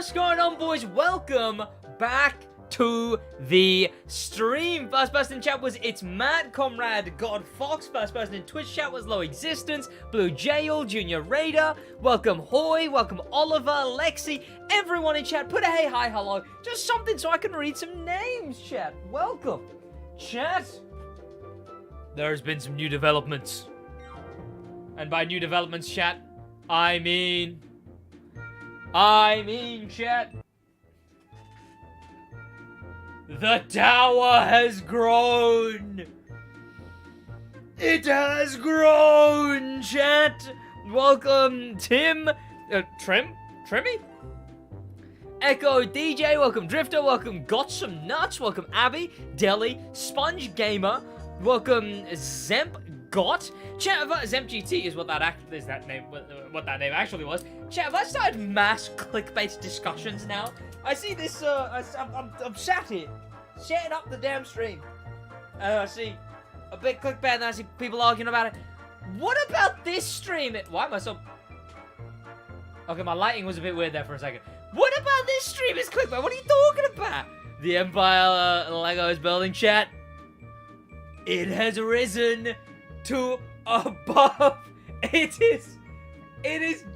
What's going on, boys? Welcome back to the stream. First person in chat was It's Mad Comrade God Fox. First person in Twitch chat was Low Existence, Blue Jail, Junior Raider. Welcome Hoy, welcome Oliver, Lexi. Everyone in chat, put a hey, hi, hello. Just something so I can read some names, chat. Welcome. Chat. There's been some new developments. And by new developments, chat, I mean, chat, the tower has grown. It has grown, chat. Welcome, Tim, Trimmy? Echo DJ, welcome Drifter, welcome Got Some Nuts, welcome Abby, Deli, Sponge Gamer, welcome Zemp Got. Chat, Zemp GT is what that name actually was. Chat, have I started mass clickbait discussions now? I see this, I'm sat here, setting up the damn stream. And I see a big clickbait and I see people arguing about it. What about this stream? Why am I so... Okay, my lighting was a bit weird there for a second. What about this stream is clickbait? What are you talking about? The Empire Lego is building, chat. It has risen to above. It is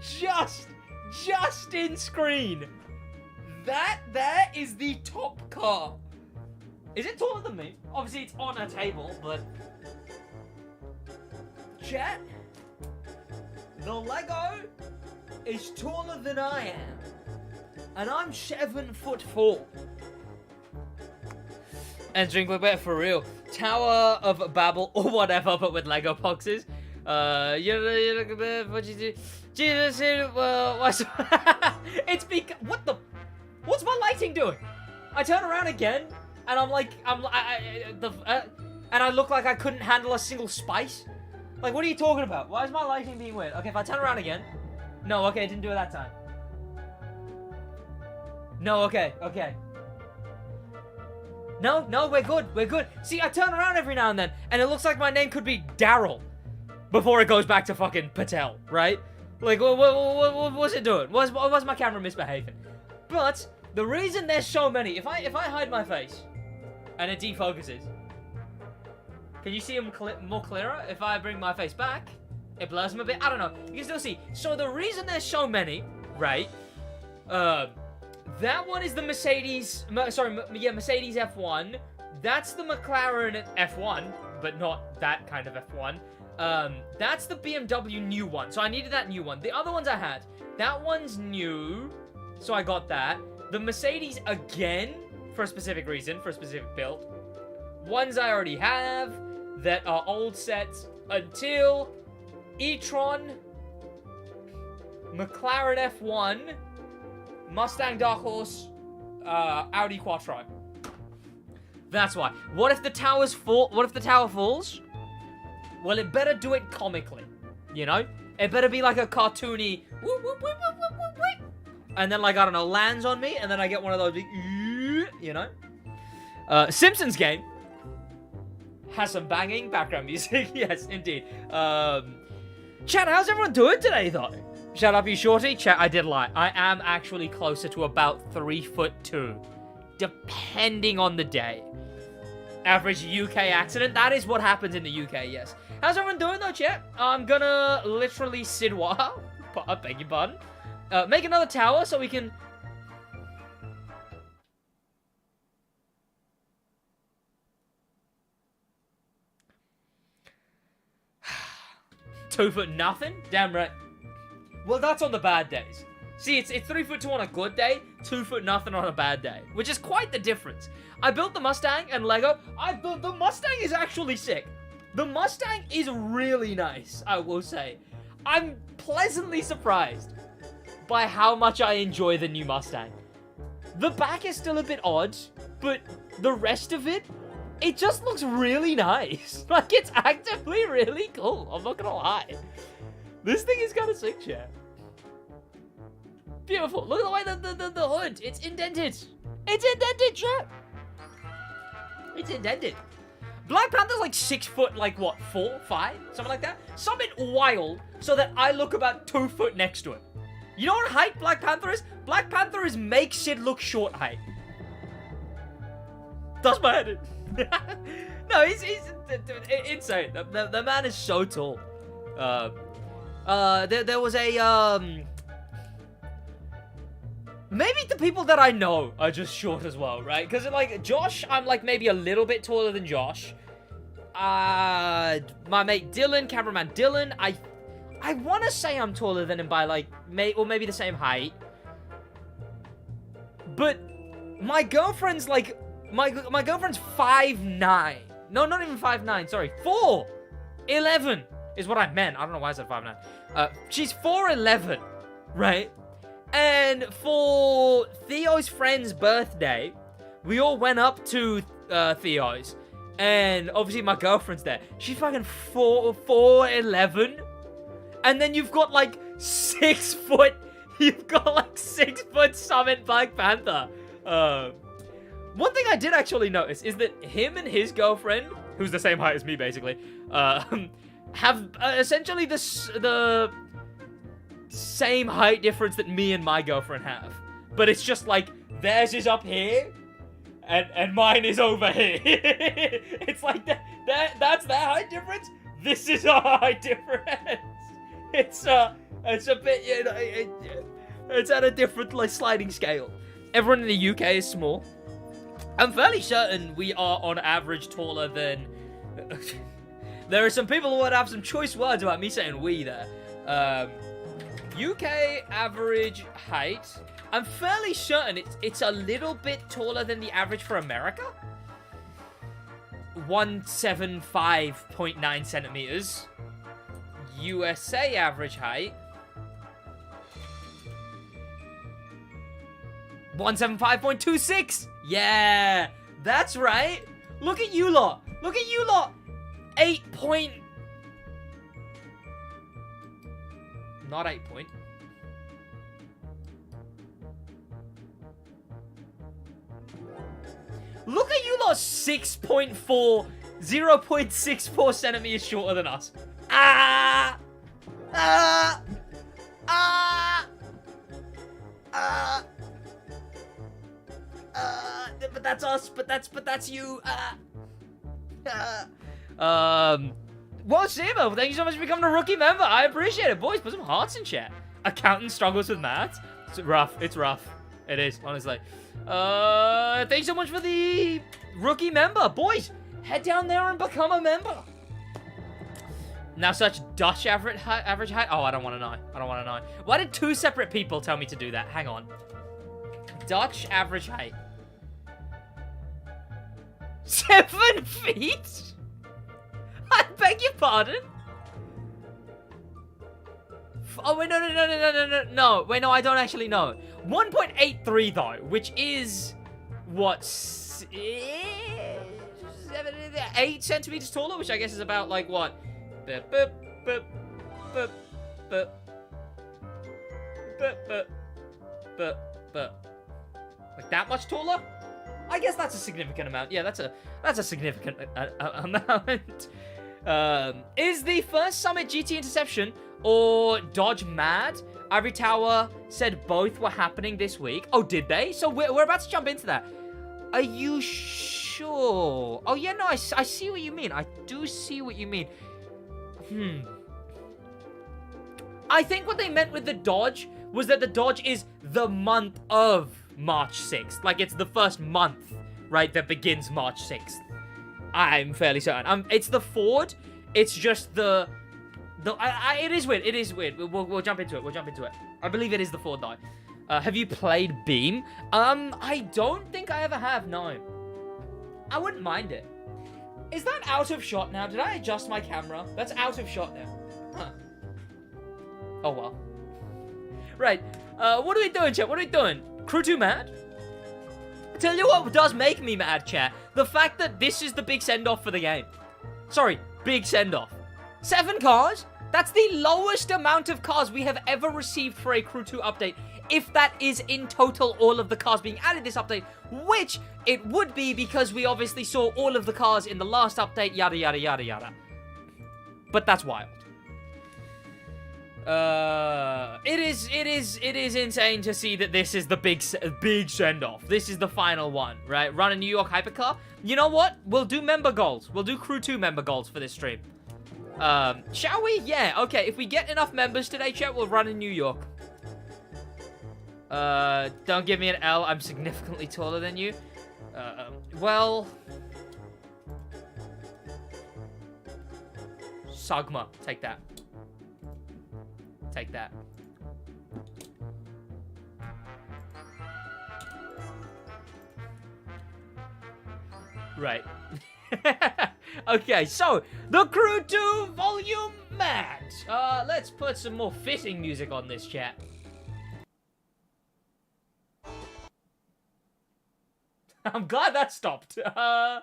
just in screen. That there is the top car. Is it taller than me? Obviously it's on a table, but chat, the Lego is taller than I am. And I'm 7'4". And drink a bit for real. Tower of Babel or whatever, but with Lego boxes. What you do? Jesus, it's because what's my lighting doing? I turn around again, and and I look like I couldn't handle a single spice. Like, what are you talking about? Why is my lighting being weird? Okay, if I turn around again, no, okay, I didn't do it that time. No, okay. No, we're good. See, I turn around every now and then, and it looks like my name could be Daryl before it goes back to fucking Patel, right? Like, what's it doing? What's my camera misbehaving? But the reason there's so many, if I hide my face and it defocuses, can you see them more clearer? If I bring my face back, it blurs them a bit. I don't know. You can still see. So the reason there's so many, right? That one is the Mercedes F1. That's the McLaren F1, but not that kind of F1. That's the BMW new one. So I needed that new one. The other ones I had. That one's new, so I got that. The Mercedes again, for a specific reason, for a specific build. Ones I already have that are old sets until e-tron, McLaren F1, Mustang Dark Horse, Audi Quattro. That's why. What if the towers fall? What if the tower falls? Well, it better do it comically, you know? It better be like a cartoony, whoop, whoop, whoop, whoop, whoop, whoop, whoop. And then, like, I don't know, lands on me, and then I get one of those big, you know? Simpsons game has some banging background music. Yes, indeed. Chat, how's everyone doing today, though? Shut up, you shorty. Chat, I did lie. I am actually closer to about 3'2", depending on the day. Average UK accident. That is what happens in the UK, yes. How's everyone doing, though, chat? I'm gonna literally SidWaj. I beg your pardon. Make another tower so we can... $2 nothing? Damn right. Well, that's on the bad days. See, it's 3'2" on a good day, $2 nothing on a bad day, which is quite the difference. I built the Mustang and Lego. The Mustang is actually sick. The Mustang is really nice, I will say. I'm pleasantly surprised by how much I enjoy the new Mustang. The back is still a bit odd, but the rest of it, it just looks really nice. Like, it's actively really cool, I'm not gonna lie. This thing is kind of sick, chat. Beautiful. Look at the way the hood. It's indented. It's indented, chat. It's indented. Black Panther's like 6 foot, like what, 4, 5? Something like that? Something wild so that I look about 2 foot next to it. You know what height Black Panther is? Black Panther is make shit look short height. That's my head. No, he's insane. The man is so tall. There was a, maybe the people that I know are just short as well, right? Because, like, Josh, I'm, like, maybe a little bit taller than Josh. My mate Dylan, cameraman Dylan, I want to say I'm taller than him by, like, maybe the same height. But my girlfriend's, like, my girlfriend's 5'9". No, not even 5'9", sorry. 4'11" is what I meant. I don't know why I said 5'9". She's 4'11", right? And for Theo's friend's birthday, we all went up to Theo's. And obviously my girlfriend's there. She's fucking 4'11". And then you've got like 6 foot. You've got like 6 foot Summit Black Panther. One thing I did actually notice is that him and his girlfriend, who's the same height as me basically, have essentially the same height difference that me and my girlfriend have. But it's just like theirs is up here and mine is over here. It's like that's their height difference. This is our height difference. It's a bit, you know, it's at a different like sliding scale. Everyone in the UK is small. I'm fairly certain we are on average taller than. There are some people who would have some choice words about me saying we there. UK average height. I'm fairly certain it's a little bit taller than the average for America. 175.9 centimeters. USA average height. 175.26. Yeah, that's right. Look at you lot. Look at you lot. 8 point. Not 8 point. Look at you lot. 6.4. 0.64 centimeters shorter than us. But that's us, but that's you. Well, Simo, thank you so much for becoming a rookie member. I appreciate it. Boys, put some hearts in chat. Accountant struggles with maths. It's rough. It's rough. It is, honestly. Thank you so much for the rookie member. Boys, head down there and become a member. Now search Dutch average height. Oh, I don't want to know. I don't want to know. Why did 2 separate people tell me to do that? Hang on. Dutch average height. 7 feet? I beg your pardon? Oh, wait, no. Wait, no, I don't actually know. 1.83, though, which is, what, 8 centimeters taller, which I guess is about, like, what? Like, that much taller? I guess that's a significant amount. Yeah, that's a significant amount. Is the first Summit GT Interception or Dodge Mad? Ivory Tower said both were happening this week. Oh, did they? So we're about to jump into that. Are you sure? Oh, yeah, no, I see what you mean. I do see what you mean. I think what they meant with the Dodge was that the Dodge is the month of March 6th. Like, it's the first month, right, that begins March 6th. I'm fairly certain. It's the Ford. It's just it is weird. It is weird. We'll jump into it. We'll jump into it. I believe it is the Ford, though. Have you played Beam? I don't think I ever have, no. I wouldn't mind it. Is that out of shot now? Did I adjust my camera? That's out of shot now. Huh. Oh, well. Right. What are we doing, chat? What are we doing? Crew 2 mad? Tell you what does make me mad, chat. The fact that this is the big send-off for the game. Sorry, big send-off. 7 cars? That's the lowest amount of cars we have ever received for a Crew 2 update. If that is in total all of the cars being added this update, which it would be because we obviously saw all of the cars in the last update, yada, yada, yada, yada. But that's wild. It is insane to see that this is the big send-off. This is the final one, right? Run a New York hypercar. You know what? We'll do member goals. We'll do Crew 2 member goals for this stream. Shall we? Yeah, okay. If we get enough members today, chat, we'll run in New York. Don't give me an L. I'm significantly taller than you. Well... Sagma. Take that. Take that. Right. Okay, so the Crew 2 Volume Mat. Let's put some more fitting music on this, chat. I'm glad that stopped. Allow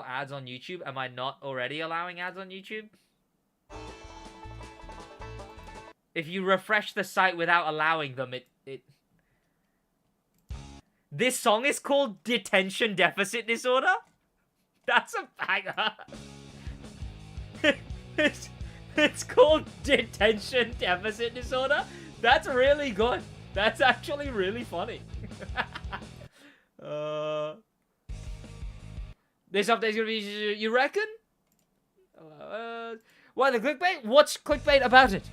ads on YouTube. Am I not already allowing ads on YouTube? If you refresh the site without allowing them, it... This song is called Detention Deficit Disorder? That's a banger. It's called Detention Deficit Disorder? That's really good. That's actually really funny. This update's gonna be... You reckon? Why the clickbait? What's clickbait about it?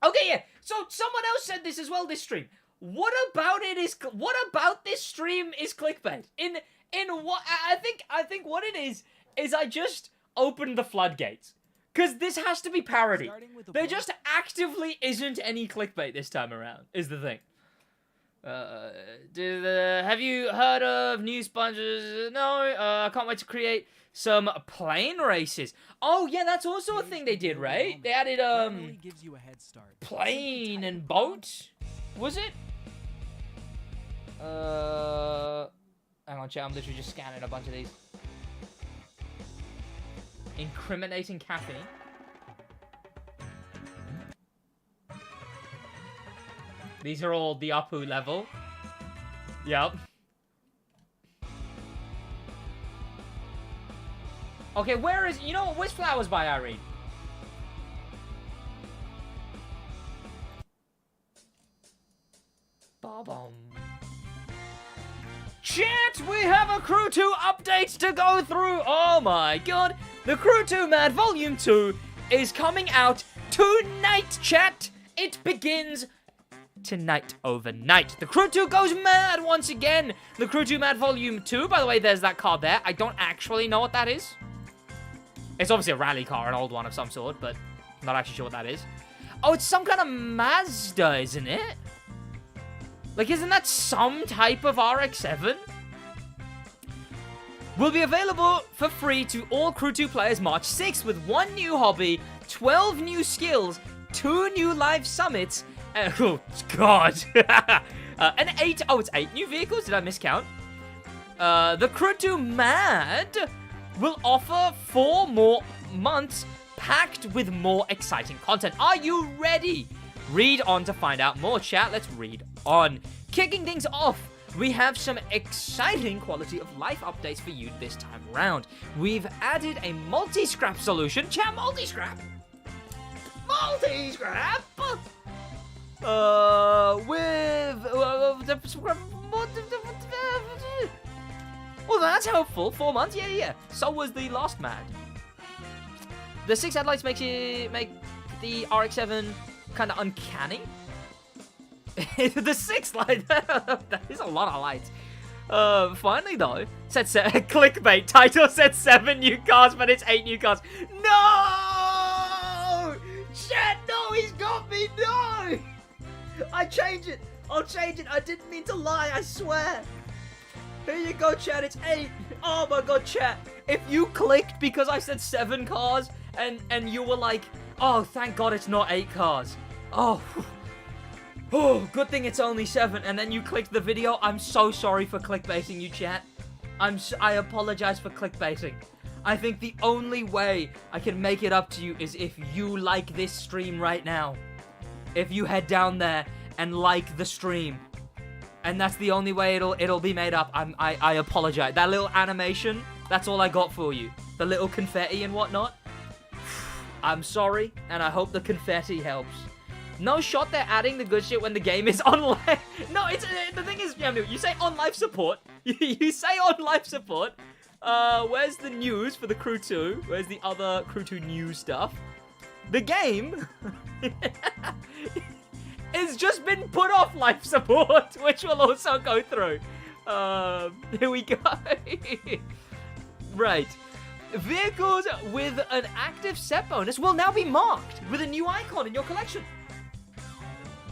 Okay, yeah. So someone else said this as well this stream. What about this stream is clickbait? In what I think what it is I just opened the floodgates. Cause this has to be parody. There just actively isn't any clickbait this time around, is the thing. Have you heard of new sponges? No, I can't wait to create some plane races. Oh yeah, that's also a thing they did, right? They added gives you a head start. Plane and boat? Was it? Hang on, chat, I'm literally just scanning a bunch of these. Incriminating caffeine. These are all the Apu level. Yep. Okay, where is... You know what? Where's Flowers by Irene? Ba-bum. Chat, we have a Crew 2 update to go through. Oh my god. The Crew 2 Mad Volume 2 is coming out tonight, chat. It begins tonight overnight. The Crew 2 goes mad once again. The Crew 2 Mad Volume 2, by the way, there's that car there. I don't actually know what that is. It's obviously a rally car, an old one of some sort, but I'm not actually sure what that is. Oh, it's some kind of Mazda, isn't it? Like, isn't that some type of RX7? Will be available for free to all Crew 2 players March 6th with 1 new hobby, 12 new skills, 2 new live summits, oh, God. And 8, oh, it's 8 new vehicles? Did I miscount? The Crew 2 Mad will offer 4 more months packed with more exciting content. Are you ready? Read on to find out more, chat. Let's read on. Kicking things off, we have some exciting quality of life updates for you this time around. We've added a multi-scrap solution. Chat, multi-scrap. Multi-scrap. Well, that's helpful. 4 months, yeah. So was the last Mad. The 6 headlights make the RX-7 kind of uncanny. The 6 light, that is a lot of lights. Finally though, said clickbait title said 7 new cars, but it's 8 new cars. No! Shit, no, he's got me, no! I change it. I'll change it. I didn't mean to lie, I swear. Here you go, chat. It's 8. Oh my god, chat. If you clicked because I said 7 cars and you were like, oh, thank god it's not 8 cars. Oh, good thing it's only 7. And then you clicked the video. I'm so sorry for clickbaiting you, chat. I apologize for clickbaiting. I think the only way I can make it up to you is if you like this stream right now. If you head down there and like the stream. And that's the only way it'll be made up. I apologize. That little animation, that's all I got for you. The little confetti and whatnot. I'm sorry, and I hope the confetti helps. No shot they're adding the good shit when the game is on life. No, it's the thing is, you say on life support. You say on life support. Where's the news for the Crew 2? Where's the other Crew 2 news stuff? The game has just been put off life support, which we'll also go through. Here we go. Right. Vehicles with an active set bonus will now be marked with a new icon in your collection.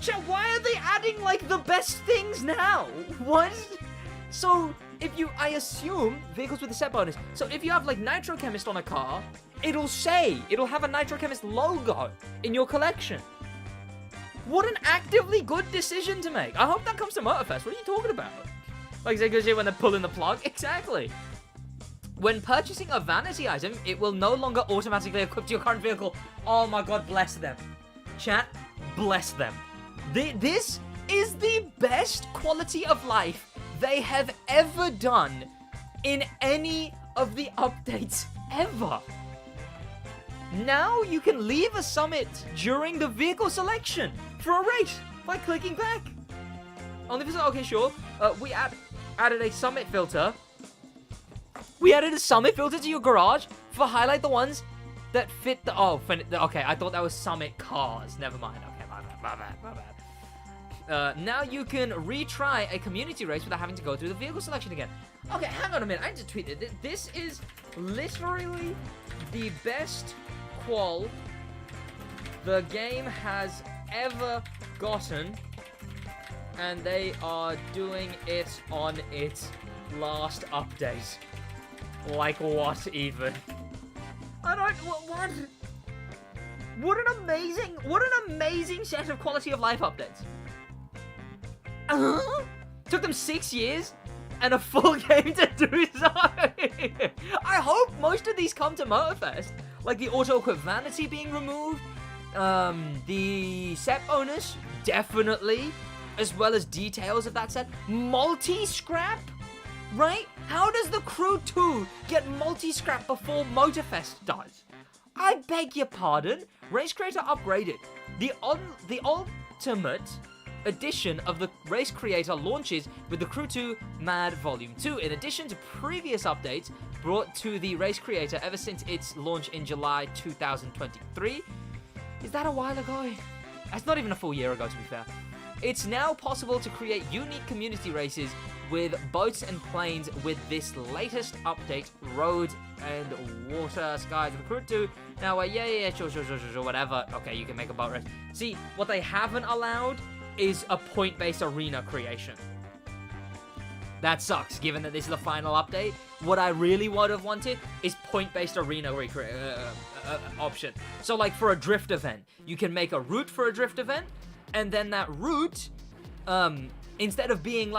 Chat, why are they adding, like, the best things now? What? So, I assume vehicles with a set bonus. So, if you have, like, Nitro Chemist on a car, it'll have a Nitro Chemist logo in your collection. What an actively good decision to make. I hope that comes to Motorfest. What are you talking about? Like, is it good shit when they're pulling the plug? Exactly. When purchasing a Vanity item, it will no longer automatically equip to your current vehicle. Oh my god, bless them. Chat, bless them. This is the best quality of life they have ever done in any of the updates ever. Now you can leave a summit during the vehicle selection for a race by clicking back. Okay, sure. We added a summit filter. We added a summit filter to your garage for highlight the ones that fit the... okay, I thought that was summit cars. Never mind. Okay, my bad. Now you can retry a community race without having to go through the vehicle selection again. Okay, hang on a minute. I need to tweet it. This is literally the best qual the game has ever gotten, and they are doing it on its last update. Like, what even? I don't... What? What an amazing set of quality of life updates. Took them 6 years and a full game to do so. I hope most of these come to Motorfest. Like the auto-equip Vanity being removed. The set bonus, definitely. As well as details of that set. Multi-scrap? Right? How does the Crew 2 get multi-scrap before Motorfest does? I beg your pardon. Race Creator upgraded. The ultimate edition of the Race Creator launches with the Crew 2 Mad Volume 2, in addition to previous updates brought to the Race Creator ever since its launch in July 2023. Is that a while ago? That's not even a full year ago, to be fair. It's now possible to create unique community races with boats and planes with this latest update, roads and water skies of the Crew 2. Now, sure, whatever. Okay, you can make a boat race. See, what they haven't allowed is a point-based arena creation. That sucks, given that this is the final update. What I really would have wanted is point-based arena option. So, like, for a drift event, you can make a route for a drift event, and then that route, instead of being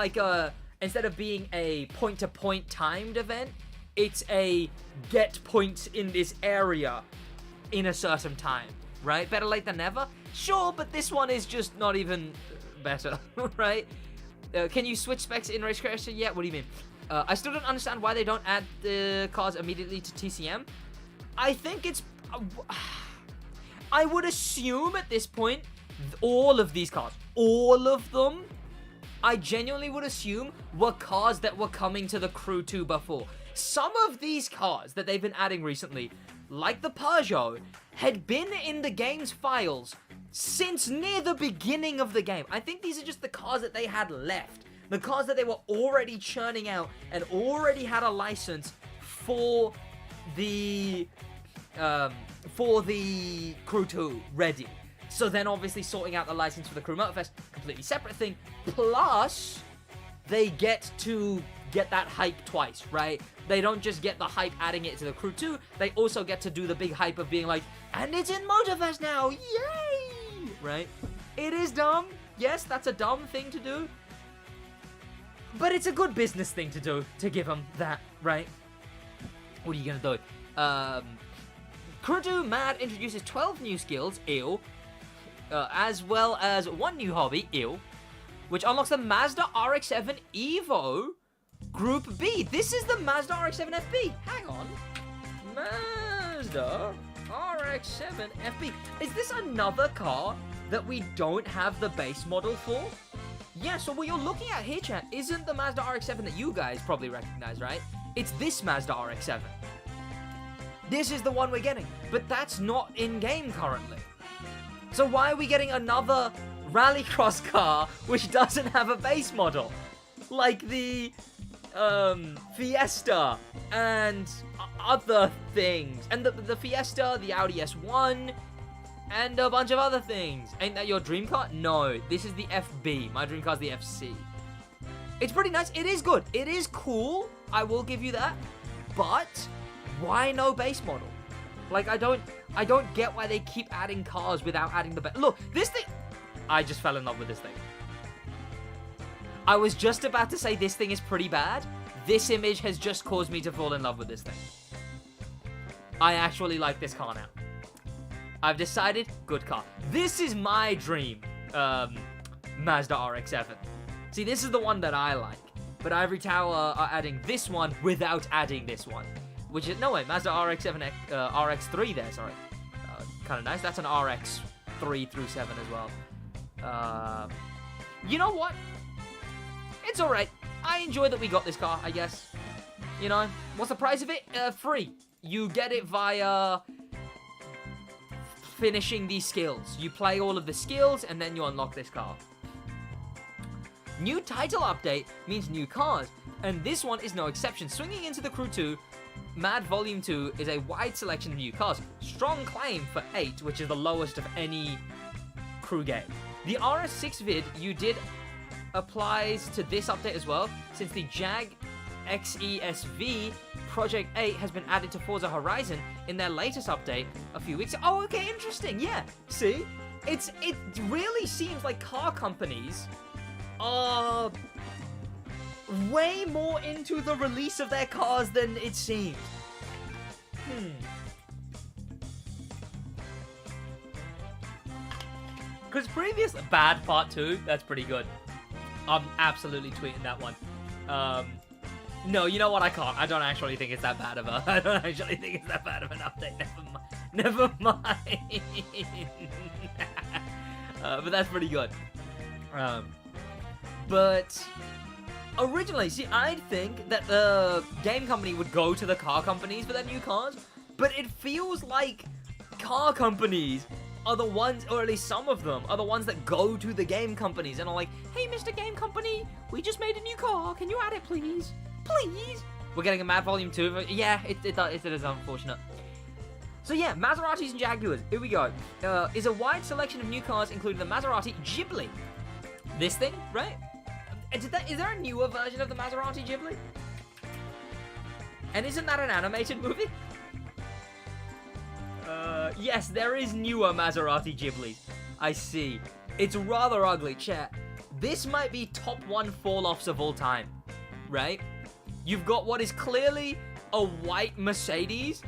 a point-to-point timed event, it's a get points in this area in a certain time, right? Better late than never? Sure, but this one is just not even better, right? Can you switch specs in Race Creator yet? What do you mean? I still don't understand why they don't add the cars immediately to TCM. I think it's... I would assume at this point, all of these cars, all of them, I genuinely would assume were cars that were coming to the Crew 2 before. Some of these cars that they've been adding recently, like the Peugeot, had been in the game's files since near the beginning of the game. I think these are just the cars that they had left. The cars that they were already churning out and already had a license for the Crew 2 ready. So then obviously sorting out the license for the Crew Motorfest, completely separate thing. Plus, they get to get that hype twice, right? They don't just get the hype adding it to the Crew 2, they also get to do the big hype of being like, and it's in Motorfest now, yay! Right? It is dumb. Yes, that's a dumb thing to do. But it's a good business thing to do, to give them that, right? What are you gonna do? Crew 2 Mad introduces 12 new skills, ew. As well as one new hobby, ew. Which unlocks the Mazda RX7 Evo Group B. This is the Mazda RX7 FB. Hang on. Mazda RX7 FB. Is this another car that we don't have the base model for? Yeah, so what you're looking at here, chat, isn't the Mazda RX-7 that you guys probably recognize, right? It's this Mazda RX-7. This is the one we're getting, but that's not in-game currently. So why are we getting another rallycross car which doesn't have a base model? Like the Fiesta and other things. And the Fiesta, the Audi S1, and a bunch of other things. Ain't that your dream car? No, this is the FB. My dream car's the FC. It's pretty nice. It is good. It is cool. I will give you that. But why no base model? Like, I don't get why they keep adding cars without adding the base. Look, this thing... I just fell in love with this thing. I was just about to say this thing is pretty bad. This image has just caused me to fall in love with this thing. I actually like this car now. I've decided, good car. This is my dream Mazda RX-7. See, this is the one that I like. But Ivory Tower are adding this one without adding this one. Which is, no way, Mazda RX-7, RX-3 there, sorry. Kind of nice. That's an RX-3 through 7 as well. You know what? It's alright. I enjoy that we got this car, I guess. You know, what's the price of it? Free. You get it via finishing these skills. You play all of the skills, and then you unlock this car. New title update means new cars, and this one is no exception. Swinging into the Crew 2, Mad Volume 2 is a wide selection of new cars. Strong claim for 8, which is the lowest of any crew game. The RS6 vid you did applies to this update as well, since the Jag XE SV Project 8 has been added to Forza Horizon in their latest update a few weeks ago. Oh, okay, interesting. Yeah, see? It really seems like car companies are way more into the release of their cars than it seems. Because previous Bad Part 2, that's pretty good. I'm absolutely tweeting that one. No, you know what? I can't. I don't actually think it's that bad of a... I don't actually think it's that bad of an update. Never mind. But that's pretty good. But originally, see, I'd think that the game company would go to the car companies for their new cars, but it feels like car companies are the ones, or at least some of them, are the ones that go to the game companies and are like, hey, Mr. Game Company, we just made a new car. Can you add it, please? Please? We're getting a Mad Volume 2. Yeah, it is unfortunate. So yeah, Maseratis and Jaguars. Here we go. Is a wide selection of new cars, including the Maserati Ghibli. This thing, right? Is there a newer version of the Maserati Ghibli? And isn't that an animated movie? Yes, there is newer Maserati Ghiblis. I see. It's rather ugly, chat. This might be top 1 fall-offs of all time, right? You've got what is clearly a white Mercedes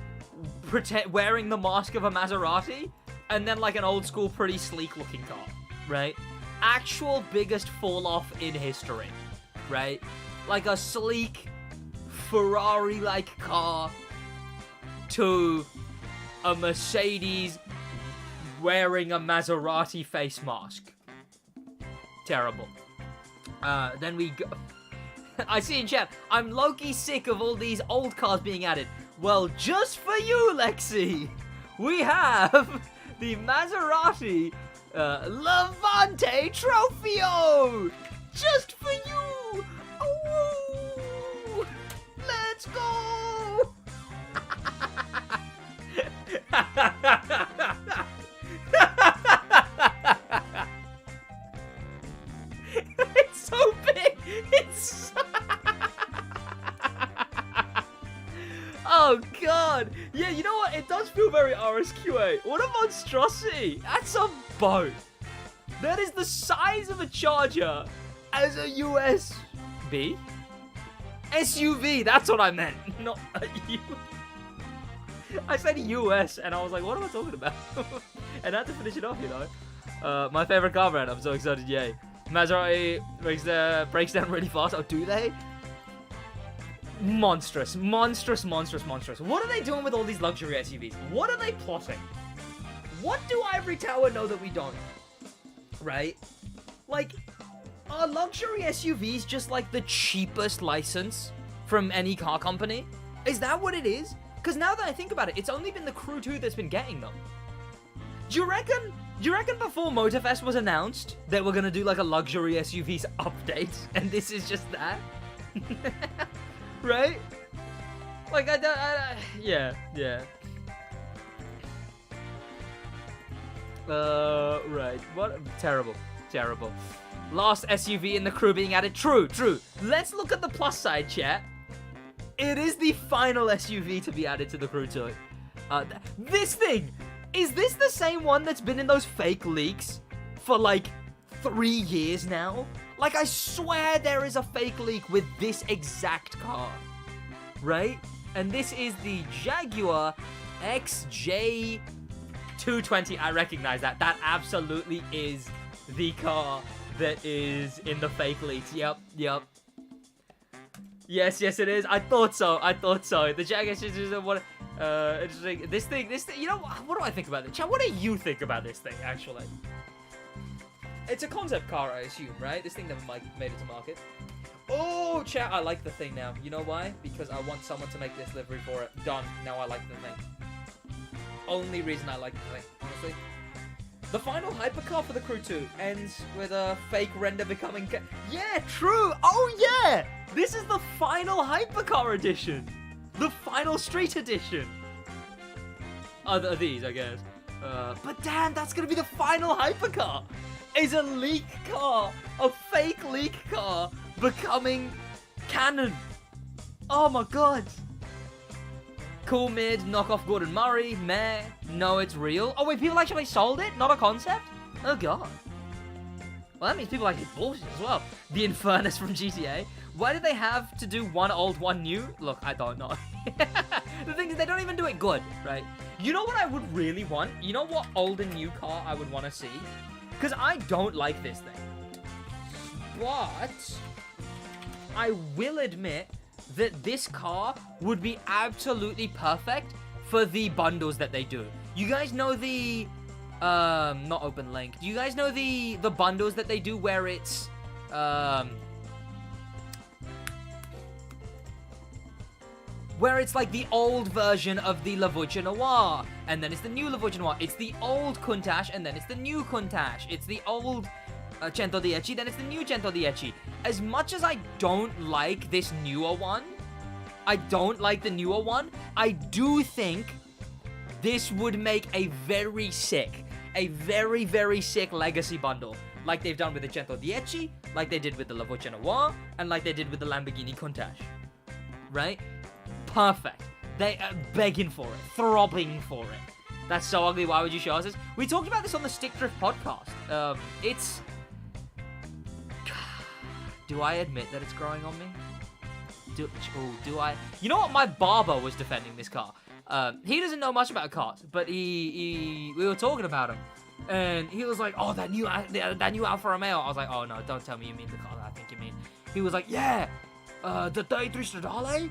wearing the mask of a Maserati, and then like an old school, pretty sleek looking car, right? Actual biggest fall-off in history, right? Like a sleek Ferrari-like car to a Mercedes wearing a Maserati face mask. Terrible. Then we go... I see in chat, I'm low-key sick of all these old cars being added. Well, just for you, Lexi, we have the Maserati Levante Trofeo! Just for you! Oh, let's go! It's so big! It's oh god! Yeah, you know what? It does feel very RSQA. What a monstrosity! That's a boat. That is the size of a Charger as a USB. SUV, that's what I meant. Not a U. I said US, and I was like, what am I talking about? And I had to finish it off, you know. My favorite car brand, I'm so excited, yay. Maserati breaks down really fast. Oh, do they? Monstrous, monstrous, monstrous, monstrous. What are they doing with all these luxury SUVs? What are they plotting? What do Ivory Tower know that we don't? Right? Like, are luxury SUVs just like the cheapest license from any car company? Is that what it is? Because now that I think about it, it's only been the Crew 2 that's been getting them. Do you reckon before Motorfest was announced that we're gonna do like a luxury SUVs update, and this is just that? Right? Like, yeah. Right. What? Terrible. Last SUV in the Crew being added. True. Let's look at the plus side, chat. It is the final SUV to be added to the Crew 2. This thing! Is this the same one that's been in those fake leaks for like 3 years now? Like, I swear there is a fake leak with this exact car. Right? And this is the Jaguar XJ220. I recognize that. That absolutely is the car that is in the fake leaks. Yep. Yes, it is. I thought so. The Jaguar XJ220, what? Interesting. This thing, you know, what do I think about this? Chat, what do you think about this thing, actually? It's a concept car, I assume, right? This thing never made it to market. Oh, chat, I like the thing now. You know why? Because I want someone to make this livery for it. Done. Now I like the thing. Only reason I like the thing, honestly. The final hypercar for the Crew 2 ends with a fake render becoming... Yeah, true! Oh, yeah! This is the final hypercar edition! The final street edition! Are these, I guess. But damn, that's gonna be the final hypercar! Is a leak car! A fake leak car becoming canon! Oh my god! Cool mid, knockoff Gordon Murray, meh, no, it's real. Oh wait, people actually sold it? Not a concept? Oh god. Well, that means people actually bought it as well. The Infernus from GTA. Why did they have to do one old, one new? Look, I don't know. The thing is, they don't even do it good, right? You know what I would really want? You know what old and new car I would want to see? Because I don't like this thing. But I will admit that this car would be absolutely perfect for the bundles that they do. You guys know the not open link. Do you guys know the bundles that they do where it's like the old version of the Livery Noir, and then it's the new Livery Noir. It's the old Countach, and then it's the new Countach. It's the old Centodieci, then it's the new Centodieci. As much as I don't like this newer one, I do think this would make a very, very sick legacy bundle. Like they've done with the Centodieci, like they did with the Livery Noir, and like they did with the Lamborghini Countach. Right? Perfect. They are begging for it, throbbing for it. That's so ugly. Why would you show us this? We talked about this on the Stick Drift podcast. It's... Do I admit that it's growing on me? Do I? You know what? My barber was defending this car. He doesn't know much about cars, but we were talking about him, and he was like, "Oh, that new Alfa Romeo." I was like, "Oh no, don't tell me you mean the car that I think you mean." He was like, "Yeah, the Day 3 Stradale,"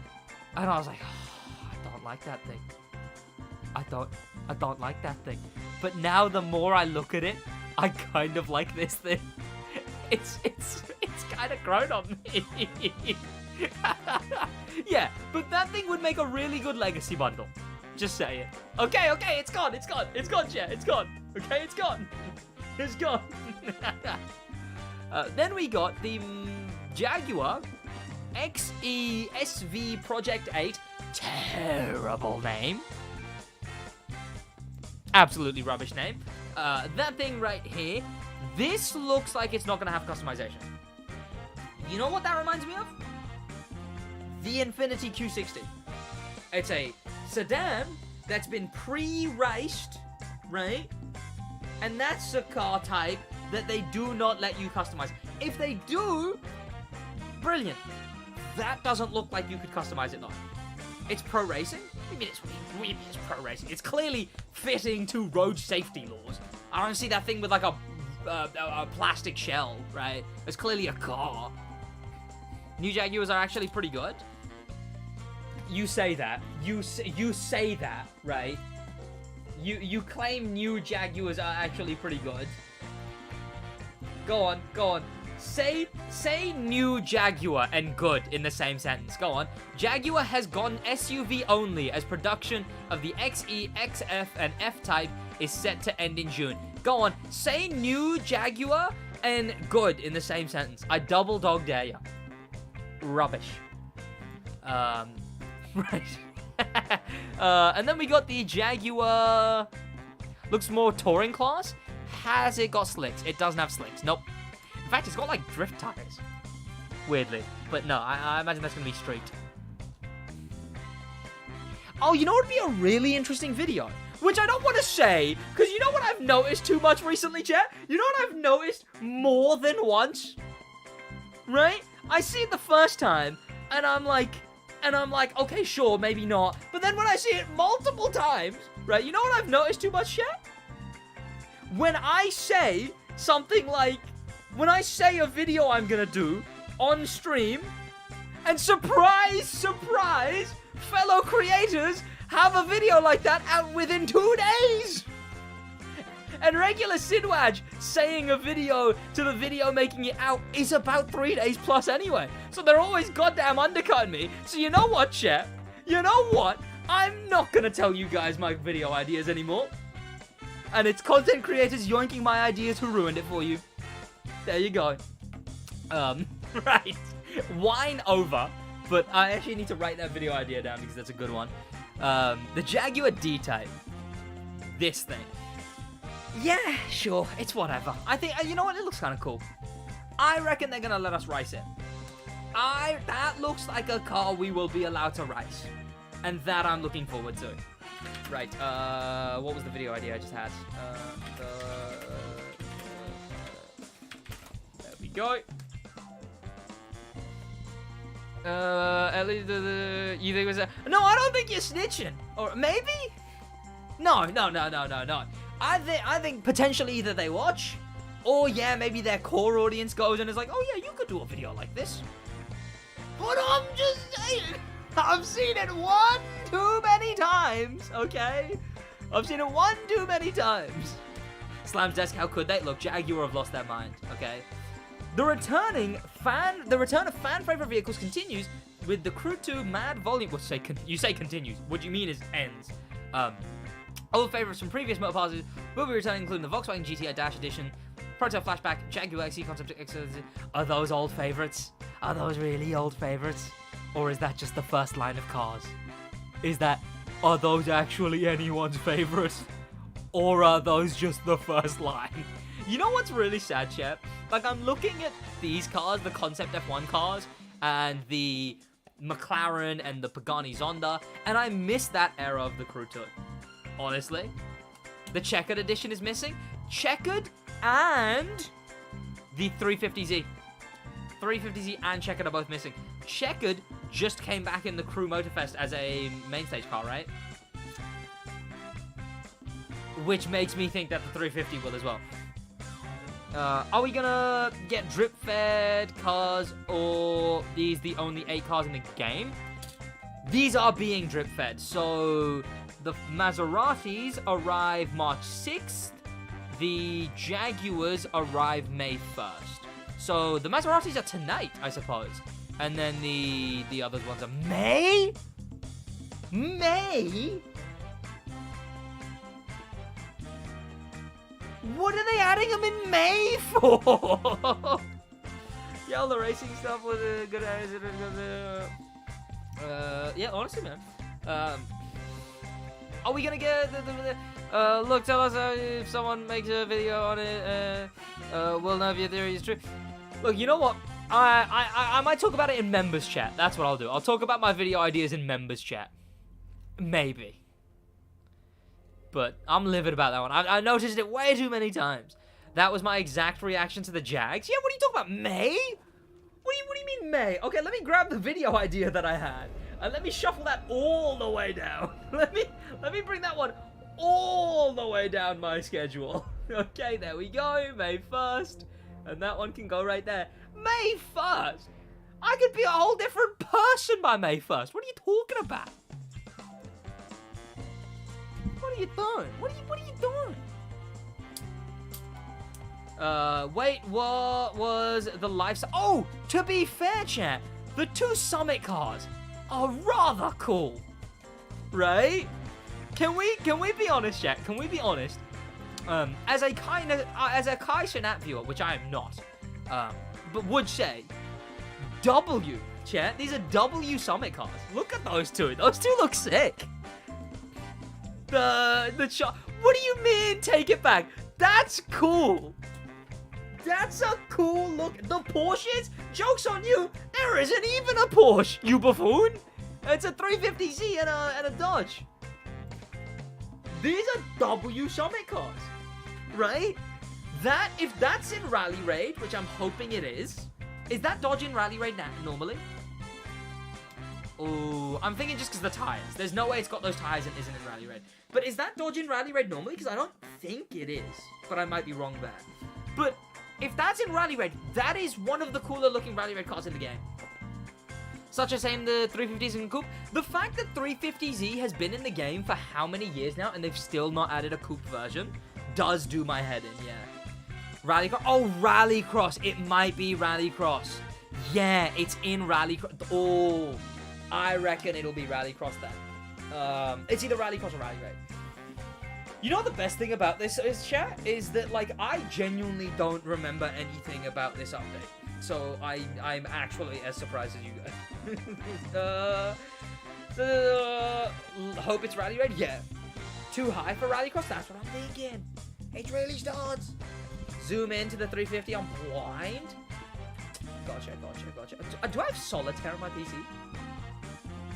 and I was like, oh, "I don't like that thing. I don't like that thing." But now the more I look at it, I kind of like this thing. It's kind of grown on me. Yeah, but that thing would make a really good legacy bundle. Just say it. Okay, it's gone, chat. It's gone. Okay, it's gone. It's gone. Then we got the Jaguar XE SV Project 8. Terrible name. Absolutely rubbish name. That thing right here. This looks like it's not going to have customization. You know what that reminds me of? The Infiniti Q60. It's a sedan that's been pre-raced, right? And that's a car type that they do not let you customize. If they do, brilliant. That doesn't look like you could customize it though. It's pro racing? What do you mean it's pro racing? It's clearly fitting to road safety laws. I don't see that thing with like a plastic shell, right? It's clearly a car. New Jaguars are actually pretty good. You say that. You say that, right? You claim new Jaguars are actually pretty good. Go on, go on. Say new Jaguar and good in the same sentence. Go on. Jaguar has gone SUV only as production of the XE, XF, and F-Type is set to end in June. Go on. Say new Jaguar and good in the same sentence. I double dog dare you. Rubbish. Right. And then we got the Jaguar. Looks more touring class. Has it got slicks? It doesn't have slicks. Nope. In fact, it's got like drift tires. Weirdly. But no, I imagine that's going to be street. Oh, you know what would be a really interesting video? Which I don't want to say, because you know what I've noticed too much recently, chat? You know what I've noticed more than once? Right? I see it the first time, and I'm like, okay, sure, maybe not. But then when I see it multiple times, right, you know what I've noticed too much, chat? When I say something like, when I say a video I'm gonna do on stream, and surprise, surprise, fellow creators have a video like that out within 2 days! And regular SidWaj saying a video to the video making it out is about 3 days plus anyway. So they're always goddamn undercutting me. So you know what, chat? You know what? I'm not gonna tell you guys my video ideas anymore. And it's content creators yoinking my ideas who ruined it for you. There you go. Right. Wine over. But I actually need to write that video idea down because that's a good one. The Jaguar D-Type. This thing. Yeah, sure. It's whatever. I think, you know what? It looks kind of cool. I reckon they're going to let us race it. That looks like a car we will be allowed to race. And that I'm looking forward to. Right, what was the video idea I just had? There we go. At least you think it was a... No, I don't think you're snitching. Or maybe? No. I think potentially either they watch, or yeah, maybe their core audience goes and is like, oh yeah, you could do a video like this. But I'm just saying, I've seen it one too many times, okay? I've seen it one too many times. Slam's desk, how could they? Look, Jaguar have lost their mind, okay? The return of fan favorite vehicles continues with the Crew 2 Mad Volume. Well, you say continues. What you mean is ends. All the favorites from previous motor passes will be returning, including the Volkswagen GTI Dash Edition, Prototype Flashback, Jaguar XE Concept X. Are those old favorites? Are those really old favorites? Or is that just the first line of cars? Are those actually anyone's favorites? Or are those just the first line? You know what's really sad, chat? Like, I'm looking at these cars, the Concept F1 cars, and the McLaren and the Pagani Zonda, and I miss that era of the Crew 2. Honestly. The Checkered Edition is missing. Checkered and the 350Z. 350Z and Checkered are both missing. Checkered just came back in the Crew Motorfest as a main stage car, right? Which makes me think that the 350 will as well. Are we gonna get drip-fed cars, or these the only 8 cars in the game? These are being drip-fed, so the Maseratis arrive March 6th, the Jaguars arrive May 1st. So the Maseratis are tonight, I suppose, and then the other ones are May? May? What are they adding them in May for? Yeah, all the racing stuff was a good yeah, honestly, man. Are we gonna get look, tell us if someone makes a video on it, we'll know if your theory is true. Look, you know what? I might talk about it in members chat. That's what I'll do. I'll talk about my video ideas in members chat. Maybe. But I'm livid about that one. I noticed it way too many times. That was my exact reaction to the Jags. Yeah, what are you talking about? May? What do you mean May? Okay, let me grab the video idea that I had. And let me shuffle that all the way down. Let me bring that one all the way down my schedule. Okay, there we go. May 1st. And that one can go right there. May 1st? I could be a whole different person by May 1st. What are you talking about? What are you doing? What are you doing? Wait, what was the lifestyle? Oh, to be fair, chat, the two Summit cars are rather cool, right? Can we be honest, chat? Can we be honest? As a Kai Shanat viewer, which I am not, but would say, W, chat, these are W Summit cars. Look at those two. Those two look sick. The shot. What do you mean? Take it back. That's cool. That's a cool look. The Porsches? Joke's on you. There isn't even a Porsche, you buffoon. It's a 350Z and a Dodge. These are W Summit cars, right? If that's in Rally Raid, which I'm hoping it is that Dodge in Rally Raid now, normally? Oh, I'm thinking just because the tires. There's no way it's got those tires and isn't in Rally Raid. But is that Dodge in Rally Raid normally? Because I don't think it is. But I might be wrong there. But if that's in Rally Raid, that is one of the cooler looking Rally Raid cars in the game. Such as saying the 350s and coupe. The fact that 350Z has been in the game for how many years now and they've still not added a coupe version does do my head in, yeah. Rallycross. Oh, Rallycross. It might be Rallycross. Yeah, it's in Rallycross. Oh, I reckon it'll be Rallycross then. It's either Rallycross or Rally Raid. You know what the best thing about this is, chat? Is that, like, I genuinely don't remember anything about this update. So I'm actually as surprised as you guys. Hope it's Rally Raid? Yeah. Too high for Rallycross? That's what I'm thinking. It really starts. Zoom into the 350 on blind. Gotcha. Do I have solitaire on my PC?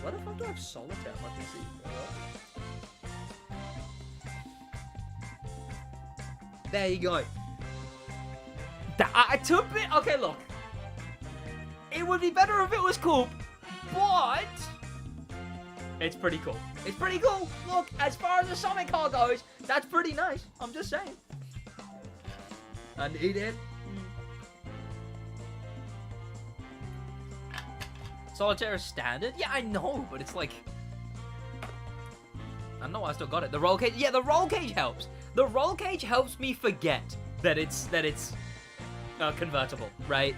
What the fuck do I have solitaire on my PC? There you go. I took it. Okay, look. It would be better if it was cool, but it's pretty cool. It's pretty cool. Look, as far as the Summit car goes, that's pretty nice. I'm just saying. I need it. Solitaire is standard? Yeah, I know, but it's like... I don't know why I still got it. The roll cage... Yeah, the roll cage helps. The roll cage helps me forget that it's convertible, right?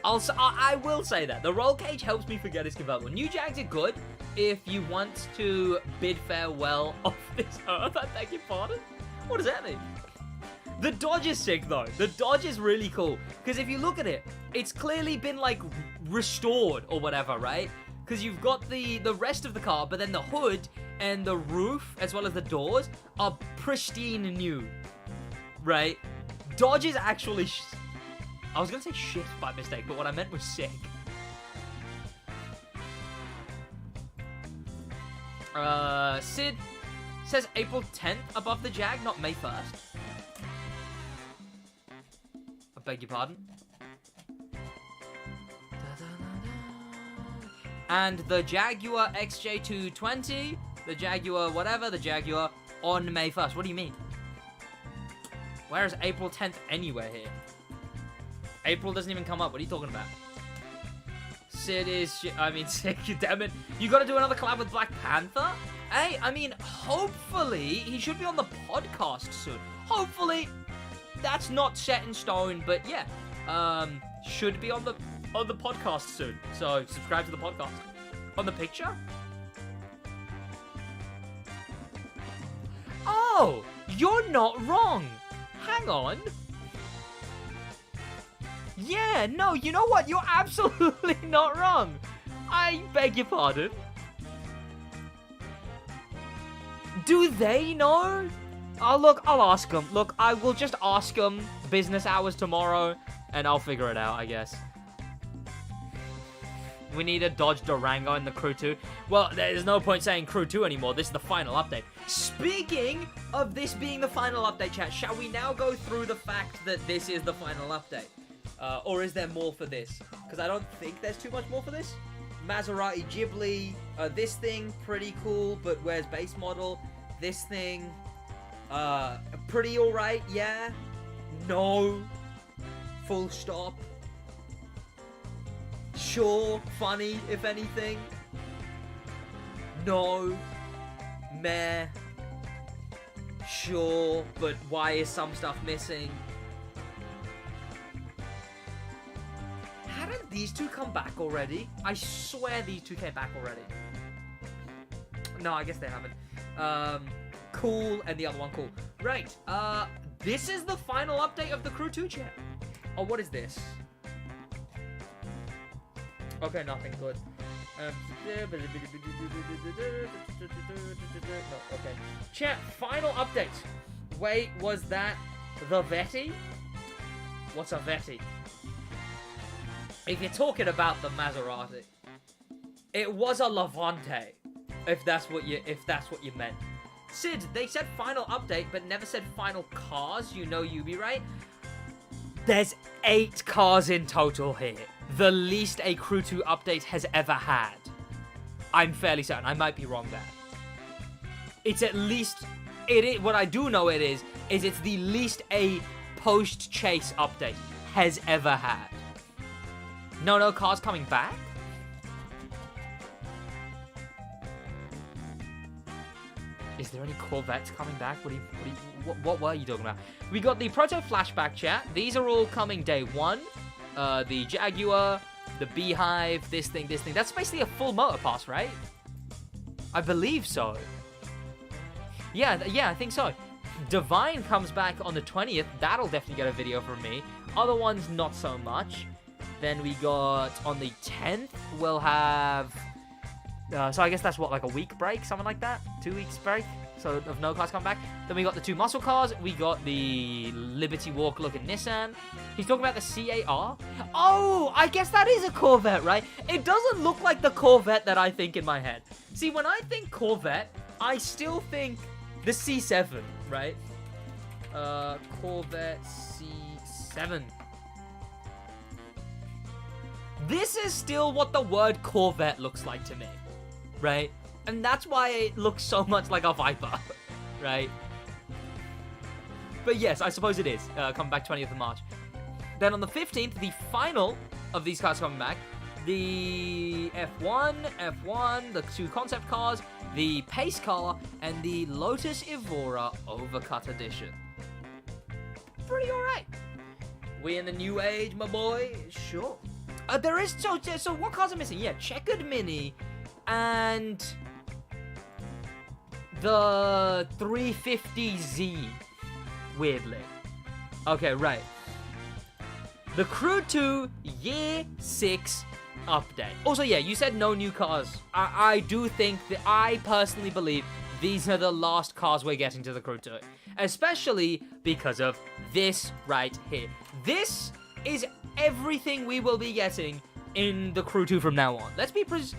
I will say that. The roll cage helps me forget it's convertible. New Jags are good if you want to bid farewell off this earth. I beg your pardon? What does that mean? The Dodge is sick, though. The Dodge is really cool. Because if you look at it, it's clearly been, like, restored or whatever, right? Because you've got the rest of the car, but then the hood and the roof, as well as the doors, are pristine new, right? Dodge is actually... I was going to say shit by mistake, but what I meant was sick. Sid says April 10th above the Jag, not May 1st. I beg your pardon. And the Jaguar XJ220, the Jaguar whatever, the Jaguar on May 1st. What do you mean? Where is April 10th anywhere here? April doesn't even come up. What are you talking about? Sid is sick, damn it. You gotta do another collab with Black Panther? Hey, I mean, hopefully, he should be on the podcast soon. Hopefully, that's not set in stone, but yeah. Should be on the podcast soon. So, subscribe to the podcast. On the picture? Oh, you're not wrong. Hang on. Yeah, no, you know what? You're absolutely not wrong. I beg your pardon. Do they know? Oh, look, I'll ask them. Look, I will just ask them business hours tomorrow, and I'll figure it out, I guess. We need a Dodge Durango in the Crew 2. Well, there's no point saying Crew 2 anymore. This is the final update. Speaking of this being the final update, chat, shall we now go through the fact that this is the final update? Or is there more for this? Because I don't think there's too much more for this. Maserati Ghibli. This thing, pretty cool, but where's base model? This thing, pretty alright, yeah. No. Full stop. Sure, funny, if anything. No. Meh. Sure, but why is some stuff missing? Hadn't these two come back already? I swear these two came back already. No, I guess they haven't. Cool, and the other one cool. Right, this is the final update of the Crew 2 chat. Oh, what is this? Okay, nothing good. No, okay. Chat, final update. Wait, was that the Vetti? What's a Vetti? If you're talking about the Maserati, it was a Levante. If that's what you meant. Sid, they said final update, but never said final cars. You know you be right. There's 8 cars in total here. The least a Crew 2 update has ever had. I'm fairly certain. I might be wrong there. It's at least... what I do know is it's the least a post-chase update has ever had. No cars coming back? Is there any Corvettes coming back? What were you talking about? We got the Proto Flashback chat. These are all coming day 1. The Jaguar, the Beehive, this thing. That's basically a full motor pass, right? I believe so. Yeah, I think so. Divine comes back on the 20th. That'll definitely get a video from me. Other ones, not so much. Then we got, on the 10th, we'll have... so I guess that's what, like a week break? Something like that? 2 weeks break? So, of no cars come back. Then we got the 2 muscle cars. We got the Liberty Walk looking Nissan. He's talking about the CAR. Oh, I guess that is a Corvette, right? It doesn't look like the Corvette that I think in my head. See, when I think Corvette, I still think the C7, right? Corvette C7. This is still what the word Corvette looks like to me, right? And that's why it looks so much like a Viper, right? But yes, I suppose it is. Coming back 20th of March. Then on the 15th, the final of these cars coming back. The F1, the 2 concept cars, the Pace car, and the Lotus Evora Overcut Edition. Pretty alright. We in the new age, my boy? Sure. There is... So what cars are missing? Yeah, Checkered Mini and... the 350Z, weirdly. Okay, right. The Crew 2 Year 6 update. Also, yeah, you said no new cars. I do think that I personally believe these are the last cars we're getting to the Crew 2. Especially because of this right here. This is everything we will be getting in the Crew 2 from now on. Let's be precise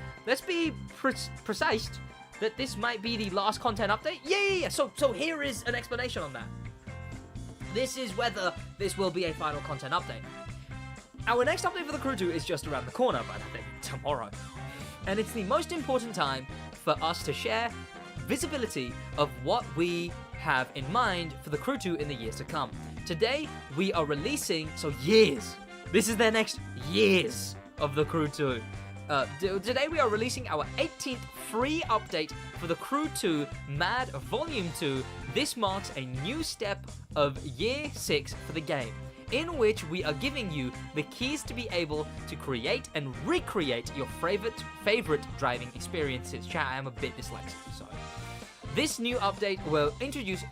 that this might be the last content update. Yeah. So here is an explanation on that. This is whether this will be a final content update. Our next update for the Crew 2 is just around the corner, but I think tomorrow. And it's the most important time for us to share visibility of what we have in mind for the Crew 2 in the years to come. Today, we are releasing, years. This is their next years of the Crew 2. Today we are releasing our 18th free update for the Crew 2 Mad Volume 2. This marks a new step of Year 6 for the game, in which we are giving you the keys to be able to create and recreate your favorite driving experiences. Chat, I am a bit dyslexic, so. This new update will introduce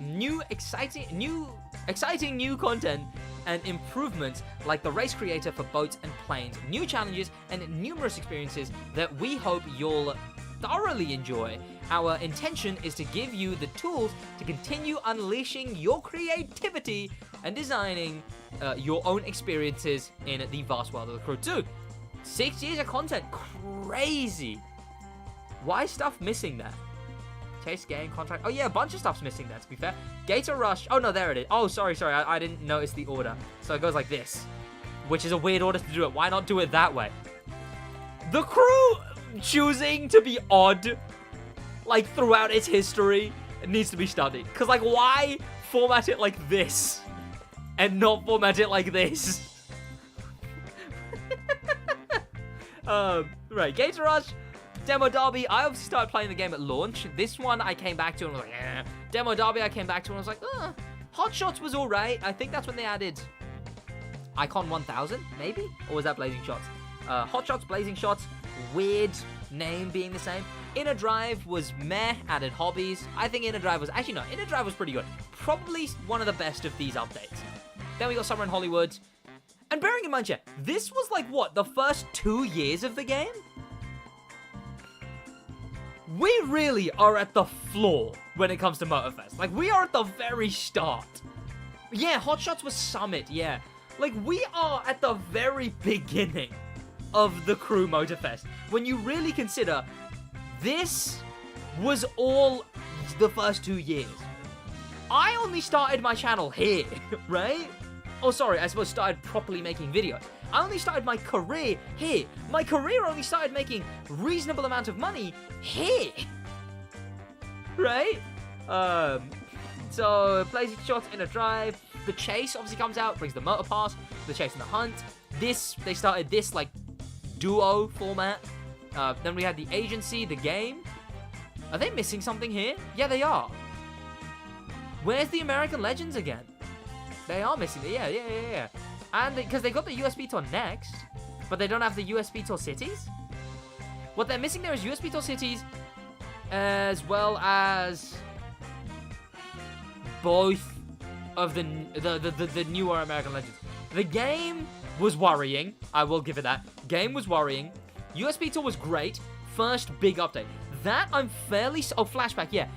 exciting new content and improvements like the race creator for boats and planes, new challenges, and numerous experiences that we hope you'll thoroughly enjoy. Our intention is to give you the tools to continue unleashing your creativity and designing your own experiences in the vast world of the Crew 2. 6 years of content, crazy. Why is stuff missing there? Chase game contract. Oh yeah, a bunch of stuff's missing there, to be fair. Gator Rush. Oh no, there it is. Oh, sorry. I didn't notice the order. So it goes like this, which is a weird order to do it. Why not do it that way? The Crew choosing to be odd, like throughout its history, it needs to be studied. Because like, why format it like this and not format it like this? Right, Gator Rush. Demo Derby, I obviously started playing the game at launch. This one I came back to and was like, eh. Demo Derby I came back to and I was like, Hot Shots was alright. I think that's when they added Icon 1000, maybe? Or was that Blazing Shots? Hot Shots, Blazing Shots, weird name being the same. Inner Drive was meh, added hobbies. I think Inner Drive was, actually no, Inner Drive was pretty good. Probably one of the best of these updates. Then we got Summer in Hollywood. And bearing in mind, yeah, this was like, what, the first 2 years of the game? We really are at the floor when it comes to Motorfest. Like, we are at the very start. Yeah, Hot Shots was Summit, yeah. Like, we are at the very beginning of the Crew Motorfest. When you really consider, this was all the first 2 years. I only started my channel here, right? Oh, sorry, I suppose started properly making videos. I only started my career here. My career only started making reasonable amount of money here. Right? So, Blazing Shots, Inner Drive. The Chase obviously comes out, brings the Motor Pass, the Chase and the Hunt. They started this, like, duo format. Then we had the Agency, the game. Are they missing something here? Yeah, they are. Where's the American Legends again? They are missing it. Yeah. And because they got the USB Tour next, but they don't have the USB Tour Cities. What they're missing there is USB Tour Cities, as well as both of the newer American Legends. The game was worrying. I will give it that. Game was worrying. USB Tour was great. First big update. That I'm fairly... Oh, Flashback, yeah.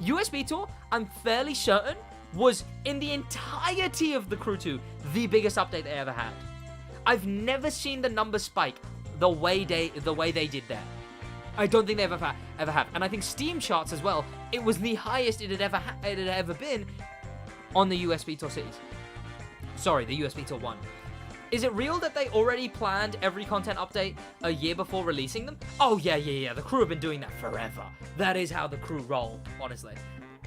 USB Tour, I'm fairly certain, was, in the entirety of the Crew 2, the biggest update they ever had. I've never seen the numbers spike the way they did there. I don't think they ever have. And I think Steam charts as well, it was the highest it had ever been on the USB Tour Cities. Sorry, the USB Tour 1. Is it real that they already planned every content update a year before releasing them? Oh, yeah. The Crew have been doing that forever. That is how the Crew roll, honestly.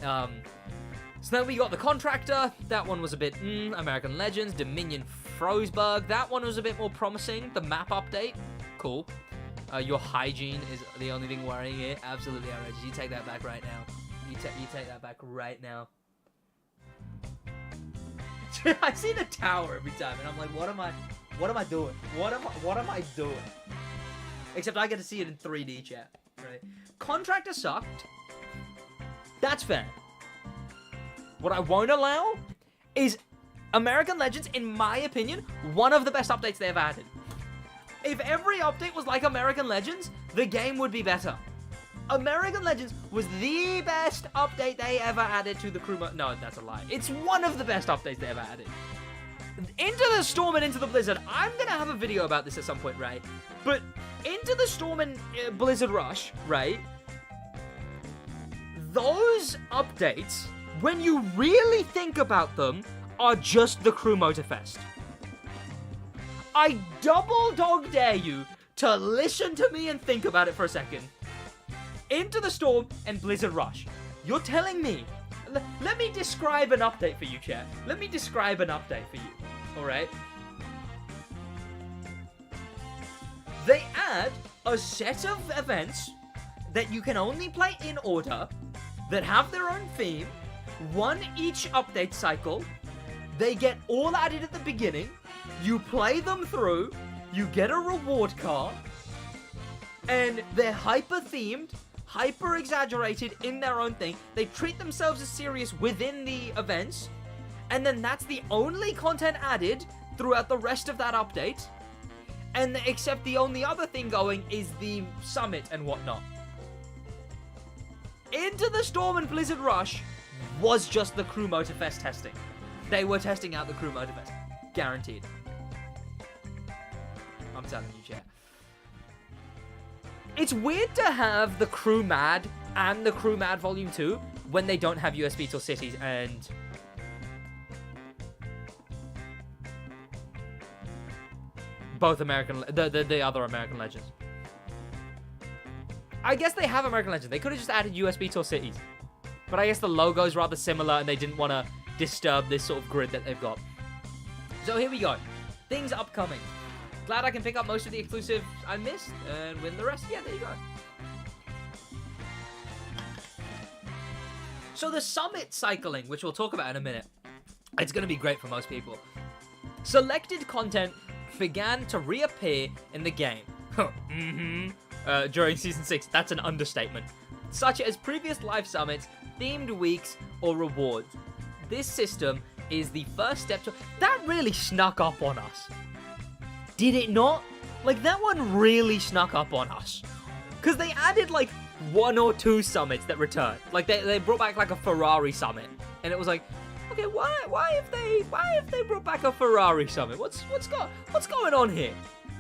So then we got the Contractor. That one was a bit, American Legends. Dominion Frozebug. That one was a bit more promising. The map update. Cool. Your hygiene is the only thing worrying it. Absolutely outrageous. You take that back right now. You take that back right now. I see the tower every time, and I'm like, what am I doing? What am I doing? Except I get to see it in 3D, chat. Right? Contractor sucked. That's fair. What I won't allow is American Legends, in my opinion, one of the best updates they ever added. If every update was like American Legends, the game would be better. American Legends was the best update they ever added to the Crew mode. No, that's a lie. It's one of the best updates they ever added. Into the Storm and Into the Blizzard. I'm going to have a video about this at some point, right? But Into the Storm and Blizzard Rush, right? Those updates, when you really think about them, are just the Crew Motorfest. I double dog dare you to listen to me and think about it for a second. Into the Storm and Blizzard Rush. You're telling me... Let me describe an update for you, chat. Let me describe an update for you. Alright? They add a set of events that you can only play in order, that have their own theme, one each update cycle. They get all added at the beginning. You play them through. You get a reward card. And they're hyper-themed, hyper-exaggerated in their own thing. They treat themselves as serious within the events. And then that's the only content added throughout the rest of that update. And except the only other thing going is the summit and whatnot. Into the Storm and Blizzard Rush was just the Crew Motorfest testing. They were testing out the Crew Motorfest. Guaranteed. I'm telling you, chat. It's weird to have the Crew Mad and the Crew Mad Volume 2 when they don't have USB Tour Cities and... both American... the other American Legends. I guess they have American Legends. They could have just added USB Tour Cities. But I guess the logo's rather similar and they didn't want to disturb this sort of grid that they've got. So here we go. Things upcoming. glad I can pick up most of the exclusives I missed and win the rest. Yeah, there you go. So the summit cycling, which we'll talk about in a minute, it's going to be great for most people. Selected content began to reappear in the game. During Season 6, that's an understatement. Such as previous live summits, themed weeks, or rewards. This system is the first step to... That really snuck up on us. Did it not? Like, that one really snuck up on us. Because they added, like, 1 or 2 summits that returned. Like, they brought back, like, a Ferrari summit. And it was like, okay, why have they brought back a Ferrari summit? What's going on here?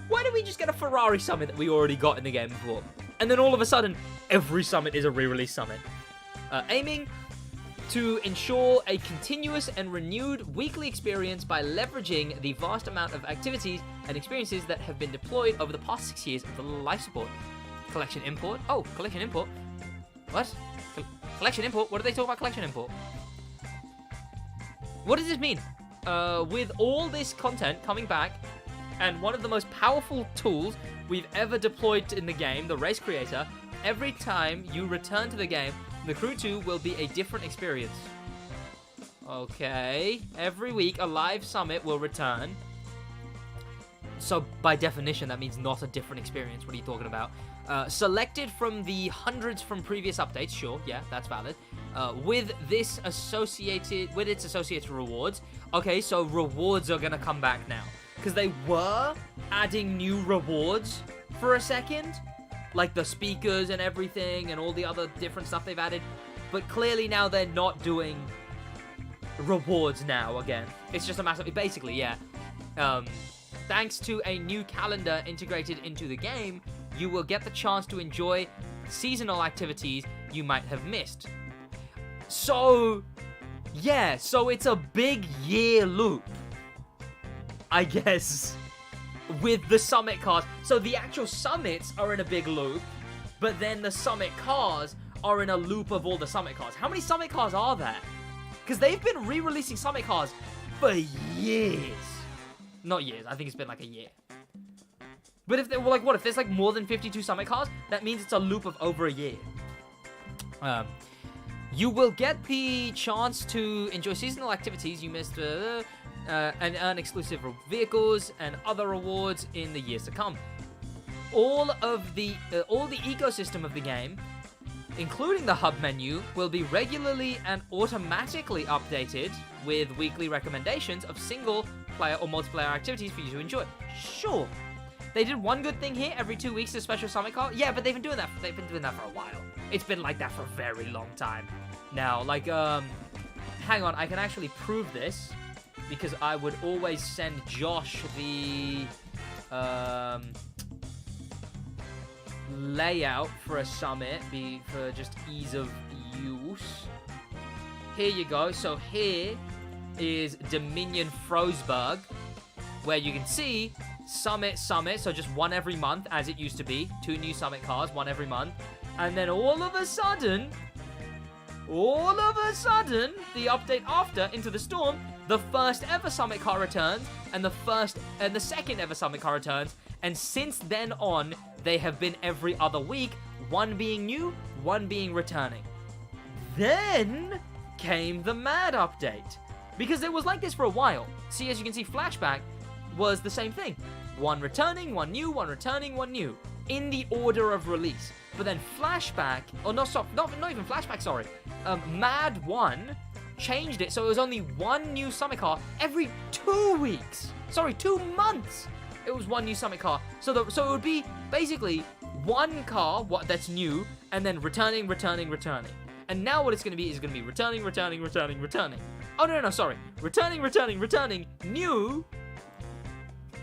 Why did we just get a Ferrari summit that we already got in the game before? And then all of a sudden, every summit is a re-release summit. Aiming to ensure a continuous and renewed weekly experience by leveraging the vast amount of activities and experiences that have been deployed over the past 6 years of the life support. Collection import? Oh, collection import. What? Collection import? What do they talk about collection import? What does this mean? With all this content coming back, and one of the most powerful tools we've ever deployed in the game, the race creator, every time you return to the game, the Crew 2 will be a different experience. Okay. Every week, a live summit will return. So, by definition, that means not a different experience. What are you talking about? Selected from the hundreds from previous updates. Sure, yeah, that's valid. With its associated rewards. Okay, so rewards are gonna come back now. Because they were adding new rewards for a second. Like the speakers and everything and all the other different stuff they've added. But clearly now they're not doing rewards now again. It's just a massive... Basically, yeah. Thanks to a new calendar integrated into the game, you will get the chance to enjoy seasonal activities you might have missed. So, yeah. So it's a big year loop, I guess, with the summit cars. So the actual summits are in a big loop, but then the summit cars are in a loop of all the summit cars. How many summit cars are there? Because they've been re-releasing summit cars for years. Not years, I think it's been like a year. But if they were like, what if there's like more than 52 summit cars? That means it's a loop of over a year. You will get the chance to enjoy seasonal activities you missed and earn exclusive vehicles and other rewards in the years to come. All the ecosystem of the game, including the hub menu, will be regularly and automatically updated with weekly recommendations of single player or multiplayer activities for you to enjoy. Sure. They did one good thing here every 2 weeks, a special summit car. Yeah, but they've been doing that for a while. It's been like that for a very long time. Now, like, hang on, I can actually prove this because I would always send Josh the layout for a summit for just ease of use. Here you go. So here is Dominion Frosburg, where you can see summit, so just one every month as it used to be. 2 new summit cars, one every month. And then all of a sudden, the update after, Into the Storm, the first ever summit car returns, and the second ever summit car returns, and since then on, they have been every other week, one being new, one being returning. Then came the Mad update, because it was like this for a while. See, as you can see, Flashback was the same thing. One returning, one new, one returning, one new, in the order of release. But then Flashback, or not even Flashback, sorry. Mad 1 changed it, so it was only one new summit car every 2 weeks. Sorry, 2 months. It was one new summit car. So it would be basically one car that's new, and then returning. And now what it's going to be is going to be returning. Oh, no, sorry. Returning, new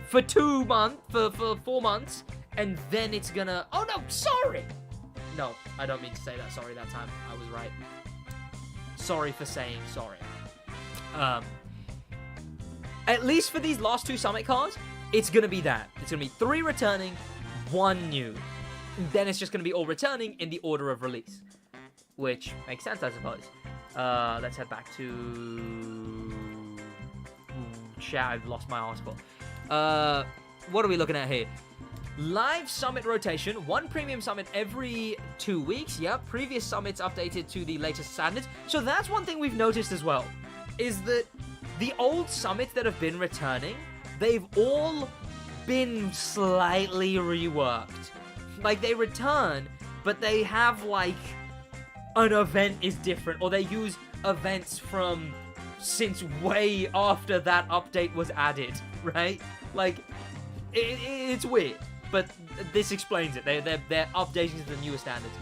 for 2 months, for 4 months, and then it's gonna... Oh, no, sorry! No, I don't mean to say that sorry that time. I was right. Sorry for saying sorry. At least for these last 2 summit cars, it's gonna be that. It's gonna be 3 returning, 1 new. And then it's just gonna be all returning in the order of release. Which makes sense, I suppose. Let's head back to... Chat, I've lost my article. what are we looking at here? Live summit rotation, one premium summit every 2 weeks. Yep, previous summits updated to the latest standards. So that's one thing we've noticed as well, is that the old summits that have been returning, they've all been slightly reworked. Like, they return, but they have, like, an event is different, or they use events from since way after that update was added, right? Like, it's weird. But this explains it. They're updating to the newer standards.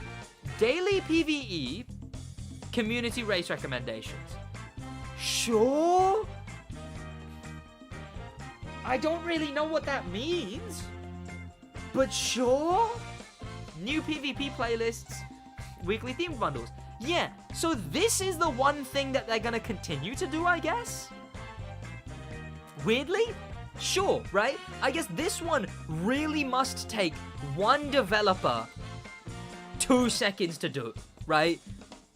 Daily PvE community race recommendations. Sure. I don't really know what that means. But sure. New PvP playlists. Weekly themed bundles. Yeah, so this is the one thing that they're gonna continue to do, I guess? Weirdly? Sure, right? I guess this one really must take one developer 2 seconds to do, right?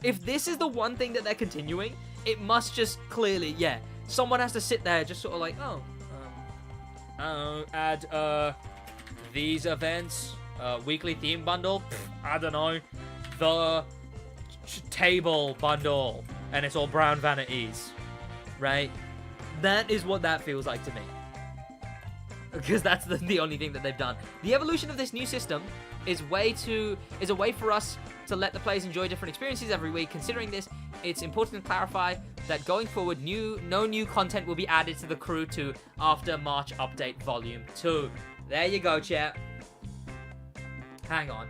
If this is the one thing that they're continuing, it must just clearly, yeah, someone has to sit there just sort of like, add, these events, weekly theme bundle, I don't know, the table bundle, and it's all brown vanities, right? That is what that feels like to me. Because that's the only thing that they've done. The evolution of this new system is a way for us to let the players enjoy different experiences every week. Considering this, it's important to clarify that going forward, no new content will be added to the Crew 2 after March update Volume 2. There you go, chat. Hang on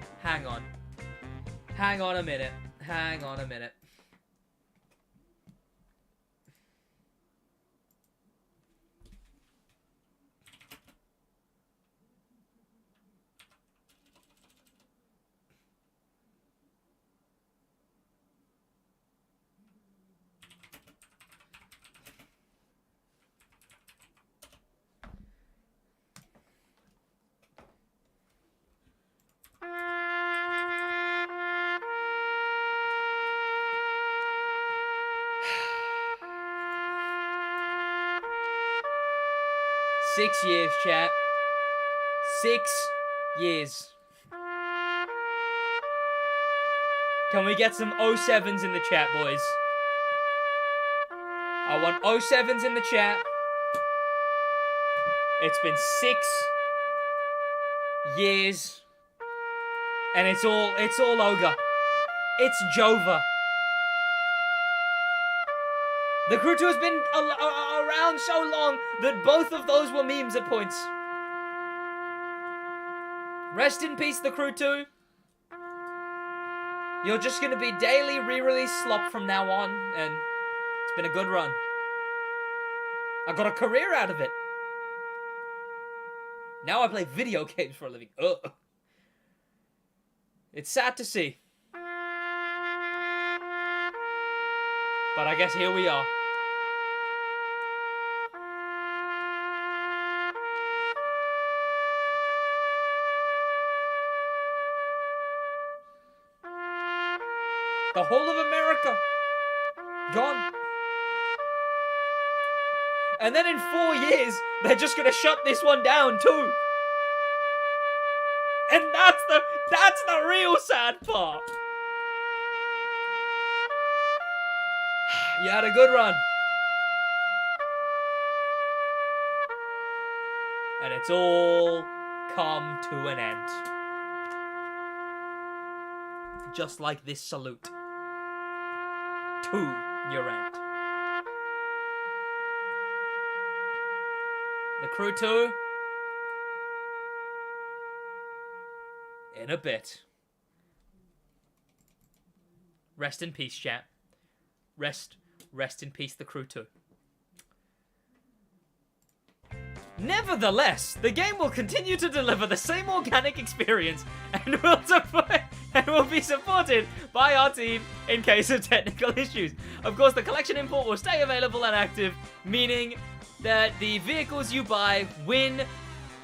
a minute. Hang on a minute. Six years, chat. 6 years. Can we get some 07s in the chat, boys? I want 07s in the chat. It's been 6 years. And it's all ogre. It's Jova. The Crew 2 has been around so long that both of those were memes at points. Rest in peace, the Crew 2. You're just going to be daily re-release slop from now on, and it's been a good run. I got a career out of it. Now I play video games for a living. Ugh. It's sad to see. But I guess here we are. The whole of America gone. And then in 4 years, they're just gonna shut this one down too. And that's the real sad part. You had a good run. And it's all come to an end. Just like this salute to your Rant. The Crew 2 in a bit. Rest in peace, chat. Rest in peace, the Crew 2. Nevertheless, the game will continue to deliver the same organic experience and will be supported by our team in case of technical issues. Of course, the collection import will stay available and active, meaning that the vehicles you buy, win,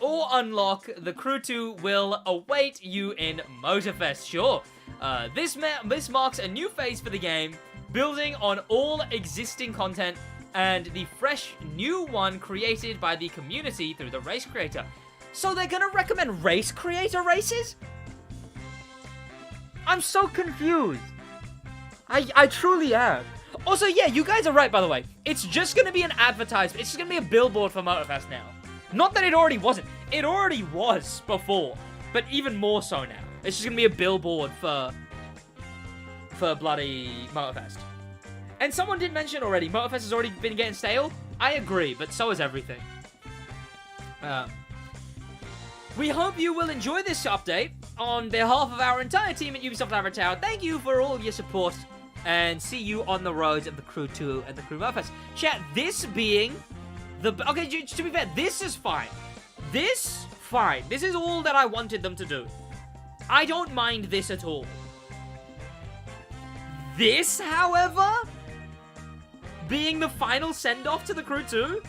or unlock, the Crew 2 will await you in Motorfest. Sure, this marks a new phase for the game, building on all existing content and the fresh new one created by the community through the race creator. So they're gonna recommend race creator races? I'm so confused. I truly am. Also, yeah, you guys are right, by the way. It's just gonna be an advertisement. It's just gonna be a billboard for Motorfest now. Not that it already wasn't. It already was before. But even more so now. It's just gonna be a billboard for bloody Motorfest. And someone did mention already, Motorfest has already been getting stale. I agree, but so is everything. We hope you will enjoy this update. On behalf of our entire team at Ubisoft Livery Tower, thank you for all your support. And see you on the roads of the Crew 2 and the Crew Motorfest. Chat, this being the... Okay, to be fair, this is fine. This, fine. This is all that I wanted them to do. I don't mind this at all. This, however, being the final send-off to the Crew 2,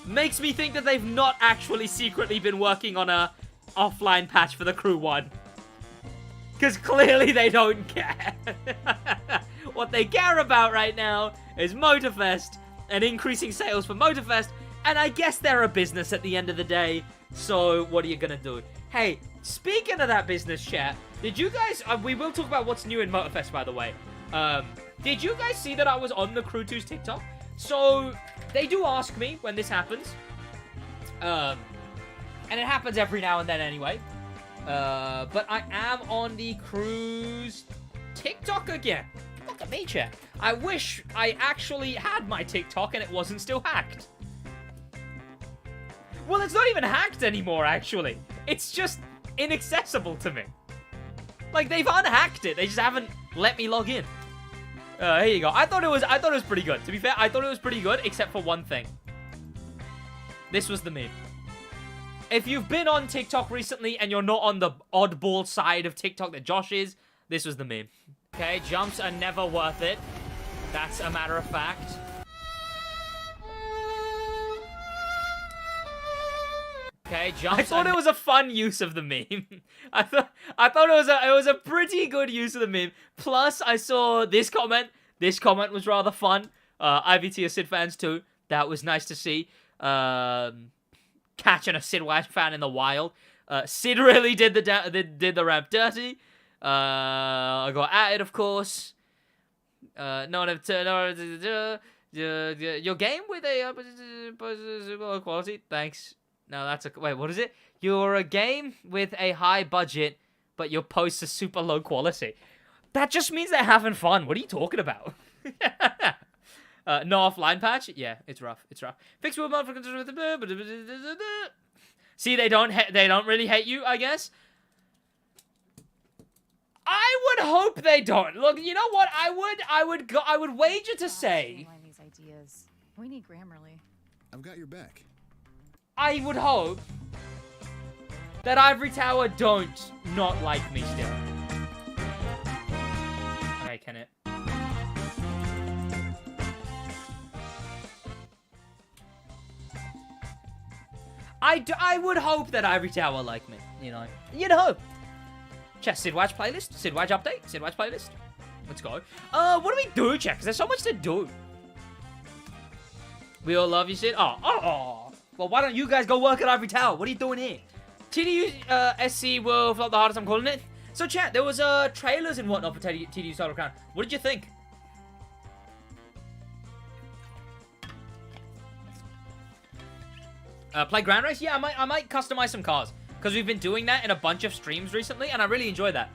makes me think that they've not actually secretly been working on a offline patch for the Crew 1. Because clearly they don't care. What they care about right now is Motorfest and increasing sales for Motorfest. And I guess they're a business at the end of the day. So what are you going to do? Hey, speaking of that business, chat, did you guys... we will talk about what's new in Motorfest, by the way. Did you guys see that I was on the Crew 2's TikTok? So they do ask me when this happens. And it happens every now and then anyway. But I am on the Crew's TikTok again. Look at me, chat. I wish I actually had my TikTok and it wasn't still hacked. Well, it's not even hacked anymore, actually. It's just inaccessible to me. Like, they've unhacked it. They just haven't let me log in. Here you go. I thought it was pretty good. To be fair, I thought it was pretty good, except for one thing. This was the meme. If you've been on TikTok recently and you're not on the oddball side of TikTok that Josh is, this was the meme. Okay, jumps are never worth it. That's a matter of fact. Okay, jumps. I thought it was a fun use of the meme. I thought it was a pretty good use of the meme. Plus, I saw this comment. This comment was rather fun. IVT are Sid fans too. That was nice to see. Catching a SidWaj fan in the wild. Sid really did the rap dirty. I got at it, of course. Your game with a quality. Thanks. No, that's a... Wait, what is it? You're a game with a high budget, but your posts are super low quality. That just means they're having fun. What are you talking about? No offline patch? Yeah, it's rough. It's rough. Fix wheel mode for... See, they don't really hate you, I guess. I would hope they don't. Look, you know what? I would wager to say... These ideas. We need Grammarly. I've got your back. I would hope that Ivory Tower don't not like me still. Okay, can it? I would hope that Ivory Tower like me, you know. You'd hope. Check SidWaj playlist, SidWaj update, SidWaj playlist. Let's go. What do we do, check? Because there's so much to do. We all love you, Sid. Oh. Well, why don't you guys go work at Ivory Tower? What are you doing here? TDU SC will flop the hardest, I'm calling it. So, chat, there was trailers and whatnot for TDU Solo Crown. What did you think? Play Grand Race? Yeah, I might customize some cars. Because we've been doing that in a bunch of streams recently, and I really enjoy that.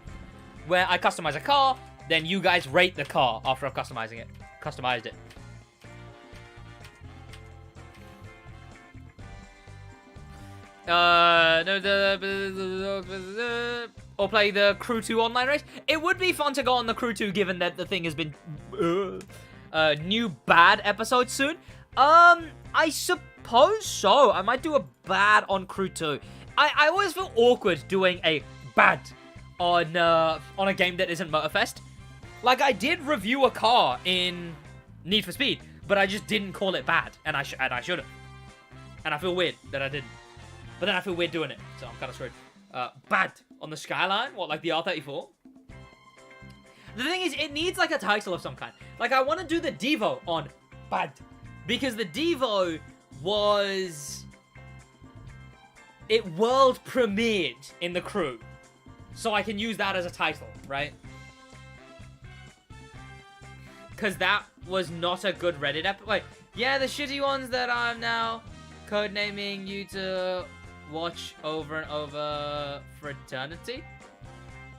Where I customize a car, then you guys rate the car after I've customized it. Or play the Crew 2 online race. It would be fun to go on the Crew 2 given that the thing has been new bad episode soon. I suppose so. I might do a bad on Crew 2. I always feel awkward doing a bad on a game that isn't Motorfest. Like, I did review a car in Need for Speed, but I just didn't call it bad, and I should have. And I feel weird that I didn't. But then I feel weird doing it, so I'm kind of screwed. Bad on the Skyline? What, like the R34? The thing is, it needs like a title of some kind. Like, I want to do the Devo on bad. Because the Devo was it world premiered in the crew. So I can use that as a title, right? Because that was not a good Reddit episode. Wait, yeah, the shitty ones that I'm now codenaming you to watch over and over for eternity?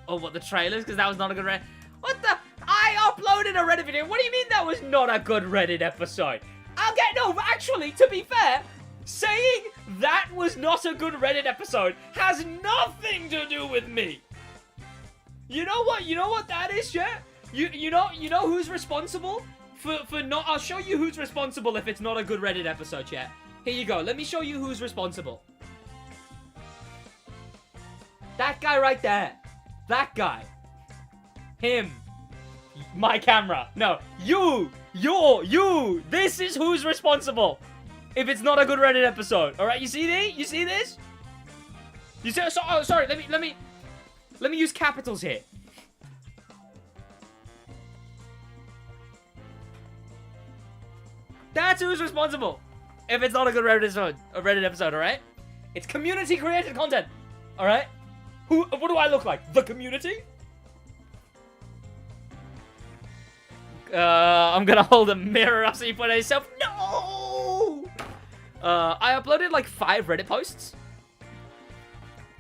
Oh, what, the trailers? Because that was not a good Reddit. What the? I uploaded a Reddit video. What do you mean that was not a good Reddit episode? No, actually, to be fair, saying that was not a good Reddit episode has nothing to do with me. You know what? You know what that is, chat? You know who's responsible for not? I'll show you who's responsible if it's not a good Reddit episode, chat. Here you go. Let me show you who's responsible. That guy right there. That guy. Him. My camera. No, you. This is who's responsible if it's not a good Reddit episode. All right, you see this? You see this? You see? Oh, sorry. Let me use capitals here. That's who's responsible if it's not a good Reddit episode. All right? It's community created content. All right? What do I look like? The community? I'm gonna hold a mirror up so you put it yourself. No! I uploaded like 5 Reddit posts.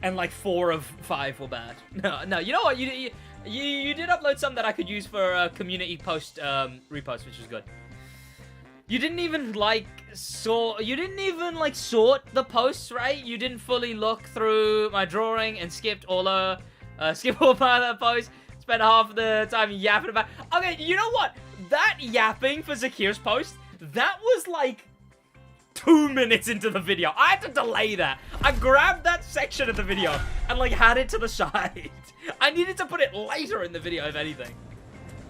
And like 4 of 5 were bad. No, you know what? You did upload some that I could use for a community post repost, which was good. You didn't even sort the posts, right? You didn't fully look through my drawing and skipped all my other posts. Spent half the time yapping about. Okay, you know what? That yapping for Zakir's post, that was like 2 minutes into the video. I had to delay that. I grabbed that section of the video and like had it to the side. I needed to put it later in the video, if anything.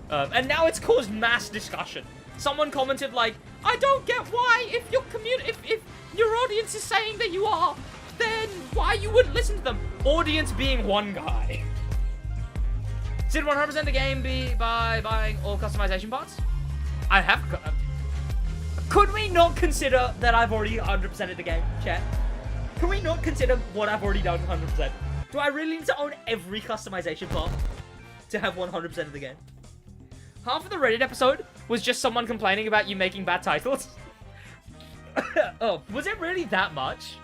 And now it's caused mass discussion. Someone commented like, I don't get why if your audience is saying that you are, then why you wouldn't listen to them. Audience being one guy. Did 100% the game by buying all customization parts? I have. Could we not consider that I've already 100%ed the game, chat? Can we not consider what I've already done 100%? Do I really need to own every customization part to have 100% of the game? Half of the Reddit episode was just someone complaining about you making bad titles. Oh, was it really that much?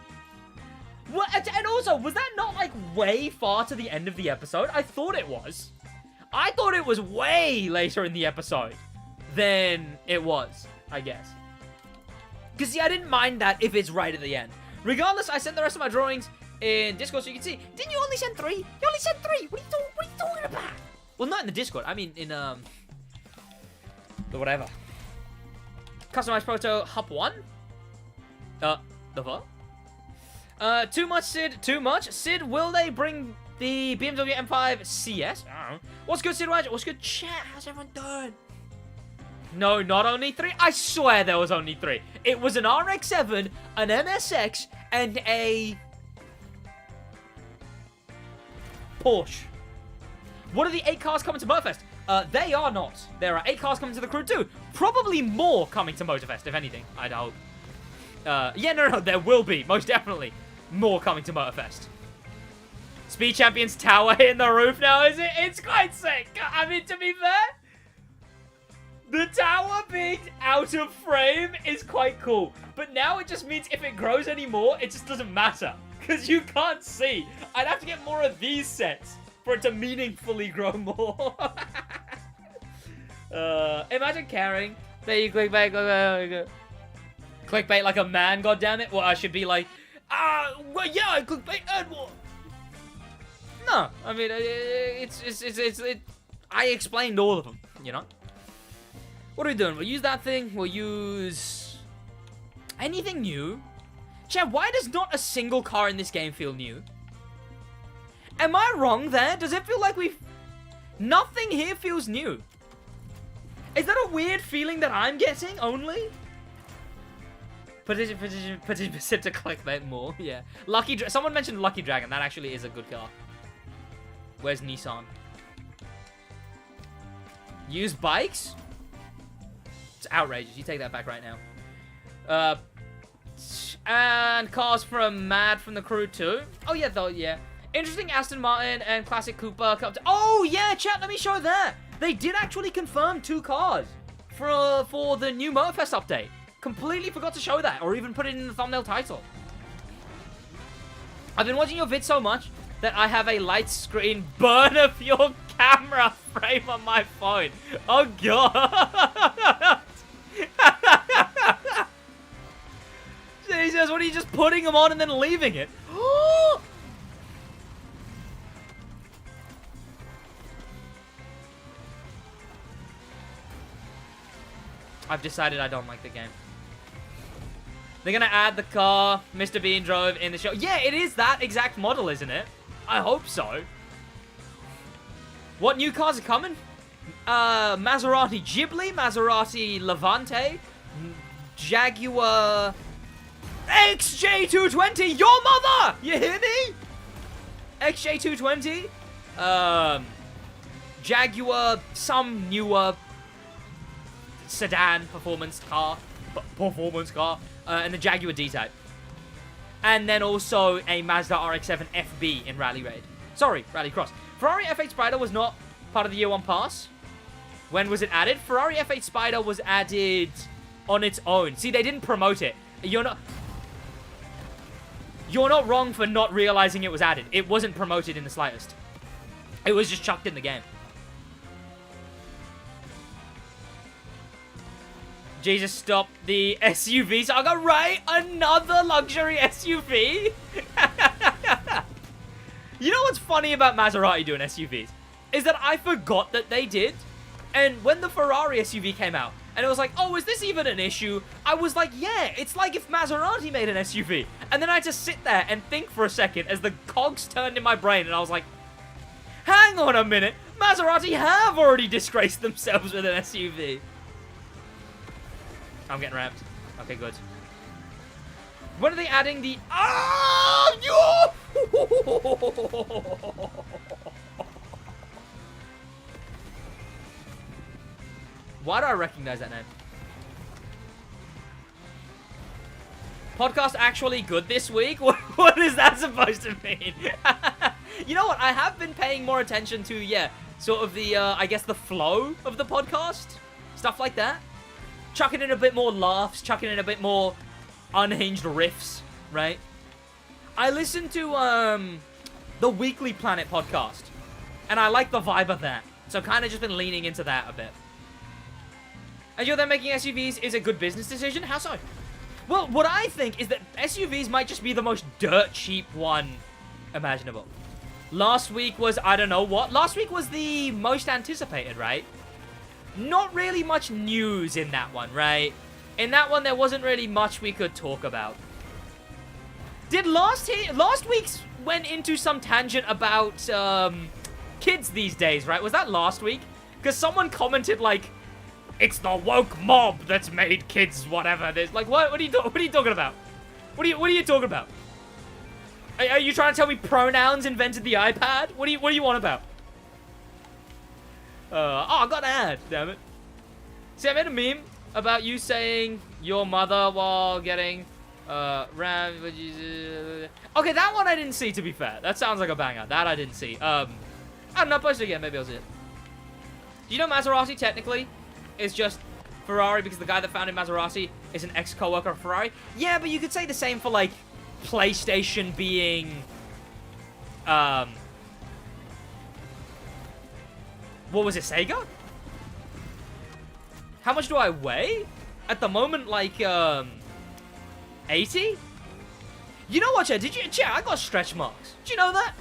What? And also, was that not like way far to the end of the episode? I thought it was. I thought it was way later in the episode than it was, I guess. Because, see, I didn't mind that if it's right at the end. Regardless, I sent the rest of my drawings in Discord so you can see. Didn't you only send 3? You only sent 3! What are you talking about? Well, not in the Discord. I mean, in, the whatever. Customized Proto Hub 1? The what? Too much, Sid. Too much. Sid, will they bring the BMW M5 CS? I don't know. What's good, SidWaj? What's good, chat? How's everyone doing? No, not only 3. I swear there was only 3. It was an RX7, an MSX, and a Porsche. What are the 8 cars coming to Motorfest? They are not. There are 8 cars coming to the crew too. Probably more coming to Motorfest, if anything. I doubt. Yeah, no, there will be. Most definitely. More coming to Motorfest. Speed Champions tower hitting the roof now, is it? It's quite sick. I mean, to be fair, the tower being out of frame is quite cool. But now it just means if it grows anymore, it just doesn't matter. Because you can't see. I'd have to get more of these sets for it to meaningfully grow more. Imagine caring that you clickbait, clickbait like a man, goddammit. Well, I should be like, well, yeah, I clickbait and what? No, I mean, I explained all of them, you know? What are we doing? We'll use that thing. We'll use anything new. Chad, why does not a single car in this game feel new? Am I wrong there? Does it feel like nothing here feels new? Is that a weird feeling that I'm getting only? Petition to clickbait more. Yeah. Someone mentioned Lucky Dragon. That actually is a good car. Where's Nissan? Use bikes? It's outrageous. You take that back right now. And cars from Mad from the crew too. Oh yeah, though, yeah. Interesting Aston Martin and Classic Cooper. Oh yeah, chat, let me show that. They did actually confirm 2 cars for the new Motorfest update. Completely forgot to show that, or even put it in the thumbnail title. I've been watching your vid so much that I have a light screen burn of your camera frame on my phone. Oh god. Jesus, what are you just putting them on and then leaving it? I've decided I don't like the game. They're gonna add the car Mr. Bean drove in the show. Yeah, it is that exact model, isn't it? I hope so. What new cars are coming? Maserati Ghibli, Maserati Levante, Jaguar XJ220, your mother! You hear me? XJ220, Jaguar, some newer sedan performance car, and the Jaguar D-Type. And then also a Mazda RX7 FB in Rally Raid. Sorry, Rally Cross. Ferrari F8 Spider was not part of the Year 1 pass. When was it added? Ferrari F8 Spider was added on its own. See, they didn't promote it. You're not wrong for not realizing it was added. It wasn't promoted in the slightest. It was just chucked in the game. Jesus, stop the SUV saga, right? Another luxury SUV? You know what's funny about Maserati doing SUVs? Is that I forgot that they did. And when the Ferrari SUV came out, and it was like, oh, is this even an issue? I was like, yeah, it's like if Maserati made an SUV. And then I had to sit there and think for a second as the cogs turned in my brain, and I was like, hang on a minute. Maserati have already disgraced themselves with an SUV. I'm getting ramped. Okay, good. When are they adding the... Ah! Why do I recognize that name? Podcast actually good this week? What is that supposed to mean? You know what? I have been paying more attention to, yeah, sort of the, I guess, the flow of the podcast. Stuff like that. Chucking in a bit more laughs, chucking in a bit more unhinged riffs, right? I listen to the Weekly Planet podcast, and I like the vibe of that. So kind of just been leaning into that a bit. And you know, they're making SUVs is a good business decision? How so? Well, what I think is that SUVs might just be the most dirt cheap one imaginable. Last week was, I don't know what. Last week was the most anticipated, right? Not really much news in that one, right? In that one, there wasn't really much we could talk about. Did last week's went into some tangent about kids these days, right? Was that last week? Because someone commented like, it's the woke mob that's made kids whatever. There's like, what are you talking about? What are you talking about? Are you trying to tell me pronouns invented the iPad? What do you want about? Oh, I got an ad, damn it. See, I made a meme about you saying your mother while getting ram. Okay, that one I didn't see, to be fair. That sounds like a banger. That I didn't see. I don't know, post it again, maybe I'll see it. Do you know Maserati technically is just Ferrari because the guy that founded Maserati is an ex-coworker of Ferrari? Yeah, but you could say the same for like PlayStation being what was it, Sega? How much do I weigh? At the moment, like, 80? You know what, Chad? Chad, I got stretch marks. Did you know that?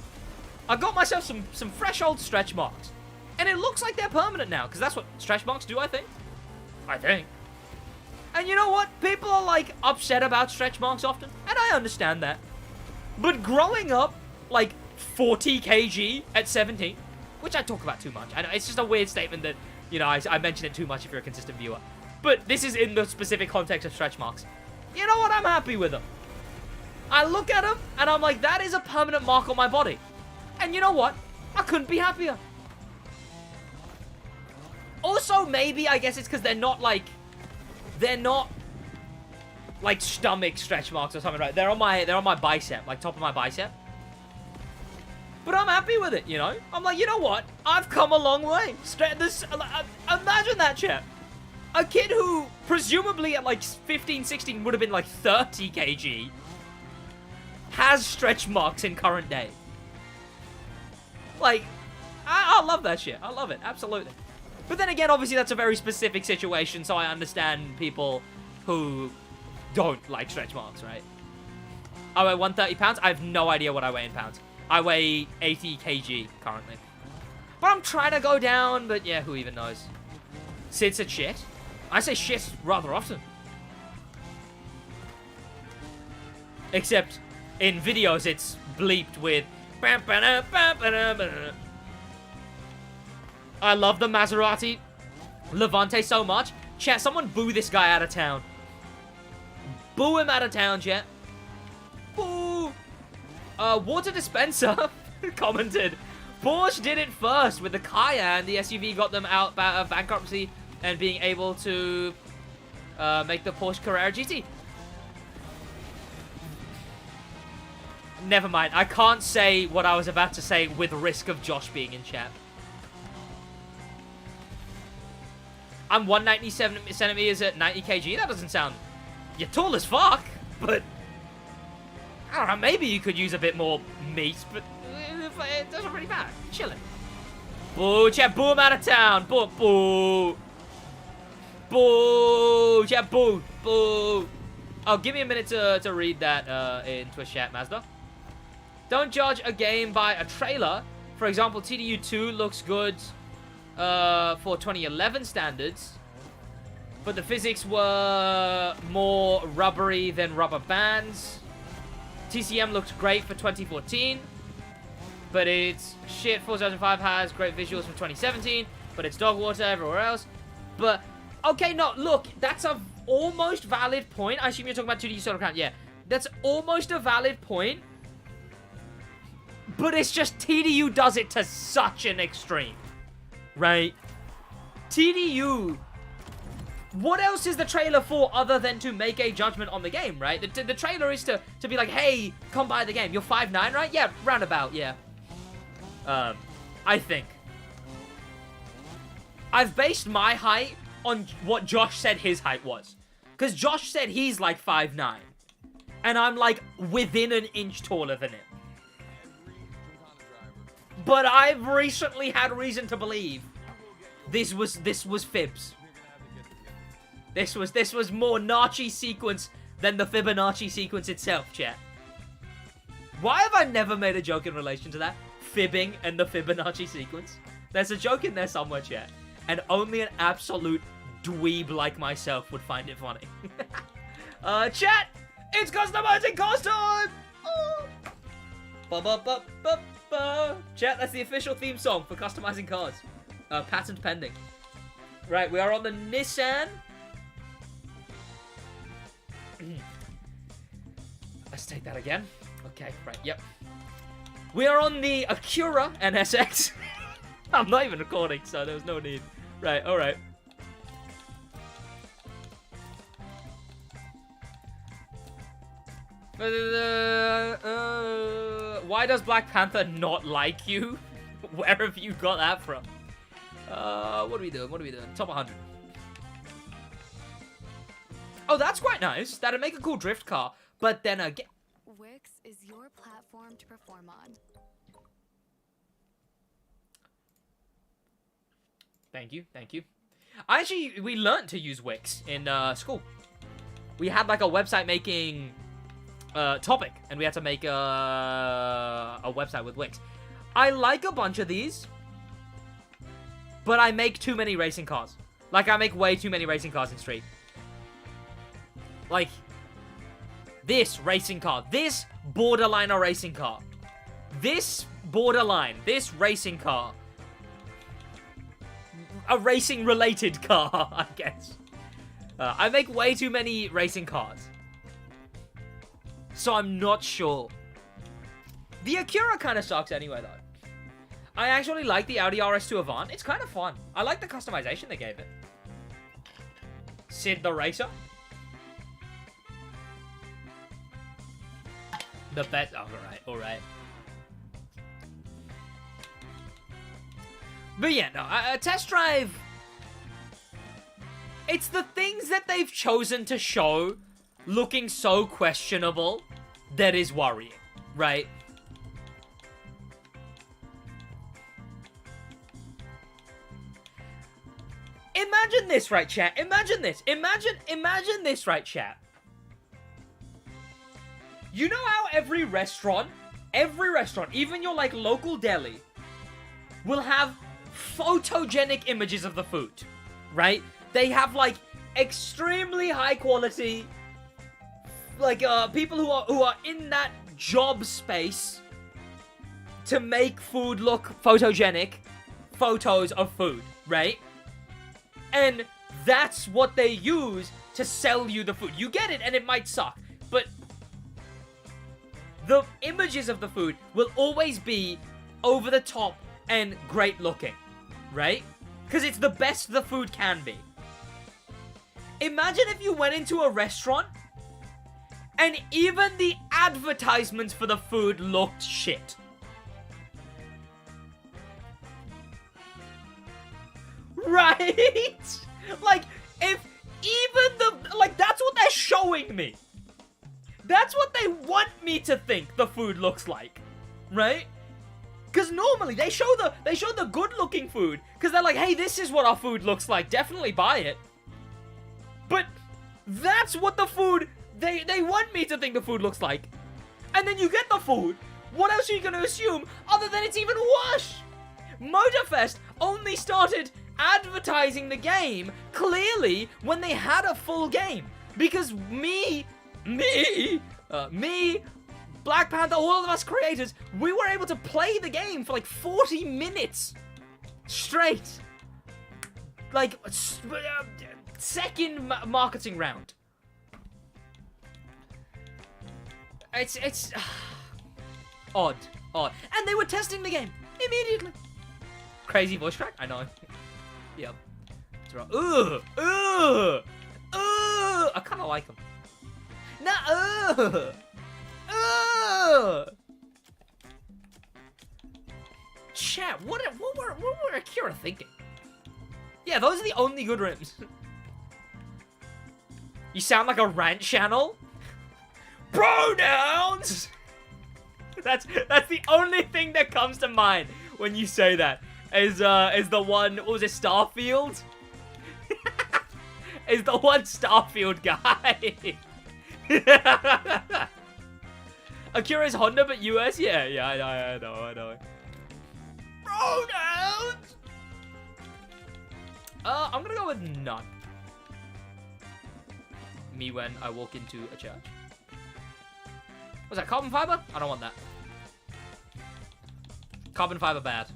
I got myself some fresh old stretch marks. And it looks like they're permanent now, because that's what stretch marks do, I think. And you know what? People are, like, upset about stretch marks often, and I understand that. But growing up, like, 40 kg at 17... which I talk about too much. I know, it's just a weird statement that, you know, I mention it too much if you're a consistent viewer. But this is in the specific context of stretch marks. You know what? I'm happy with them. I look at them, and I'm like, that is a permanent mark on my body. And you know what? I couldn't be happier. Also, maybe, I guess it's because they're not, like... They're not like stomach stretch marks or something, right? They're on my bicep, like top of my bicep. But I'm happy with it, you know? I'm like, you know what? I've come a long way. Imagine that, chat. A kid who, presumably at like 15, 16, would have been like 30 kg, has stretch marks in current day. Like, I love that shit. I love it, absolutely. But then again, obviously that's a very specific situation, so I understand people who don't like stretch marks, right? I weigh 130 pounds. I have no idea what I weigh in pounds. I weigh 80 kg currently. But I'm trying to go down, but yeah, who even knows? Sid said shit. I say shit rather often. Except in videos, it's bleeped with... I love the Maserati Levante so much. Chat, someone boo this guy out of town. Boo him out of town, chat. Boo! Water dispenser commented, Porsche did it first with the Cayenne. The SUV got them out of bankruptcy and being able to make the Porsche Carrera GT. Never mind. I can't say what I was about to say with risk of Josh being in chat. I'm 197 centimeters at 90 kg. That doesn't sound... You're tall as fuck, but... I don't know, maybe you could use a bit more meat, but it doesn't really matter. Chilling. Boo, chat, boo him out of town. Boo, boo. Boo, chat, boo, boo. Oh, give me a minute to read that in Twitch chat, Mazda. Don't judge a game by a trailer. For example, TDU 2 looks good for 2011 standards, but the physics were more rubbery than rubber bands. TCM looked great for 2014, but it's shit. Forza 2005 has great visuals from 2017, but it's dog water everywhere else. But, okay, no, look, that's a almost valid point. I assume you're talking about 2D Solar Crown. Yeah, that's almost a valid point, but it's just TDU does it to such an extreme, right? TDU... What else is the trailer for other than to make a judgment on the game, right? The trailer is to be like, hey, come buy the game. You're 5'9", right? Yeah, roundabout, yeah. I think. I've based my height on what Josh said his height was. Because Josh said he's like 5'9". And I'm like within an inch taller than him. But I've recently had reason to believe this was fibs. This was more Nachi sequence than the Fibonacci sequence itself, chat. Why have I never made a joke in relation to that? Fibbing and the Fibonacci sequence. There's a joke in there somewhere, chat. And only an absolute dweeb like myself would find it funny. Chat! It's customizing cars time! Oh. Chat, that's the official theme song for customizing cars. Patent pending. Right, we are on the Nissan. Let's take that again. Okay, right, yep. We are on the Acura NSX. I'm not even recording, so there was no need. Right, alright. Why does Black Panther not like you? Where have you got that from? What are we doing? What are we doing? Top 100. Oh, that's quite nice. That'd make a cool drift car. But then again... Wix is your platform to perform on. Thank you, thank you. We learned to use Wix in school. We had like a website making topic, and we had to make a website with Wix. I like a bunch of these, but I make too many racing cars. Like, I make way too many racing cars in Street. Like, this racing car. This borderline a racing car. This borderline. This racing car. A racing-related car, I guess. I make way too many racing cars. So I'm not sure. The Acura kind of sucks anyway, though. I actually like the Audi RS2 Avant. It's kind of fun. I like the customization they gave it. Sid the Racer. The best. Oh, all right. But yeah, no, a test drive. It's the things that they've chosen to show looking so questionable that is worrying, right? Imagine this, right, chat? Imagine this. Imagine this, right, chat? You know how every restaurant, even your, like, local deli, will have photogenic images of the food, right? They have, like, extremely high quality, like, people who are in that job space to make food look photogenic, photos of food, right? And that's what they use to sell you the food. You get it, and it might suck, but the images of the food will always be over the top and great looking, right? Because it's the best the food can be. Imagine if you went into a restaurant and even the advertisements for the food looked shit. Right? Like, if even the... Like, that's what they're showing me. That's what they want me to think the food looks like. Right? Because normally they show the good-looking food. Because they're like, hey, this is what our food looks like. Definitely buy it. But that's what the food... They want me to think the food looks like. And then you get the food. What else are you going to assume other than it's even worse? Motorfest only started advertising the game clearly when they had a full game. Because me, Black Panther, all of us creators, we were able to play the game for like 40 minutes straight. Like, second marketing round. It's odd. And they were testing the game immediately. Crazy voice crack? I know. Yep. That's right. I kind of like him. Chat, what were Akira thinking? Yeah, those are the only good rims. You sound like a rant channel. Pronouns! That's the only thing that comes to mind when you say that. Is the one, what was it, Starfield? Is the one Starfield guy. Akira's Honda, but US? Yeah, I know. Pronouns! I'm gonna go with none. Me when I walk into a church. Was that carbon fiber? I don't want that. Carbon fiber bad.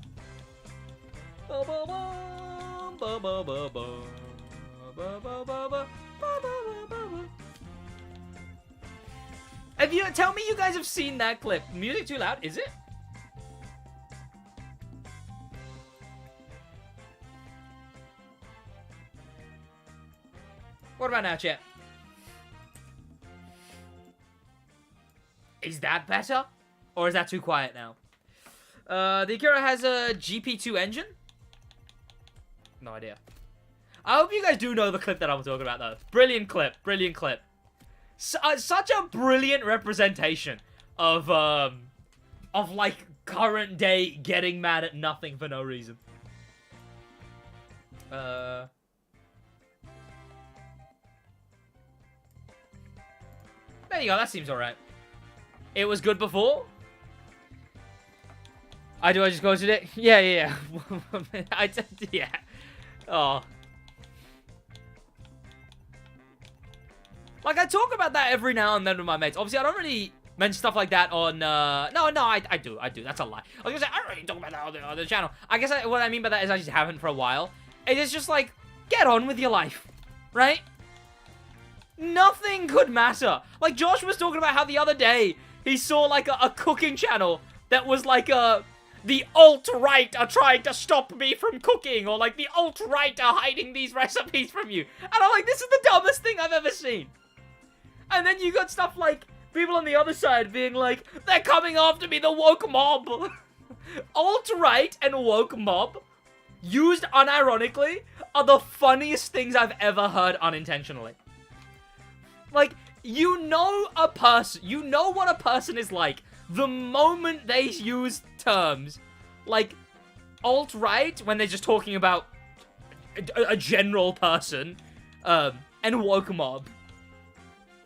Tell me you guys have seen that clip. Music too loud? Is it? What about now, chat? Is that better? Or is that too quiet now? The Akira has a GP2 engine? No idea. I hope you guys do know the clip that I'm talking about, though. Brilliant clip. Such a brilliant representation of like, current day getting mad at nothing for no reason. There you go, that seems alright. It was good before? I just ghosted it? Yeah. Yeah. Oh. Like, I talk about that every now and then with my mates. Obviously, I don't really mention stuff like that on, No, I do. That's a lie. I was gonna say, I don't really talk about that on the channel. I guess what I mean by that is I just haven't for a while. It is just like, get on with your life. Right? Nothing could matter. Like, Josh was talking about how the other day, he saw, like, a cooking channel that was, like, the alt-right are trying to stop me from cooking, or, like, the alt-right are hiding these recipes from you. And I'm like, this is the dumbest thing I've ever seen. And then you got stuff like people on the other side being like, they're coming after me, the woke mob. Alt-right and woke mob, used unironically, are the funniest things I've ever heard unintentionally. Like, you know what a person is like the moment they use terms like alt-right when they're just talking about a general person, and woke mob.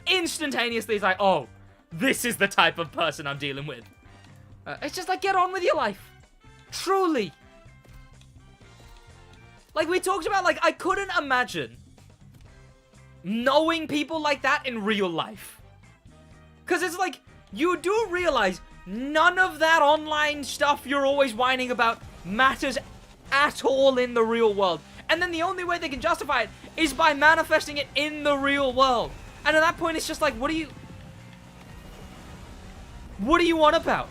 Instantaneously, it's like, oh, this is the type of person I'm dealing with. It's just like, get on with your life. Truly. Like, we talked about, like, I couldn't imagine knowing people like that in real life. Because it's like, you do realize none of that online stuff you're always whining about matters at all in the real world. And then the only way they can justify it is by manifesting it in the real world. And at that point, it's just like, what do you want about?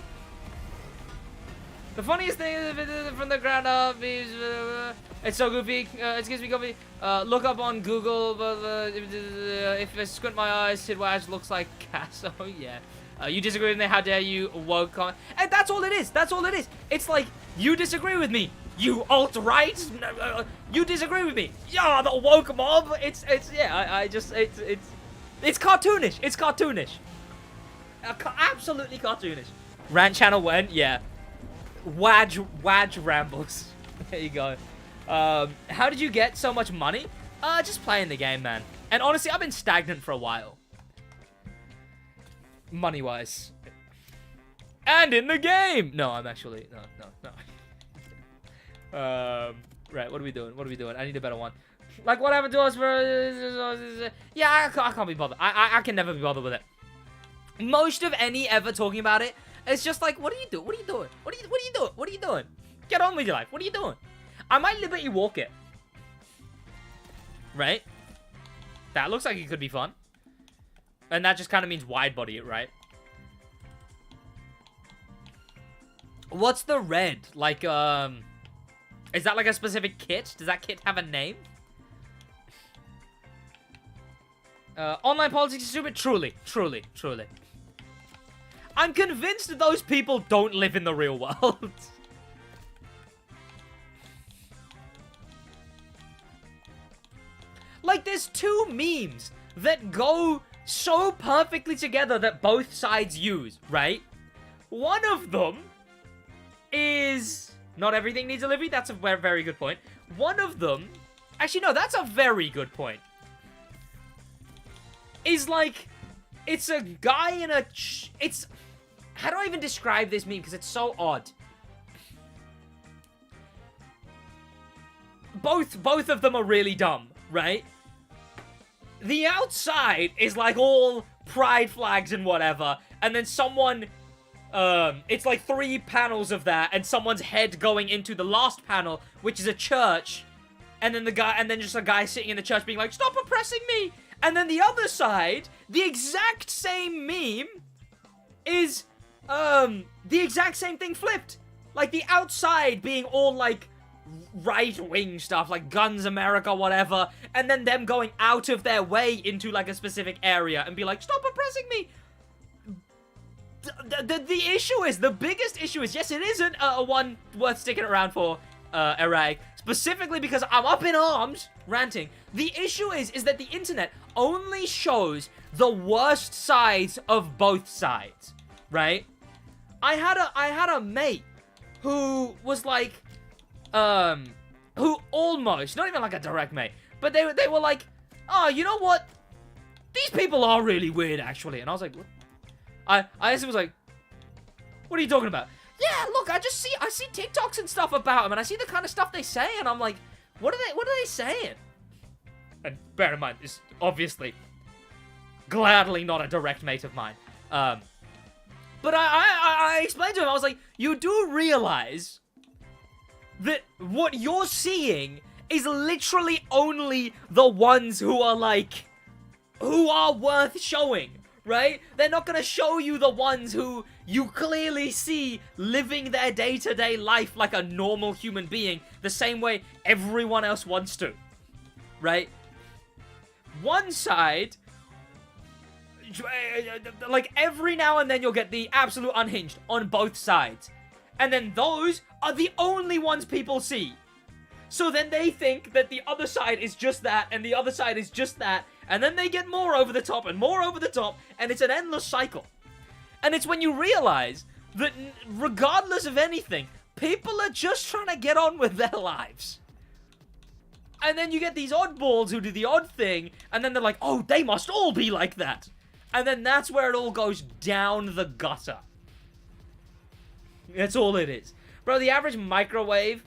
The funniest thing is from the ground up is, it's so goofy, it gives me goofy. Look up on Google, if I squint my eyes, SidWaj looks like Cass. Oh yeah. You disagree with me, how dare you, woke on. And that's all it is, that's all it is. It's like, you disagree with me, you alt-right, you disagree with me, yeah, the woke mob. It's cartoonish, it's cartoonish. Absolutely cartoonish. Rant channel went, yeah. Waj rambles. There you go. How did you get so much money? Just playing the game, man. And honestly, I've been stagnant for a while. Money-wise. And in the game! No, I'm actually... No. Right, what are we doing? I need a better one. Like, what happened to us for... Yeah, I can't be bothered. I can never be bothered with it. Most of any ever talking about it, it's just like, what are you doing? What are you doing? What are you doing? Get on with your life. What are you doing? I might Liberty walk it. Right? That looks like it could be fun. And that just kind of means wide body it, right? What's the red? Like, is that like a specific kit? Does that kit have a name? Online politics is stupid? Truly. I'm convinced that those people don't live in the real world. Like, there's two memes that go so perfectly together that both sides use, right? One of them is... Not everything needs a livery. That's a very good point. One of them... Actually, no, that's a very good point. Is like... It's a guy in a... It's... How do I even describe this meme? Because it's so odd. Both of them are really dumb, right? The outside is like all pride flags and whatever, and then someone, it's like 3 panels of that, and someone's head going into the last panel, which is a church, and then just a guy sitting in the church being like, stop oppressing me! And then the other side, the exact same meme is, the exact same thing flipped. Like, the outside being all, like, right-wing stuff, like Guns America, whatever, and then them going out of their way into, like, a specific area and be like, stop oppressing me! The issue is, the biggest issue is, yes, it isn't a one worth sticking around for, Iraq, specifically because I'm up in arms, ranting. The issue is that the internet only shows the worst sides of both sides, right? I had a mate who was like, who almost, not even like a direct mate, but they were like, oh, you know what? These people are really weird, actually. And I was like, what? I just was like, what are you talking about? Yeah, look, I see TikToks and stuff about them, and I see the kind of stuff they say, and I'm like, what are they saying? And bear in mind, it's obviously gladly not a direct mate of mine. But I explained to him, I was like, you do realize that what you're seeing is literally only the ones who are like, who are worth showing, right? They're not gonna show you the ones who you clearly see living their day-to-day life like a normal human being, the same way everyone else wants to, right? One side, like, every now and then you'll get the absolute unhinged on both sides. And then those are the only ones people see. So then they think that the other side is just that, and the other side is just that, and then they get more over the top and more over the top, and it's an endless cycle. And it's when you realize that regardless of anything, people are just trying to get on with their lives. And then you get these oddballs who do the odd thing, and then they're like, oh, they must all be like that. And then that's where it all goes down the gutter. That's all it is. Bro, the average microwaves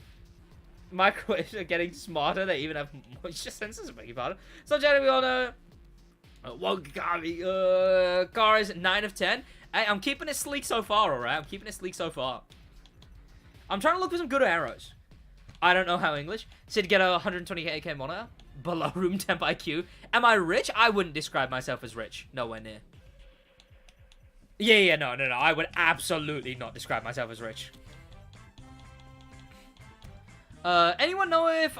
are getting smarter. They even have moisture sensors, beg your pardon. So generally we all know car is 9 of 10. Hey, I'm keeping it sleek so far, alright? I'm keeping it sleek so far. I'm trying to look for some good arrows. I don't know how English. Sid, get a 128k monitor. Below room temp IQ. Am I rich? I wouldn't describe myself as rich. Nowhere near. Yeah, no. I would absolutely not describe myself as rich. Anyone know if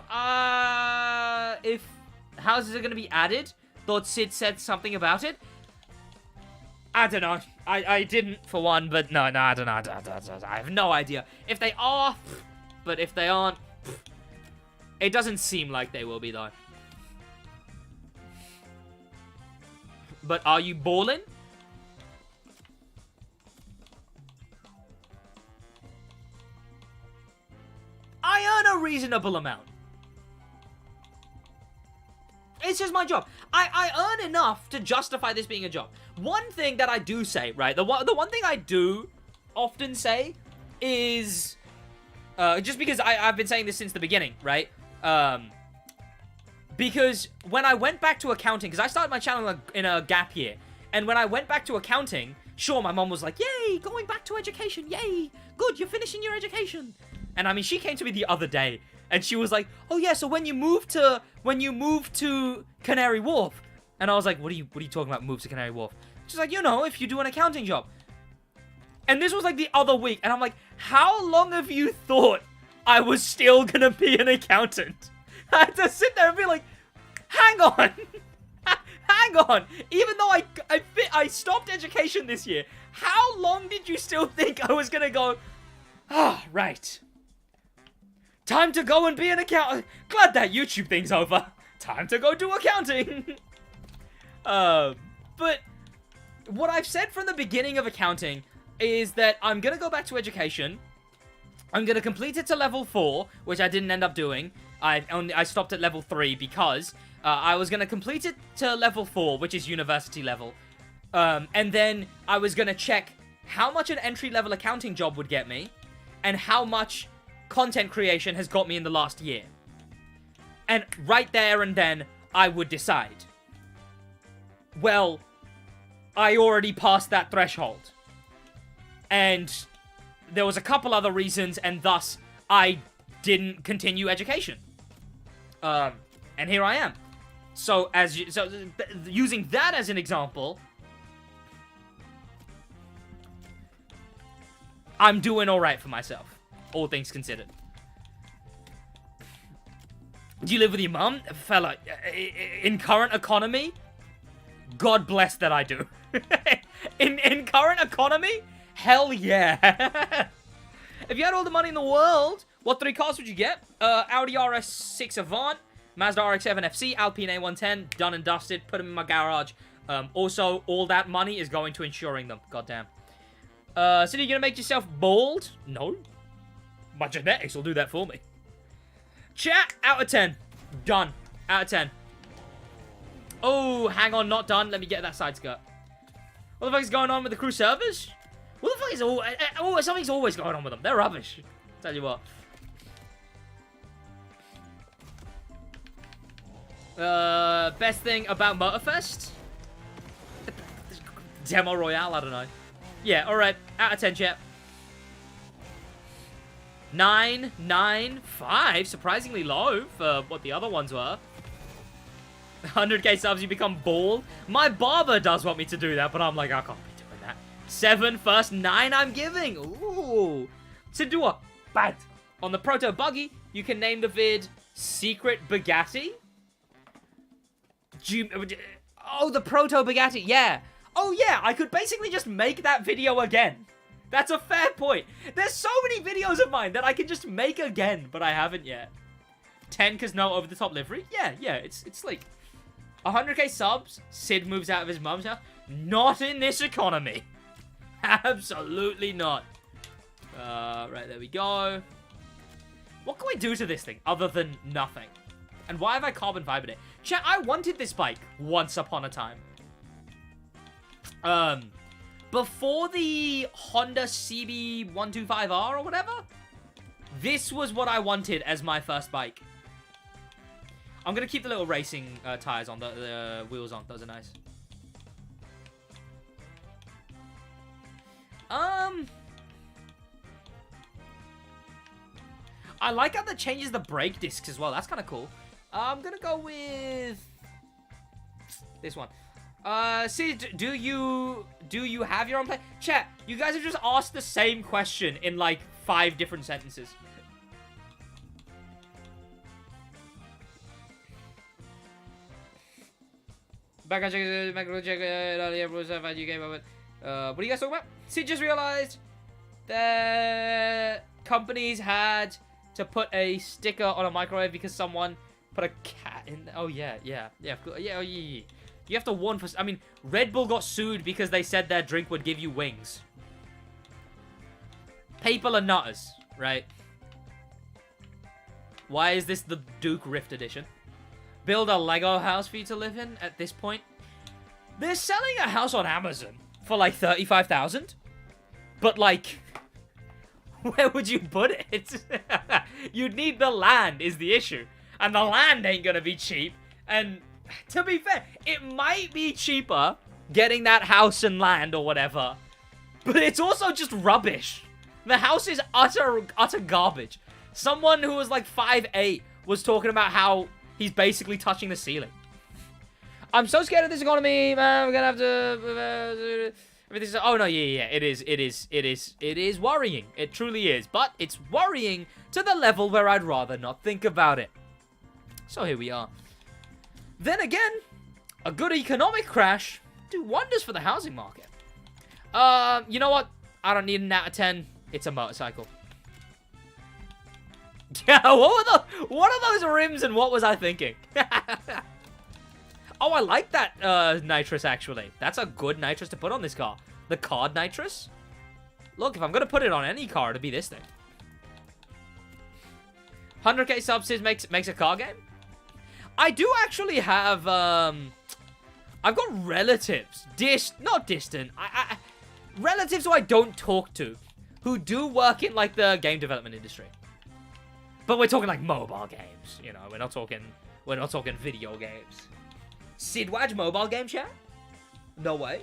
houses are going to be added? Thought Sid said something about it. I don't know. I didn't, for one, but no, I don't know. I have no idea. If they are, but if they aren't, it doesn't seem like they will be, though. But are you balling? I earn a reasonable amount. It's just my job. I earn enough to justify this being a job. One thing that I do say, right? The one thing I do often say is... just because I've been saying this since the beginning, right? Because when I went back to accounting... Because I started my channel in a gap year. And when I went back to accounting... Sure, my mom was like, yay, going back to education. Yay, good, you're finishing your education. And I mean, she came to me the other day. And she was like, oh yeah, so when you move to Canary Wharf. And I was like, what are you talking about, move to Canary Wharf? She's like, you know, if you do an accounting job. And this was like the other week. And I'm like, how long have you thought I was still gonna be an accountant? I had to sit there and be like, hang on. Hang on. Even though I stopped education this year, how long did you still think I was gonna go, ah, right. Time to go and be an accountant. Glad that YouTube thing's over. Time to go do accounting. But what I've said from the beginning of accounting is that I'm going to go back to education. I'm going to complete it to level 4, which I didn't end up doing. I stopped at level 3 because I was going to complete it to level 4, which is university level. And then I was going to check how much an entry-level accounting job would get me and how much content creation has got me in the last year. And right there and then, I would decide. Well, I already passed that threshold. And there was a couple other reasons, and thus, I didn't continue education. And here I am. So, using that as an example, I'm doing alright for myself. All things considered. Do you live with your mum? Fella, in current economy, God bless that I do. in current economy, hell yeah. If you had all the money in the world, what 3 cars would you get? Audi RS6 Avant, Mazda RX7 FC, Alpine A110, done and dusted, put them in my garage. Also, all that money is going to insuring them. Goddamn. So are you gonna make yourself bald? No. My genetics will do that for me. Chat, out of 10. Done. Out of 10. Oh, hang on, not done. Let me get that side skirt. What the fuck is going on with the crew servers? What the fuck is something's always going on with them. They're rubbish. Tell you what. Best thing about Motorfest? Demo Royale, I don't know. Yeah, alright. Out of 10, chat. 9, 9, 5. Surprisingly low for what the other ones were. 100k subs, you become bald. My barber does want me to do that, but I'm like, I can't be doing that. 7 first, 9 I'm giving. Ooh. To do a bad. On the Proto Buggy, you can name the vid Secret Bugatti. Oh, the Proto Bugatti. Yeah. Oh yeah, I could basically just make that video again. That's a fair point. There's so many videos of mine that I can just make again, but I haven't yet. 10 because no over-the-top livery? Yeah, it's like 100k subs, Sid moves out of his mum's house. Not in this economy. Absolutely not. Right, there we go. What can we do to this thing other than nothing? And why have I carbon fibered it? Chat, I wanted this bike once upon a time. Before the Honda CB125R or whatever, this was what I wanted as my first bike. I'm gonna keep the little racing tires on, the wheels on. Those are nice. I like how that changes the brake discs as well. That's kind of cool. I'm gonna go with this one. Sid, do you have your own play? Chat, you guys have just asked the same question in like 5 different sentences. Back on check, what are you guys talking about? Sid just realized that companies had to put a sticker on a microwave because someone put a cat in. Oh yeah. You have to warn for. I mean, Red Bull got sued because they said their drink would give you wings. People are nutters, right? Why is this the Duke Rift edition? Build a Lego house for you to live in at this point. They're selling a house on Amazon for like 35,000, but like, where would you put it? You'd need the land is the issue, and the land ain't gonna be cheap. And to be fair, it might be cheaper getting that house and land or whatever, but it's also just rubbish. The house is utter garbage. Someone who was like 5'8" was talking about how he's basically touching the ceiling. I'm so scared of this economy, man. We're gonna have to. Everything's. Oh no, yeah. It is worrying. It truly is. But it's worrying to the level where I'd rather not think about it. So here we are. Then again, a good economic crash do wonders for the housing market. You know what? I don't need an out of 10. It's a motorcycle. Yeah, what are those rims and what was I thinking? Oh, I like that nitrous, actually. That's a good nitrous to put on this car. The card nitrous? Look, if I'm going to put it on any car, it'd be this thing. 100k subsidies makes a car game? I do actually have, I've got relatives. Not distant. Relatives who I don't talk to. Who do work in, like, the game development industry. But we're talking, like, mobile games. You know, we're not talking video games. SidWaj mobile game chat? No way.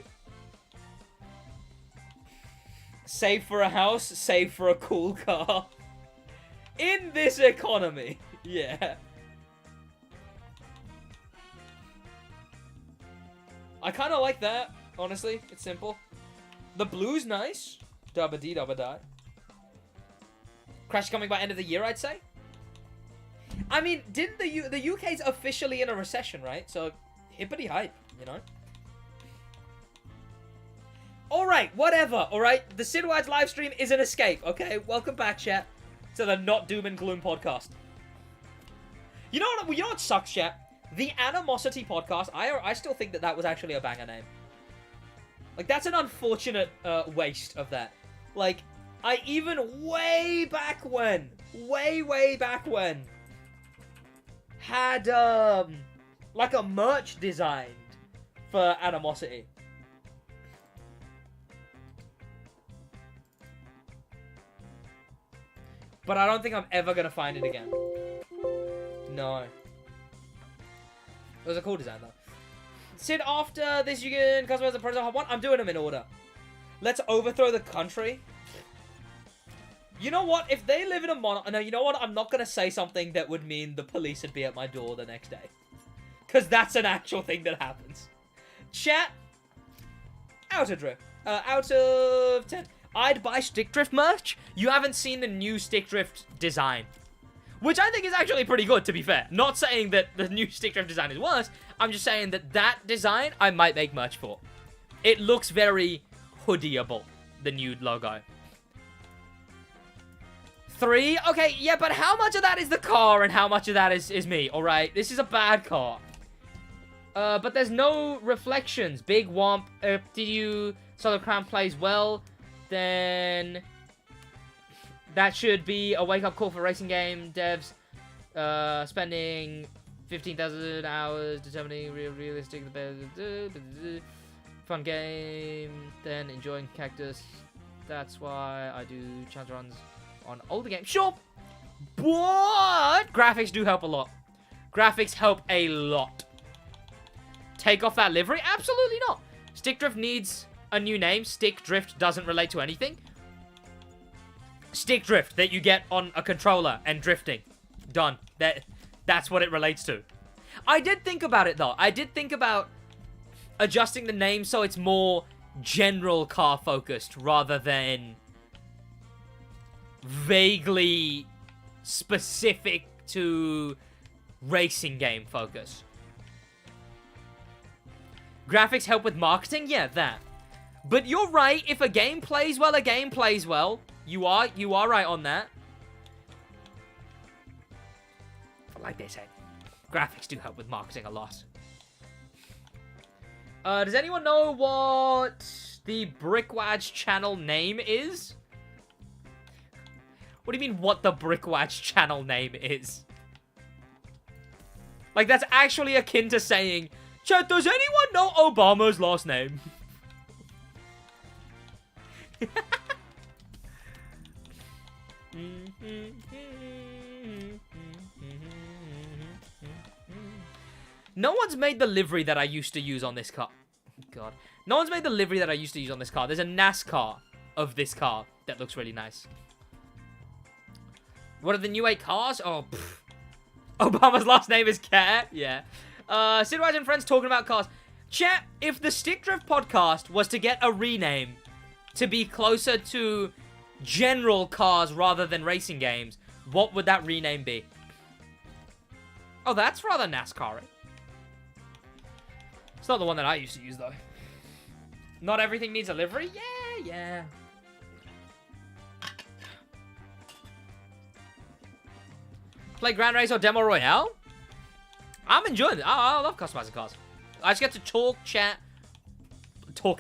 Save for a house, save for a cool car. In this economy. Yeah. I kind of like that, honestly. It's simple. The blue's nice. Dubba dee dubba die. Crash coming by end of the year, I'd say. I mean, didn't the UK's officially in a recession, right? So, hippity hype, you know? Alright, whatever, alright? The SidWaj live stream is an escape, okay? Welcome back, chat, to the Not Doom and Gloom podcast. You know what sucks, chat? The Animosity podcast, I still think that was actually a banger name. Like, that's an unfortunate waste of that. Like, I even way back when, had, like a merch designed for Animosity. But I don't think I'm ever gonna find it again. No. It was a cool design, though. Sid, after this, you can customize the Prototype 1. I'm doing them in order. Let's overthrow the country. You know what? If they live in a no, you know what? I'm not going to say something that would mean the police would be at my door the next day. Because that's an actual thing that happens. Chat. Out of 10. I'd buy Stick Drift merch. You haven't seen the new Stick Drift design. Which I think is actually pretty good, to be fair. Not saying that the new Stick Drift design is worse. I'm just saying that design I might make merch for. It looks very hoodieable, the new logo. 3? Okay, yeah, but how much of that is the car and how much of that is me, alright? This is a bad car. But there's no reflections. Big womp. Did you... Solar Crown plays well, then... That should be a wake-up call for racing game devs. Spending 15,000 hours determining realistic... Fun game, then enjoying cactus. That's why I do chance runs on older games. Sure, but graphics do help a lot. Graphics help a lot. Take off that livery? Absolutely not. Stick Drift needs a new name. Stick Drift doesn't relate to anything. Stick Drift that you get on a controller and drifting. Done. That's what it relates to. I did think about it, though. I did think about adjusting the name so it's more general car focused rather than vaguely specific to racing game focus. Graphics help with marketing? Yeah, that. But you're right, if a game plays well, a game plays well. You are right on that. But like they said, graphics do help with marketing a lot. Does anyone know what the Brickwatch channel name is? What do you mean, what the Brickwatch channel name is? Like, that's actually akin to saying, chat, does anyone know Obama's last name? No one's made the livery that I used to use on this car. God. No one's made the livery that I used to use on this car. There's a NASCAR of this car that looks really nice. What are the new 8 cars? Oh, pff. Obama's last name is Care. Yeah. SidWaj and friends talking about cars. Chat, if the Stick Drift podcast was to get a rename to be closer to general cars rather than racing games, what would that rename be? Oh, that's rather NASCAR-y. It's not the one that I used to use, though. Not everything needs a livery? Yeah. Play Grand Race or Demo Royale? I'm enjoying it. I love customizing cars. I just get to talk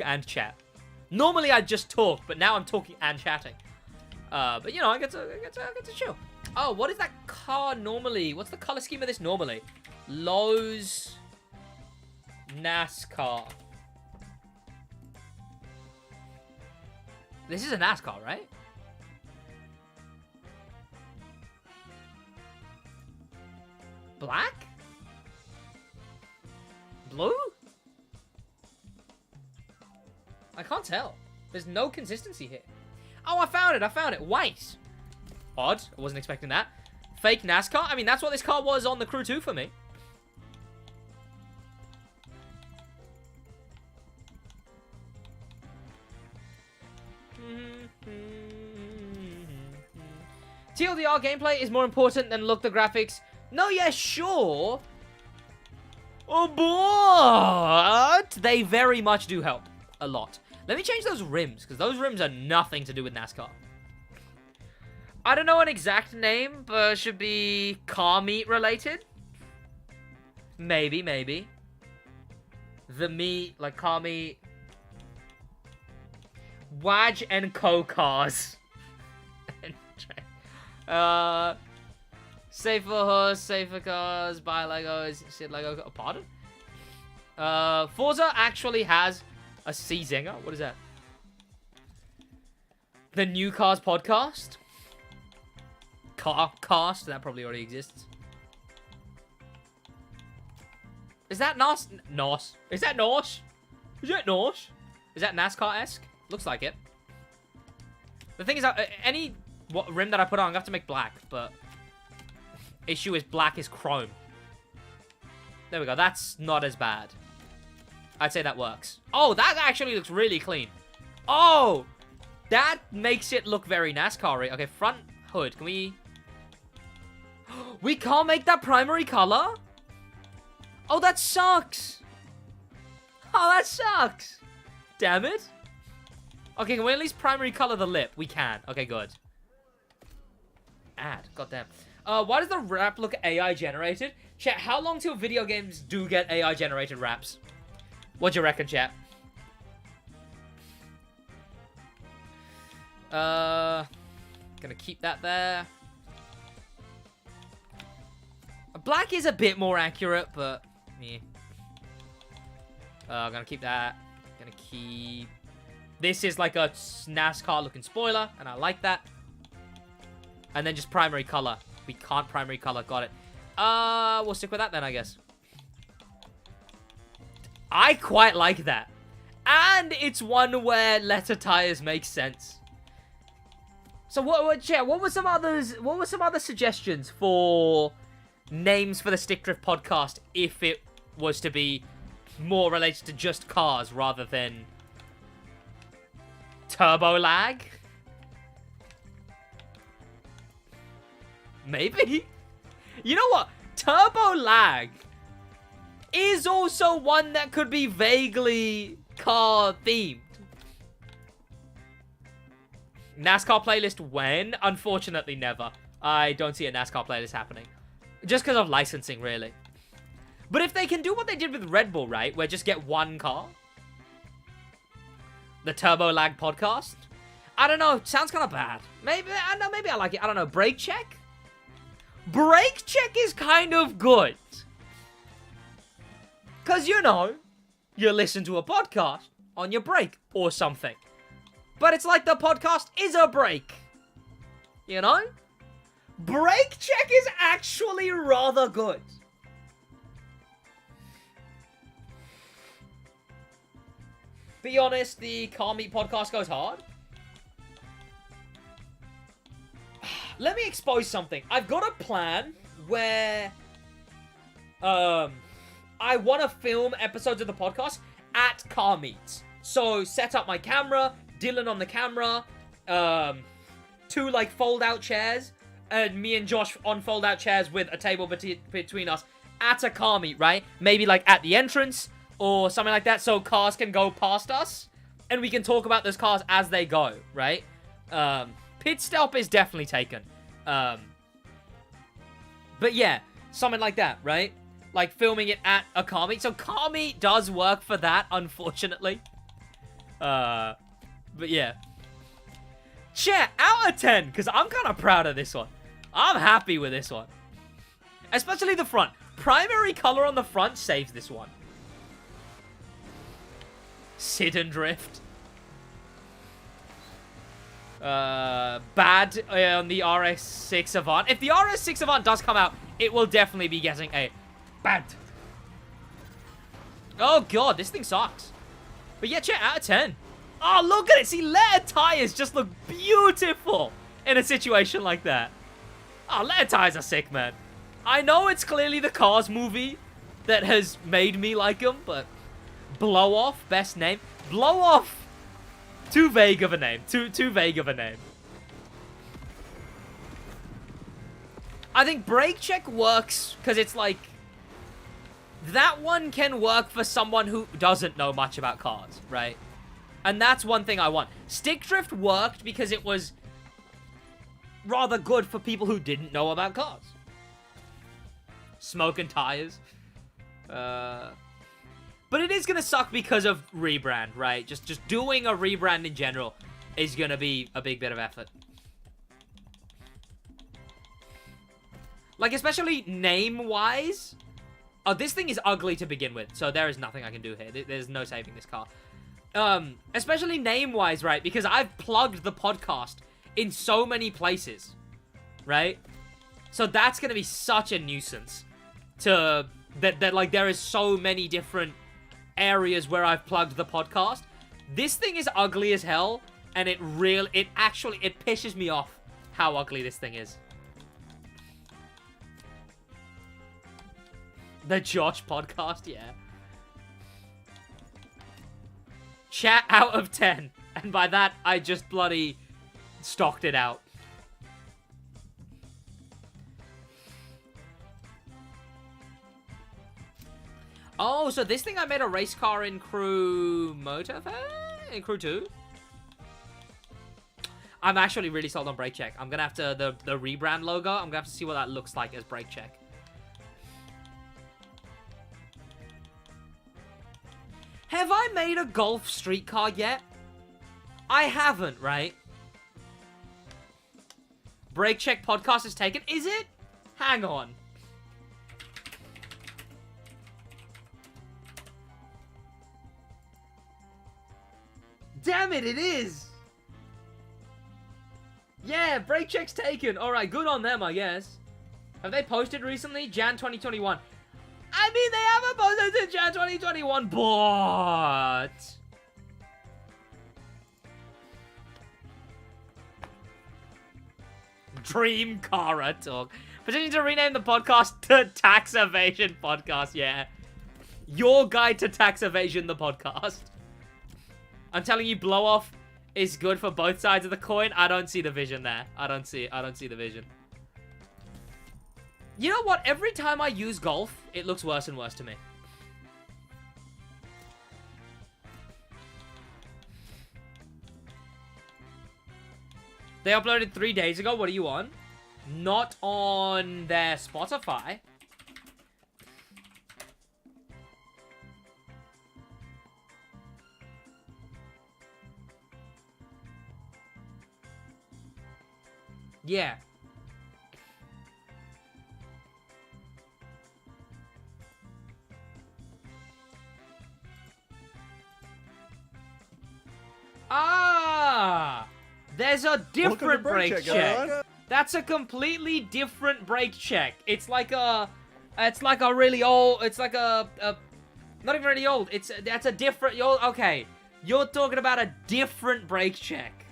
and chat. Normally I just talk, but now I'm talking and chatting. But you know, I get to chill. Oh, what is that car normally? What's the color scheme of this normally? Lowe's NASCAR. This is a NASCAR, right? Black? Blue? I can't tell. There's no consistency here. Oh, I found it. White. Odd. I wasn't expecting that. Fake NASCAR? I mean, that's what this car was on the Crew 2 for me. TLDR gameplay is more important than look the graphics. No, yeah, sure. Oh, but they very much do help. A lot. Let me change those rims, because those rims are nothing to do with NASCAR. I don't know an exact name, but it should be car meat related. Maybe. The meat, like car meat. Waj and Co cars. Safer horse, safer cars, buy Legos, shit Lego. Oh, pardon? Forza actually has a C-Zinger. What is that? The New Cars podcast? Cast? That probably already exists. Is that NOS? NOS. Is that NOS? Is that NOS? Is that NASCAR-esque? Looks like it. The thing is, any rim that I put on, I'm going to have to make black, but issue is black is chrome. There we go. That's not as bad. I'd say that works. Oh, that actually looks really clean. Oh, that makes it look very NASCAR-y. Okay, front hood. Can we... We can't make that primary color? Oh, that sucks. Oh, that sucks. Damn it. Okay, can we at least primary color the lip? We can. Okay, good. Add. Goddamn. Why does the rap look AI generated? Chat, how long till video games do get AI generated raps? What do you reckon, chat? Gonna keep that there. Black is a bit more accurate, but yeah. Gonna keep that. Gonna keep... This is like a NASCAR looking spoiler, and I like that. And then just primary color. We can't primary color. Got it. We'll stick with that then, I guess. I quite like that. And it's one where letter tires make sense. So what were some other suggestions for names for the Stick Drift podcast if it was to be more related to just cars rather than turbo lag? Maybe? You know what? Turbo lag is also one that could be vaguely car themed. NASCAR playlist when? Unfortunately, never. I don't see a NASCAR playlist happening. Just because of licensing, really. But if they can do what they did with Red Bull, right? Where just get one car. The Turbo Lag podcast. I don't know. Sounds kind of bad. Maybe I like it. I don't know. Brake check? Brake check is kind of good. Because, you know, you listen to a podcast on your break or something. But it's like the podcast is a break. You know? Brake check is actually rather good. Be honest, the Car Meet podcast goes hard. Let me expose something. I've got a plan where I want to film episodes of the podcast at car meets. So set up my camera, Dylan on the camera, 2 like fold out chairs, and me and Josh on fold out chairs with a table between us at a car meet, right? Maybe like at the entrance or something like that, so cars can go past us and we can talk about those cars as they go, right? Pit stop is definitely taken. But yeah, something like that, right? Like filming it at a car meet. So car meet does work for that, unfortunately. But yeah. Chat, out of 10, because I'm kind of proud of this one. I'm happy with this one. Especially the front. Primary color on the front saves this one. Sit and drift. Bad on the RX6 Avant. If the RX6 Avant does come out, it will definitely be getting a bad. Oh god, this thing sucks. But yeah, chat, out of 10. Oh, look at it. See, letter tires just look beautiful in a situation like that. Oh, letter tires are sick, man. I know it's clearly the Cars movie that has made me like them, but Blow Off, best name. Blow Off, too vague of a name. Too vague of a name. I think Brake Check works because it's like, that one can work for someone who doesn't know much about cars, right? And that's one thing I want. Stick Drift worked because it was rather good for people who didn't know about cars. Smoking tires. But it is going to suck because of Rebrand, right? Just doing a rebrand in general is going to be a big bit of effort. Like, especially name-wise. Oh, this thing is ugly to begin with, so there is nothing I can do here. There's no saving this car. Especially name-wise, right? Because I've plugged the podcast in so many places, right? So that's going to be such a nuisance to... That like, there is so many different areas where I've plugged the podcast. This thing is ugly as hell, and it pisses me off how ugly this thing is. The Josh podcast, yeah. Chat out of 10. And by that, I just bloody stocked it out. Oh, so this thing I made a race car in Crew Motorfest? In Crew 2? I'm actually really sold on Brake Check. I'm gonna have to, the Rebrand logo, I'm gonna have to see what that looks like as Brake Check. Have I made a Golf streetcar yet? I haven't, right? Brake Check podcast is taken. Is it? Hang on. Damn it, it is! Yeah, Brake Check's taken. Alright, good on them, I guess. Have they posted recently? Jan 2021. I mean, they haven't posted since Jan 2021, but... Dream Cara Talk. Petition to rename the podcast to Tax Evasion Podcast, yeah. Your Guide to Tax Evasion, the podcast. I'm telling you, blow off is good for both sides of the coin. I don't see the vision there. I don't see the vision. You know what? Every time I use golf, it looks worse and worse to me. They uploaded 3 days ago. What are you on? Not on their Spotify. Yeah. Ah! There's a different brake check. That's a completely different brake check. It's like a really old, it's like a not even really old. That's a different, okay. You're talking about a different brake check.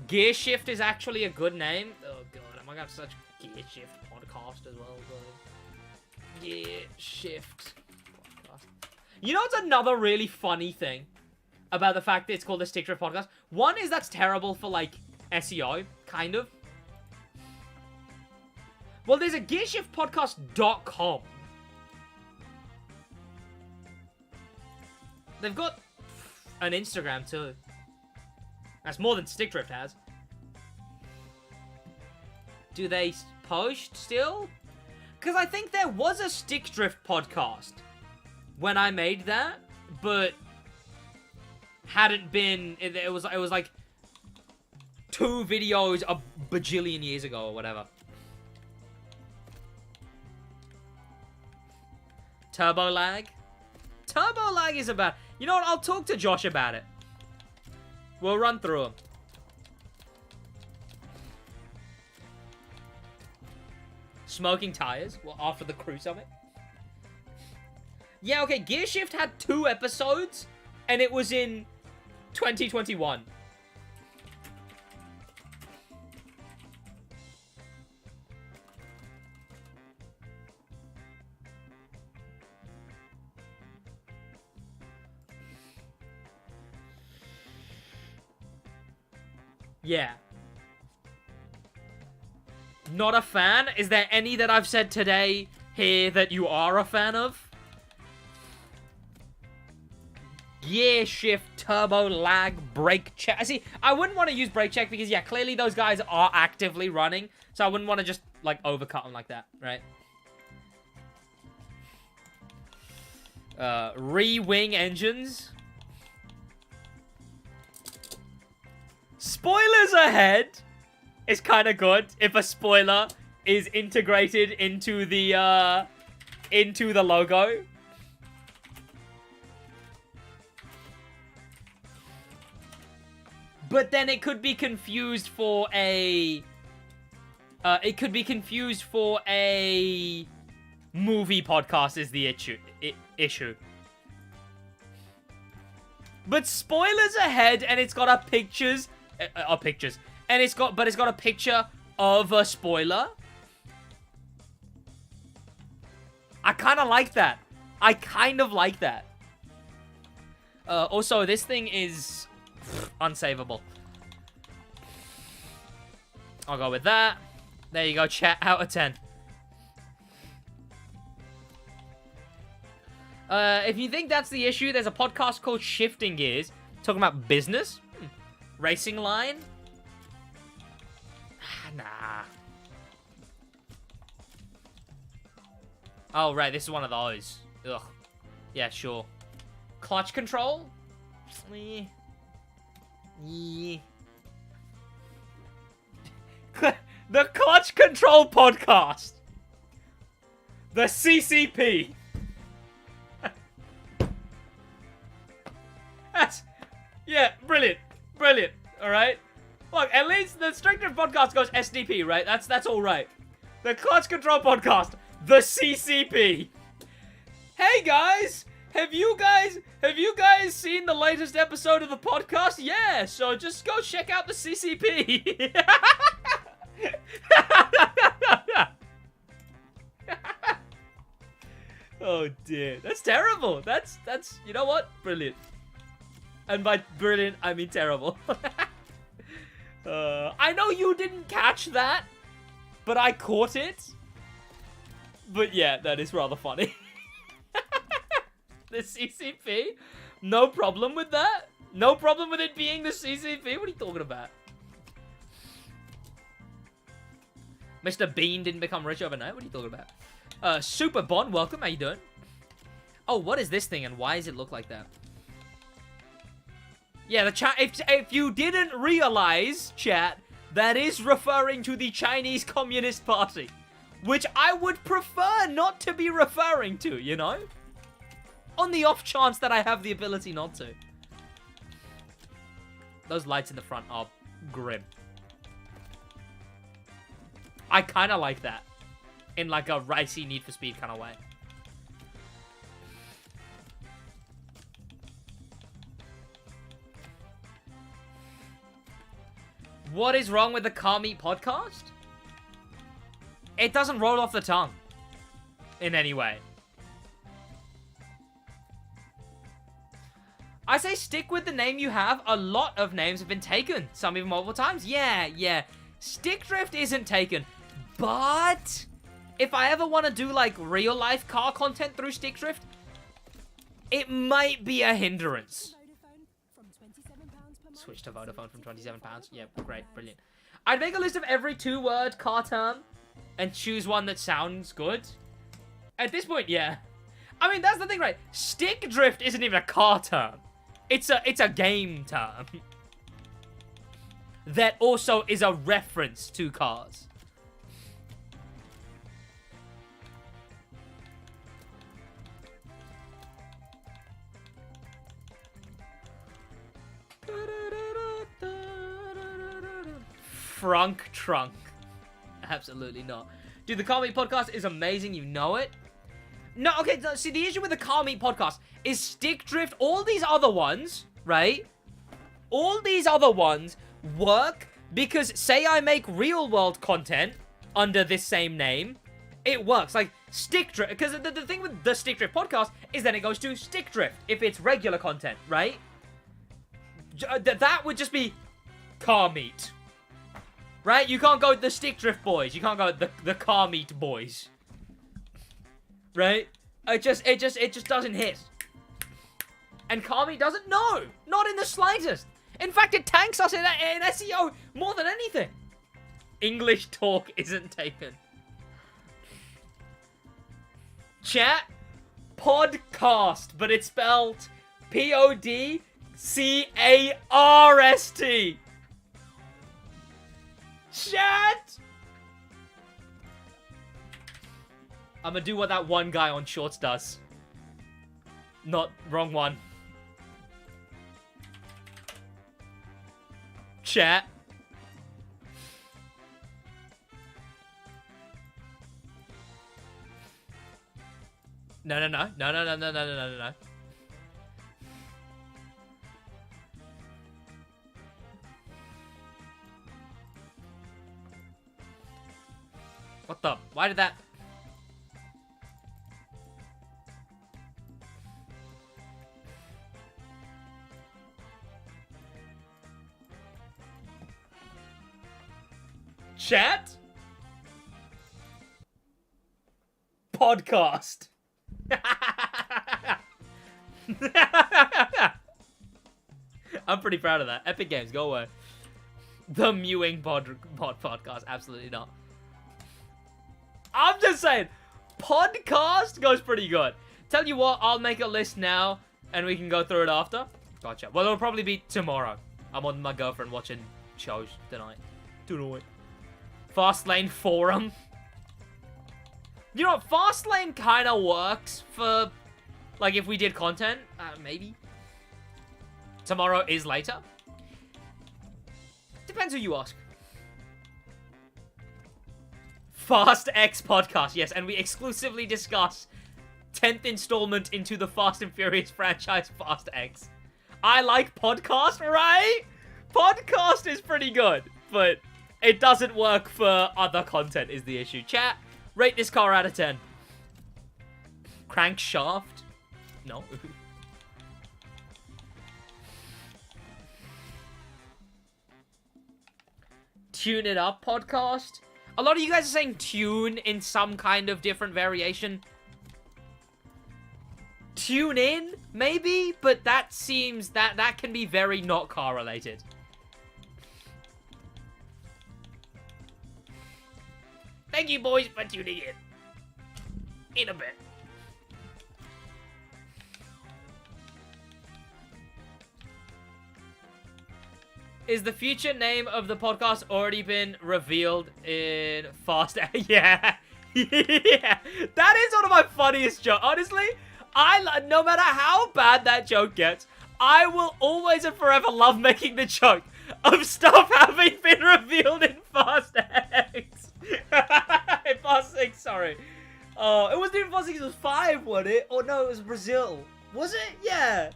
Gear Shift is actually a good name. Oh god, am I gonna have such Gear Shift podcast as well? Gear Shift podcast. You know what's another really funny thing about the fact that it's called the Stick Drift podcast? One is that's terrible for, like, SEO, kind of. Well, there's a gearshiftpodcast.com. They've got an Instagram, too. That's more than Stick Drift has. Do they post still? Because I think there was a Stick Drift podcast when I made that, but hadn't been. It was like 2 videos a bajillion years ago or whatever. Turbo lag. Turbo lag is about. You know what? I'll talk to Josh about it. We'll run through them. Smoking tires. Well, after the crew summit. Yeah, okay. Gear Shift had 2 episodes, and it was in 2021. Yeah. Not a fan? Is there any that I've said today here that you are a fan of? Gear Shift, Turbo Lag, Brake Check. See, I wouldn't want to use Brake Check because, yeah, clearly those guys are actively running. So I wouldn't want to just, like, overcut them like that, right? Re-wing engines. Spoilers ahead is kind of good if a spoiler is integrated into the logo. But then it could be confused for a movie podcast is the issue. But spoilers ahead, and it's got a pictures. And it's got a picture of a spoiler. I kind of like that. Also, this thing is unsavable. I'll go with that. There you go, chat. Out of 10. If you think that's the issue, there's a podcast called Shifting Gears, talking about business. Racing line. Nah. Oh, right, this is one of those. Ugh. Yeah, sure. Clutch control? Yeah. The Clutch Control Podcast. The CCP. Yeah, brilliant. Brilliant. Alright? Look, at least the Stricter Podcast goes SDP, right? That's alright. The Clutch Control Podcast. The CCP. Hey guys! Have you guys seen the latest episode of the podcast? Yeah, so just go check out the CCP. Oh dear. That's terrible. That's you know what? Brilliant. And by brilliant, I mean terrible. I know you didn't catch that, but I caught it. But yeah, that is rather funny. The CCP? No problem with that. No problem with it being the CCP. What are you talking about? Mr. Bean didn't become rich overnight. What are you talking about? Super Bond, welcome. How you doing? Oh, what is this thing and why does it look like that? Yeah, the chat. If you didn't realize, chat, that is referring to the Chinese Communist Party, which I would prefer not to be referring to, you know? On the off chance that I have the ability not to. Those lights in the front are grim. I kind of like that. In like a ricey Need for Speed kind of way. What is wrong with the Car Meet podcast? It doesn't roll off the tongue. In any way. I say stick with the name you have. A lot of names have been taken. Some even multiple times. Yeah. Stick Drift isn't taken. But if I ever want to do like real life car content through Stick Drift, it might be a hindrance. Switch to Vodafone from £27. Yeah, great, brilliant. I'd make a list of every 2-word car term and choose one that sounds good. At this point, yeah. I mean, that's the thing, right? Stick Drift isn't even a car term. It's a game term. That also is a reference to cars. Frunk trunk. Absolutely not. Dude, the Car Meet podcast is amazing. You know it. No, okay, see, the issue with the Car Meet podcast is Stick Drift. All these other ones, right? All these other ones work because, say I make real world content under this same name, it works. Like, Stick Drift, because the thing with the Stick Drift podcast is then it goes to Stick Drift if it's regular content, right? That would just be Car Meet. Right? You can't go with the Stick Drift boys. You can't go with the Car Meet boys. Right? It just doesn't hit. And Car Meet doesn't? No! Not in the slightest. In fact, it tanks us in SEO more than anything. English talk isn't taken. Chat, podcast, but it's spelled P-O-D-C-A-R-S-T. Chat! I'm gonna do what that one guy on Shorts does. Not, wrong one. Chat. No. What the? Why did that? Chat? Podcast. I'm pretty proud of that. Epic Games, go away. The Mewing podcast, absolutely not. I'm just saying, podcast goes pretty good. Tell you what, I'll make a list now, and we can go through it after. Gotcha. Well, it'll probably be tomorrow. I'm on my girlfriend watching shows tonight. Fastlane Forum. You know what? Fastlane kind of works for, like, if we did content. Maybe. Tomorrow is later. Depends who you ask. Fast X podcast. Yes, and we exclusively discuss 10th installment into the Fast and Furious franchise, Fast X. I like podcast, right? Podcast is pretty good, but it doesn't work for other content is the issue. Chat, rate this car out of 10. Crankshaft? No. Tune It Up podcast? A lot of you guys are saying tune in some kind of different variation. Tune in, maybe? But that seems that can be very not car related. Thank you, boys, for tuning in. In a bit. Is the future name of the podcast already been revealed in Fast? Yeah. Yeah. That is one of my funniest jokes. Honestly, no matter how bad that joke gets, I will always and forever love making the joke of stuff having been revealed in Fast X. Fast 6, sorry. Oh, it wasn't even Fast 6, it was 5, wasn't it? Oh no, it was Brazil. Was it? Yeah.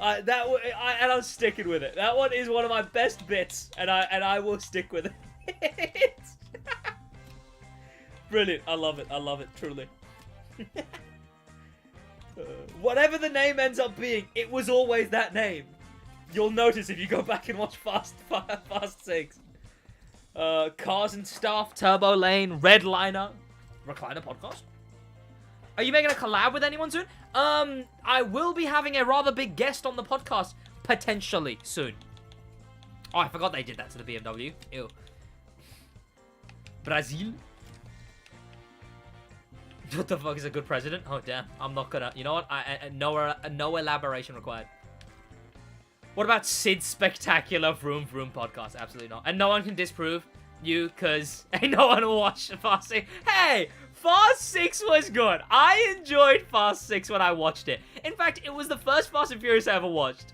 And I'm sticking with it. That one is one of my best bits, and I will stick with it. Brilliant. I love it. I love it, truly. Whatever the name ends up being, it was always that name. You'll notice if you go back and watch Fast 6. Cars and Stuff, Turbo Lane, Redliner, Recliner Podcast. Are you making a collab with anyone soon? I will be having a rather big guest on the podcast, potentially, soon. Oh, I forgot they did that to the BMW. Ew. Brazil. What the fuck is a good president? Oh, damn. I'm not gonna... You know what? No elaboration required. What about Sid's Spectacular Vroom Vroom podcast? Absolutely not. And no one can disprove you, because ain't no one will watch Fast 6. Hey! Fast 6 was good. I enjoyed Fast 6 when I watched it. In fact, it was the first Fast and Furious I ever watched.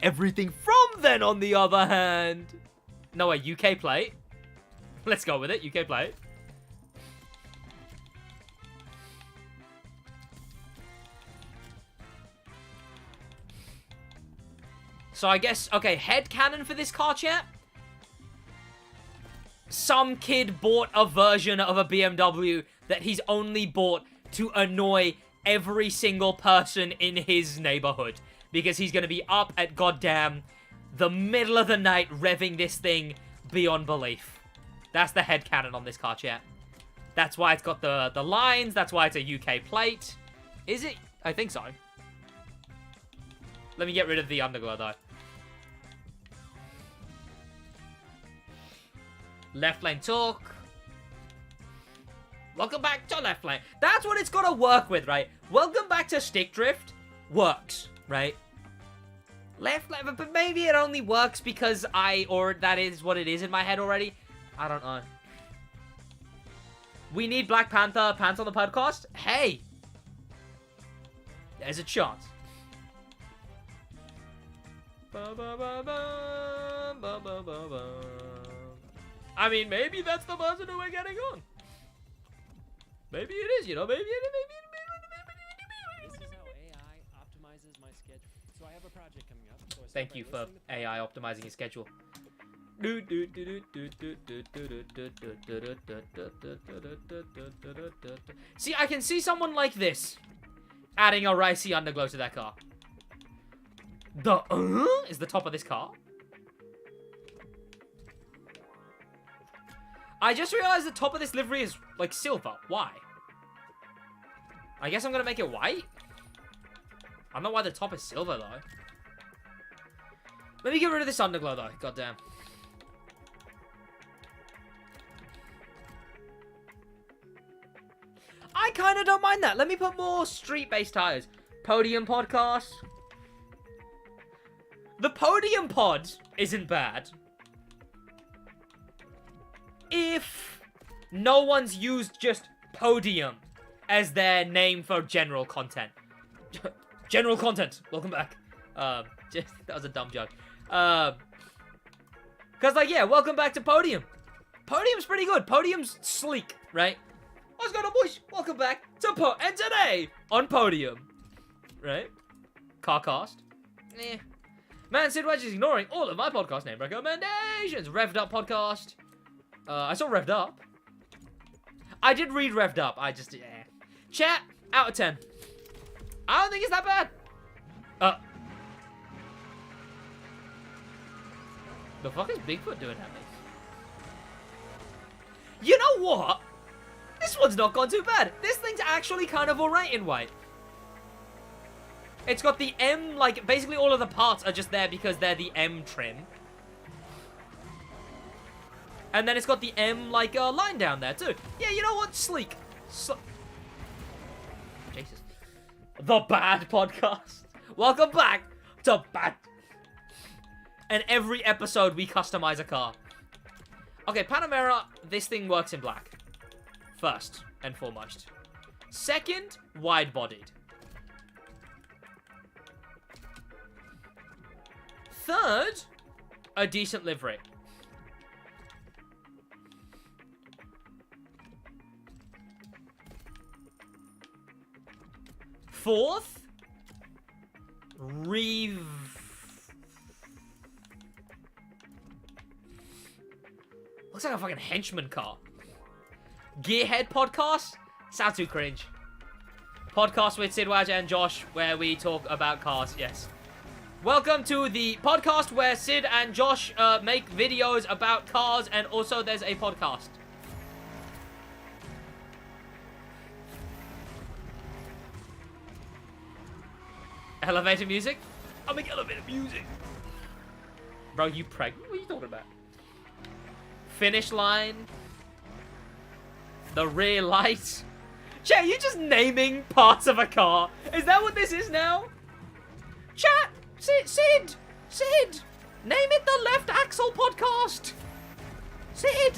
Everything from then, on the other hand... No, a UK plate. Let's go with it. UK plate. So I guess... Okay, headcanon for this car, chat. Some kid bought a version of a BMW that he's only bought to annoy every single person in his neighborhood. Because he's going to be up at goddamn the middle of the night revving this thing beyond belief. That's the headcanon on this car, chat. That's why it's got the lines. That's why it's a UK plate. Is it? I think so. Let me get rid of the underglow, though. Left lane talk. Welcome back to left lane. That's what it's got to work with, right? Welcome back to stick drift. Works, right? Left lane, but maybe it only works because that is what it is in my head already. I don't know. We need Black Panther pants on the podcast. Hey, there's a chance. Ba, ba, ba, ba, ba, ba, ba, ba. I mean, maybe that's the person who we're getting on. Maybe it is, you know, maybe. This is how AI optimizes my schedule. So I have a project coming up. So Thank you for AI optimizing your schedule. See, I can see someone like this adding a ricey underglow to their car. The is the top of this car. I just realized the top of this livery is, like, silver. Why? I guess I'm gonna make it white? I don't know why the top is silver, though. Let me get rid of this underglow, though. Goddamn. I kind of don't mind that. Let me put more street-based tires. Podium podcast. The podium pod isn't bad. If no one's used just podium as their name for general content. General content. Welcome back. That was a dumb joke. Cause like, yeah, welcome back to Podium. Podium's pretty good. Podium's sleek, right? What's going on, boys? Welcome back to and today on Podium, right? Carcast. Man, SidWaj is ignoring all of my podcast name recommendations. Revved Up podcast. I saw Revved Up. I did read Revved Up. I just, yeah. Chat, out of 10. I don't think it's that bad. The fuck is Bigfoot doing at me? You know what? This one's not gone too bad. This thing's actually kind of alright in white. It's got the M, like, basically all of the parts are just there because they're the M trim. And then it's got the M, like, line down there, too. Yeah, you know what? Sleek. Jesus. The Bad Podcast. Welcome back to Bad. And every episode, we customize a car. Okay, Panamera, this thing works in black. First and foremost. Second, wide-bodied. Third, a decent livery. Fourth, looks like a fucking henchman car. Gearhead podcast? Sounds too cringe. Podcast with SidWaj and Josh where we talk about cars, yes. Welcome to the podcast where Sid and Josh make videos about cars and also there's a podcast. Elevator music? I'll make elevator music. Bro, you pregnant? What are you talking about? Finish line. The rear light. Chat, you just naming parts of a car. Is that what this is now? Chat, Sid, name it the Left Axle Podcast. Sid,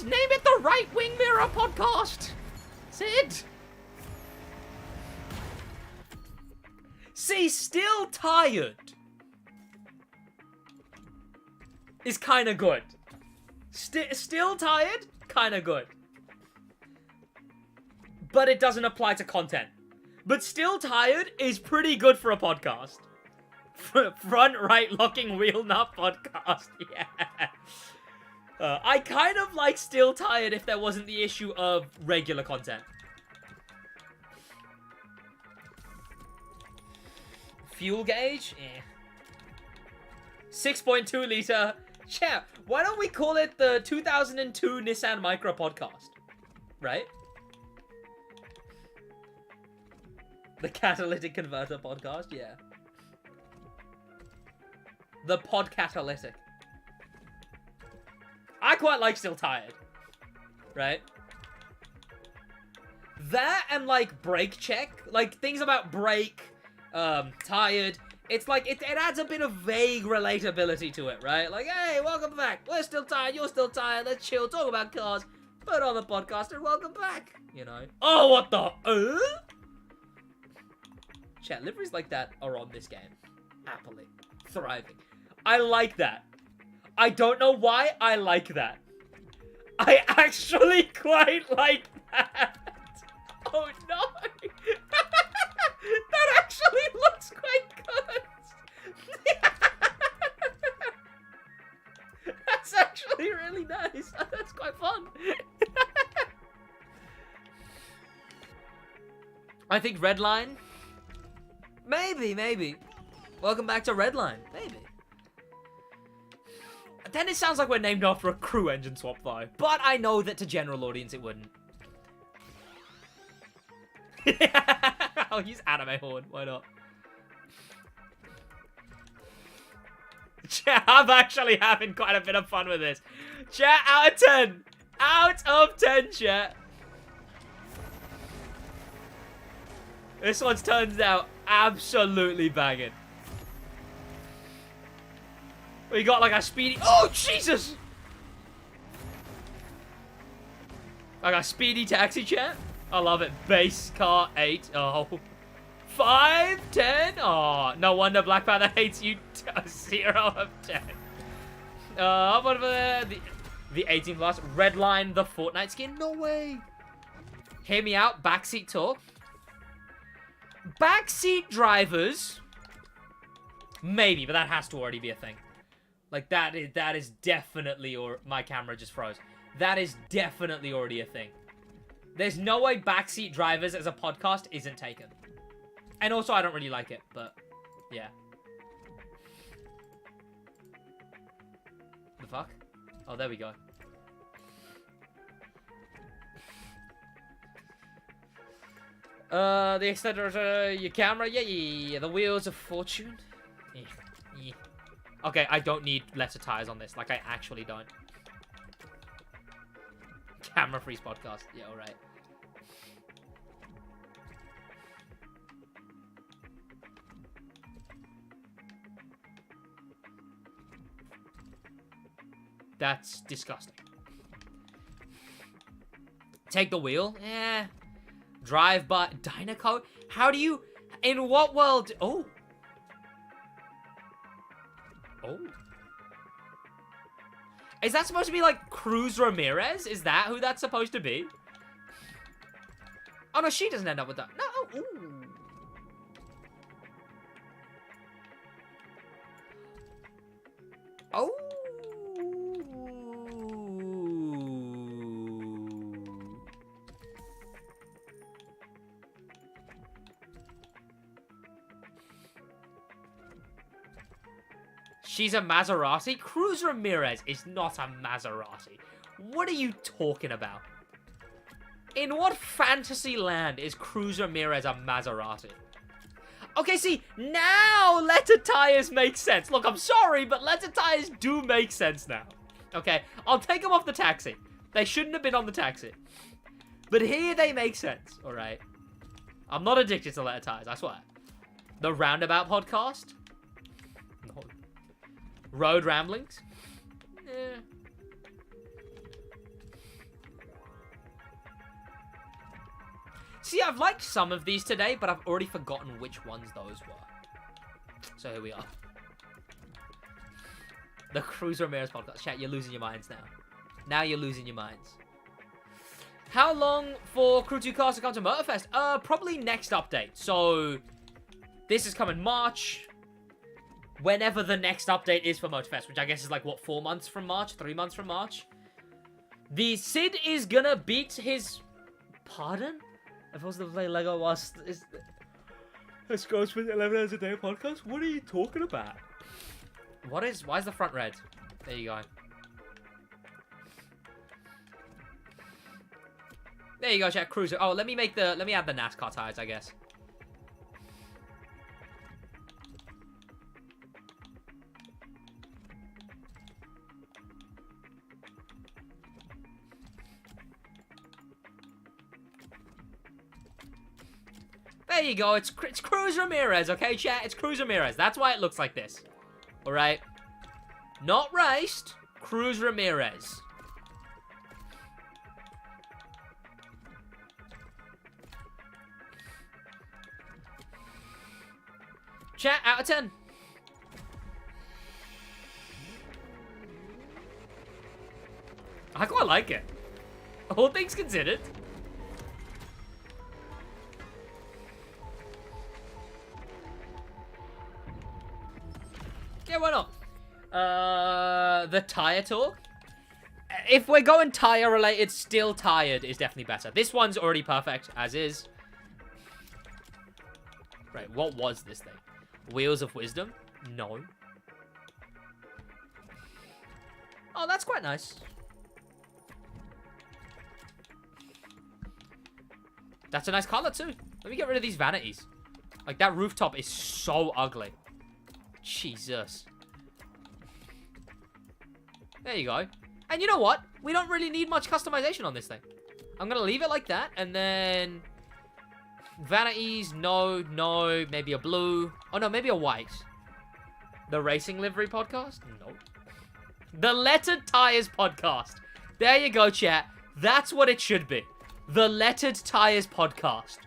name it the Right Wing Mirror Podcast. Sid. See, still tired is kind of good. Still tired, kind of good. But it doesn't apply to content. But still tired is pretty good for a podcast. Front right locking wheel nut podcast, yeah. I kind of like still tired if there wasn't the issue of regular content. Fuel gauge? Eh. 6.2 litre. Yeah, why don't we call it the 2002 Nissan Micra podcast? Right? The catalytic converter podcast, yeah. The pod catalytic. I quite like Still Tired. Right? That and like brake check. Like things about brake, tired. It's like, it adds a bit of vague relatability to it, right? Like, hey, welcome back. We're still tired. You're still tired. Let's chill. Talk about cars. Put on the podcast and welcome back. You know? Oh, what the? Chat, liveries like that are on this game. Happily. Thriving. I like that. I don't know why I like that. I actually quite like that. Oh, no. That actually looks quite good. That's actually really nice. That's quite fun. I think Redline. Maybe. Welcome back to Redline. Maybe. Then it sounds like we're named after a crew engine swap, though. But I know that to general audience it wouldn't. I'll use anime horn. Why not? Chat, I'm actually having quite a bit of fun with this. Chat, out of 10. Out of 10, chat. This one's turns out absolutely banging. We got like a speedy... Oh, Jesus! I got speedy taxi, chat. I love it. Base car 8. Oh. 5, 10. Oh, no wonder Black Panther hates you. 0 of 10. What about the 18 plus? Redline the Fortnite skin? No way. Hear me out. Backseat talk. Backseat drivers. Maybe, but that has to already be a thing. Like, that is definitely, or my camera just froze. That is definitely already a thing. There's no way backseat drivers as a podcast isn't taken. And also, I don't really like it, but yeah. The fuck? Oh, there we go. The extender, your camera, yeah. The wheels of fortune. Yeah. Okay, I don't need lesser tires on this. Like, I actually don't. Camera freeze podcast. Yeah, alright. That's disgusting. Take the wheel? Eh. Drive by Dynaco? How do you... In what world... Oh. Oh. Is that supposed to be like Cruz Ramirez? Is that who that's supposed to be? Oh no, she doesn't end up with that. No. Ooh. Oh. She's a Maserati? Cruz Ramirez is not a Maserati. What are you talking about? In what fantasy land is Cruz Ramirez a Maserati? Okay, see, now letter tires make sense. Look, I'm sorry, but letter tires do make sense now. Okay, I'll take them off the taxi. They shouldn't have been on the taxi. But here they make sense, alright? I'm not addicted to letter tires, I swear. The Roundabout podcast? No. Road Ramblings? Eh. See, I've liked some of these today, but I've already forgotten which ones those were. So here we are. The Cruz Ramirez podcast. Chat, you're losing your minds now. Now you're losing your minds. How long for Crew 2 cars to come to Motorfest? Probably next update. So, this is coming March. Whenever the next update is for Motorfest, which I guess is like, what, 4 months from March? 3 months from March? The Sid is gonna beat his... Pardon? If I was to play Lego whilst... This goes for 11 hours a day podcast? What are you talking about? Why is the front red? There you go. There you go, chat. Cruiser. Oh, let me add the NASCAR tires, I guess. There you go. It's Cruz Ramirez, okay, chat? It's Cruz Ramirez. That's why it looks like this. All right. Not raced. Cruz Ramirez. Chat, out of 10. I quite like it. All things considered. Yeah, why not? The tire talk? If we're going tire related, still tired is definitely better. This one's already perfect, as is. Right, what was this thing? Wheels of Wisdom? No. Oh, that's quite nice. That's a nice color, too. Let me get rid of these vanities. Like, that rooftop is so ugly. Jesus. There you go. And you know what? We don't really need much customization on this thing. I'm going to leave it like that. And then... vanities, no. Maybe a blue. Oh, no, maybe a white. The Racing Livery podcast? No. The Lettered Tires podcast. There you go, chat. That's what it should be. The Lettered Tires podcast.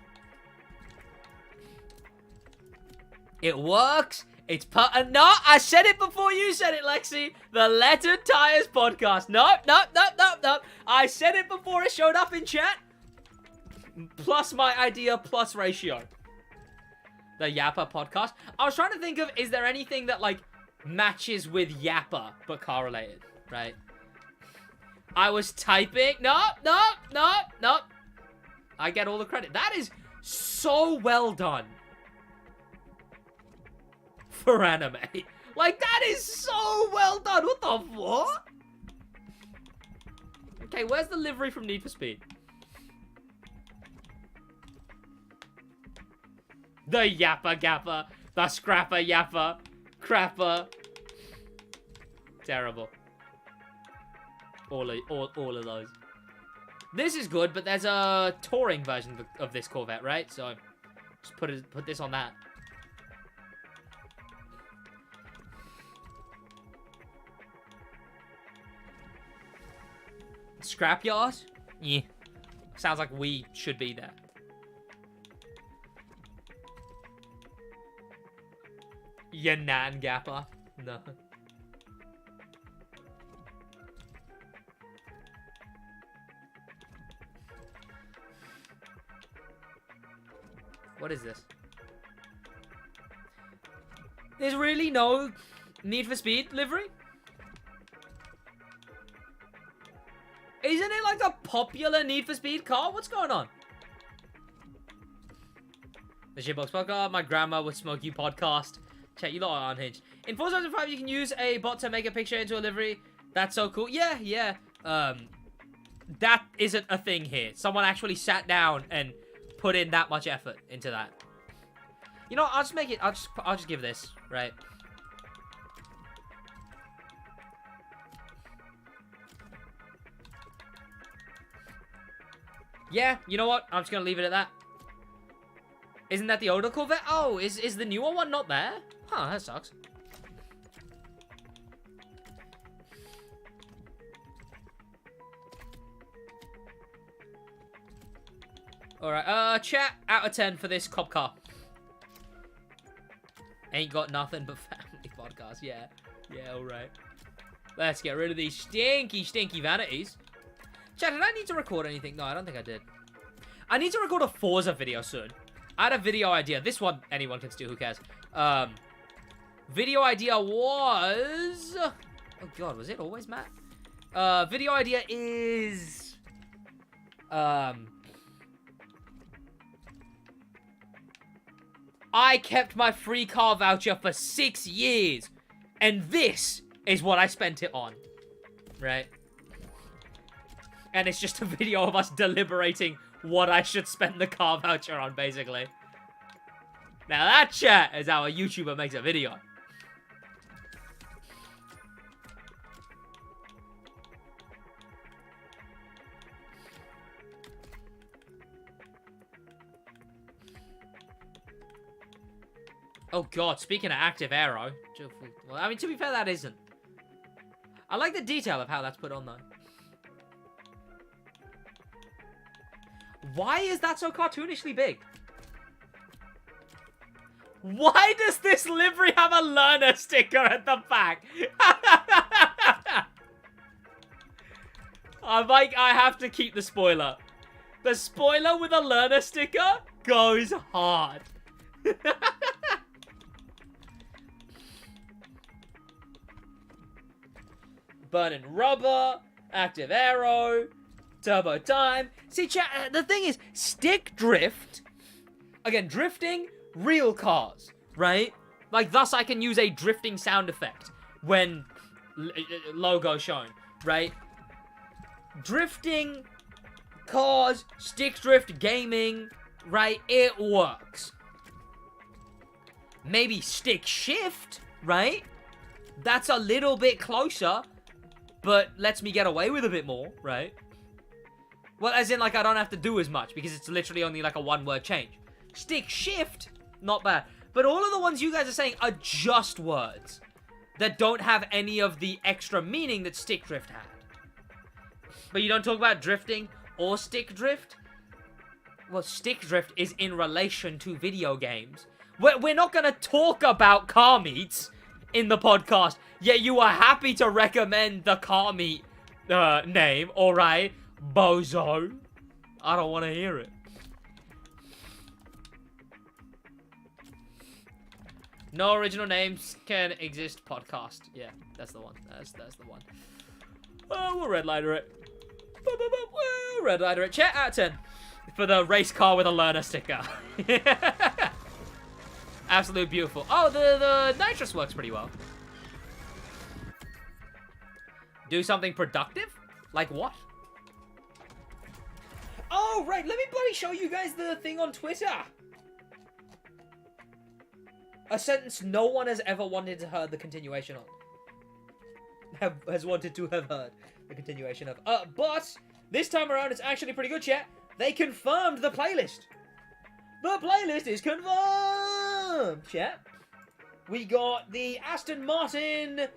It works. It's no, I said it before you said it, Lexi. The Lettered Tires podcast. Nope. I said it before it showed up in chat. Plus my idea, plus ratio. The Yappa podcast. I was trying to think of, is there anything that, like, matches with Yappa, but car related, right? I was typing. Nope. I get all the credit. That is so well done. For anime. Like, that is so well done. What the what? Okay, where's the livery from Need for Speed? The Yappa Gappa. The Scrapper Yappa. Crapper. Terrible. All of those. This is good, but there's a touring version of this Corvette, right? So, just put this on that. Scrapyard? Yeah. Sounds like we should be there. Yanan Gappa. No. What is this? There's really no Need for Speed livery? Isn't it like a popular Need for Speed car? What's going on? The Shitbox Podcast, my grandma would smoke you podcast. Chat, you lot are unhinged. In Forza 5, you can use a bot to make a picture into a livery. That's so cool. Yeah. That isn't a thing here. Someone actually sat down and put in that much effort into that. You know, I'll just make it. I'll just give this, right? Yeah, you know what? I'm just gonna leave it at that. Isn't that the older Corvette? Oh, is the newer one not there? Huh, that sucks. Alright, chat, out of 10 for this cop car. Ain't got nothing but family podcast, yeah. Yeah, alright. Let's get rid of these stinky vanities. Chat, did I need to record anything? No, I don't think I did. I need to record a Forza video soon. I had a video idea. This one, anyone can steal, who cares? Video idea was... Oh god, was it always Matt? Video idea is... I kept my free car voucher for 6 years. And this is what I spent it on. Right? And it's just a video of us deliberating what I should spend the car voucher on, basically. Now that, chat, is how a YouTuber makes a video. Oh god, speaking of active aero. Well, I mean, to be fair, that isn't. I like the detail of how that's put on, though. Why is that so cartoonishly big? Why does this livery have a learner sticker at the back? I have to keep the spoiler. The spoiler with a learner sticker goes hard. Burning rubber, active aero, turbo time. See, chat, the thing is, stick drift. Again, drifting, real cars, right? Like, thus I can use a drifting sound effect when logo shown, right? Drifting, cars, stick drift, gaming, right? It works. Maybe stick shift, right? That's a little bit closer, but lets me get away with a bit more, right? Well, as in, like, I don't have to do as much, because it's literally only, like, a one-word change. Stick shift, not bad. But all of the ones you guys are saying are just words that don't have any of the extra meaning that stick drift had. But you don't talk about drifting or stick drift? Well, stick drift is in relation to video games. We're not going to talk about car meets in the podcast, yet you are happy to recommend the car meet name, alright? Bozo. I don't want to hear it. No original names can exist podcast. Yeah, that's the one. That's the one. We'll red lighter it. We'll red lighter it. Chat out of 10 for the race car with a learner sticker. Absolutely beautiful. Oh, the nitrous works pretty well. Do something productive? Like what? Oh, right. Let me bloody show you guys the thing on Twitter. A sentence no one has ever wanted to hear the continuation on. Has wanted to have heard the continuation of. But this time around, it's actually pretty good, chat. They confirmed the playlist. The playlist is confirmed, chat. We got the Aston Martin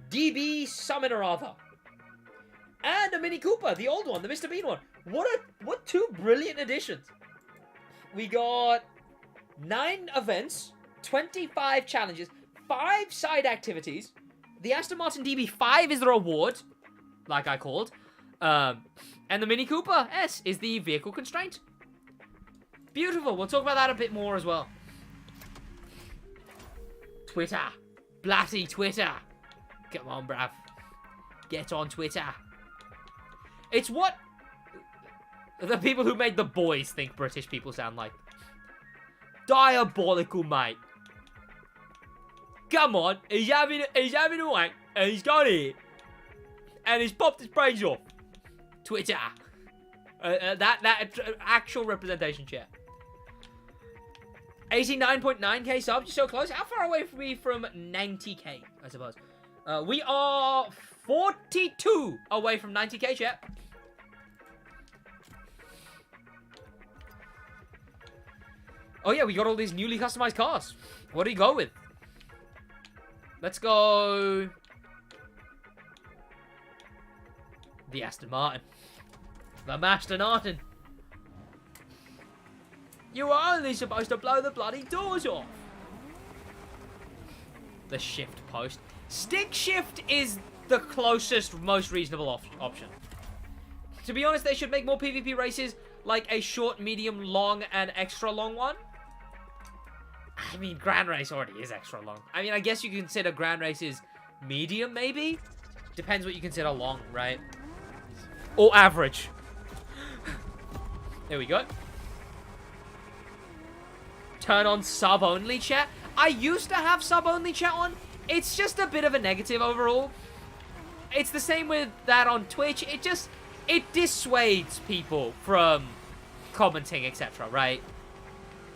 DB something or other. And a Mini Cooper, the old one, the Mr. Bean one. What two brilliant additions. We got 9 events, 25 challenges, 5 side activities. The Aston Martin DB5 is the reward, like I called. And the Mini Cooper S is the vehicle constraint. Beautiful. We'll talk about that a bit more as well. Twitter. Blatty Twitter. Come on, bruv. Get on Twitter. It's what the people who made The Boys think British people sound like. Diabolical, mate. Come on, he's having a wank, and he's got it, and he's popped his brains off. Twitter. That actual representation, chat. 89.9k subs, you're so close. How far away are we from 90k, I suppose? We are 42 away from 90k, chat. Oh yeah, we got all these newly customized cars. What do you go with? Let's go... the Aston Martin. The Master Martin. You were only supposed to blow the bloody doors off. The shift post. Stick shift is the closest, most reasonable option. To be honest, they should make more PvP races, like a short, medium, long, and extra long one. I mean, Grand Race already is extra long. I mean, I guess you can consider Grand Race is medium, maybe? Depends what you consider long, right? Or average. There we go. Turn on sub-only chat. I used to have sub-only chat on. It's just a bit of a negative overall. It's the same with that on Twitch. It dissuades people from commenting, etc., right?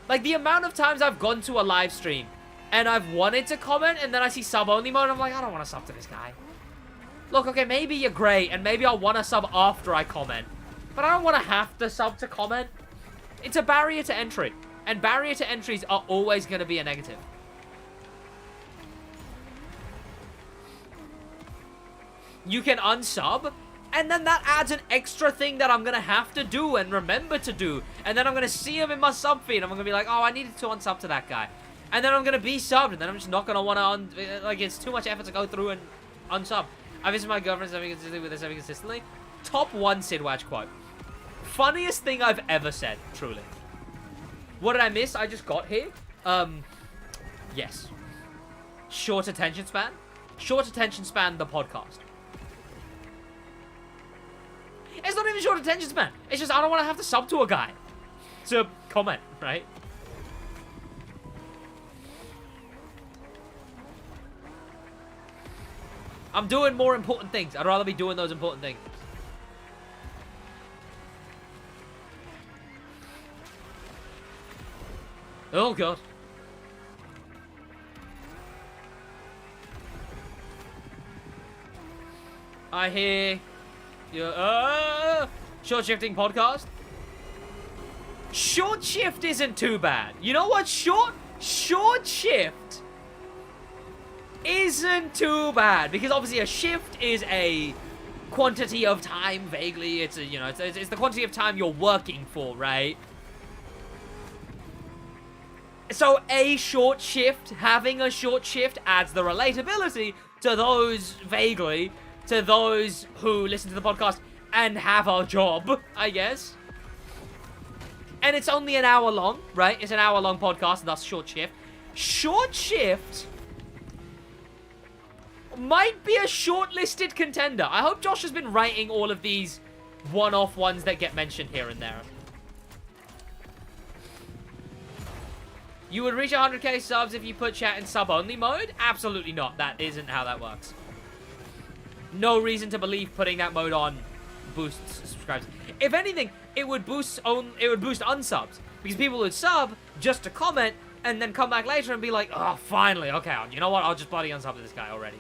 Like, the amount of times I've gone to a live stream and I've wanted to comment and then I see sub-only mode and I'm like, I don't want to sub to this guy. Look, okay, maybe you're great and maybe I'll want to sub after I comment. But I don't want to have to sub to comment. It's a barrier to entry. And barrier to entries are always going to be a negative. You can unsub, and then that adds an extra thing that I'm going to have to do and remember to do. And then I'm going to see him in my sub feed, and I'm going to be like, oh, I needed to unsub to that guy. And then I'm going to be subbed, and then I'm just not going to want to, like, it's too much effort to go through and unsub. I visit my girlfriend with this consistently. Top 1 SidWaj quote. Funniest thing I've ever said, truly. What did I miss? I just got here. Yes. Short attention span. Short attention span, the podcast. It's not even short attention span. It's just I don't want to have to sub to a guy to comment, right? I'm doing more important things. I'd rather be doing those important things. Oh, God. I hear your short shifting podcast. Short shift isn't too bad. You know what? Short shift isn't too bad because obviously a shift is a quantity of time. Vaguely, it's a it's the quantity of time you're working for, right? So a short shift, having a short shift adds the relatability to those vaguely. To those who listen to the podcast and have a job, I guess. And it's only an hour long, right? It's an hour long podcast, and thus short shift. Short shift might be a shortlisted contender. I hope Josh has been writing all of these one-off ones that get mentioned here and there. You would reach 100k subs if you put chat in sub-only mode? Absolutely not. That isn't how that works. No reason to believe putting that mode on boosts subscribers. If anything, it would boost unsubs because people would sub just to comment and then come back later and be like, "Oh, finally, okay, you know what? I'll just bloody unsub to this guy already."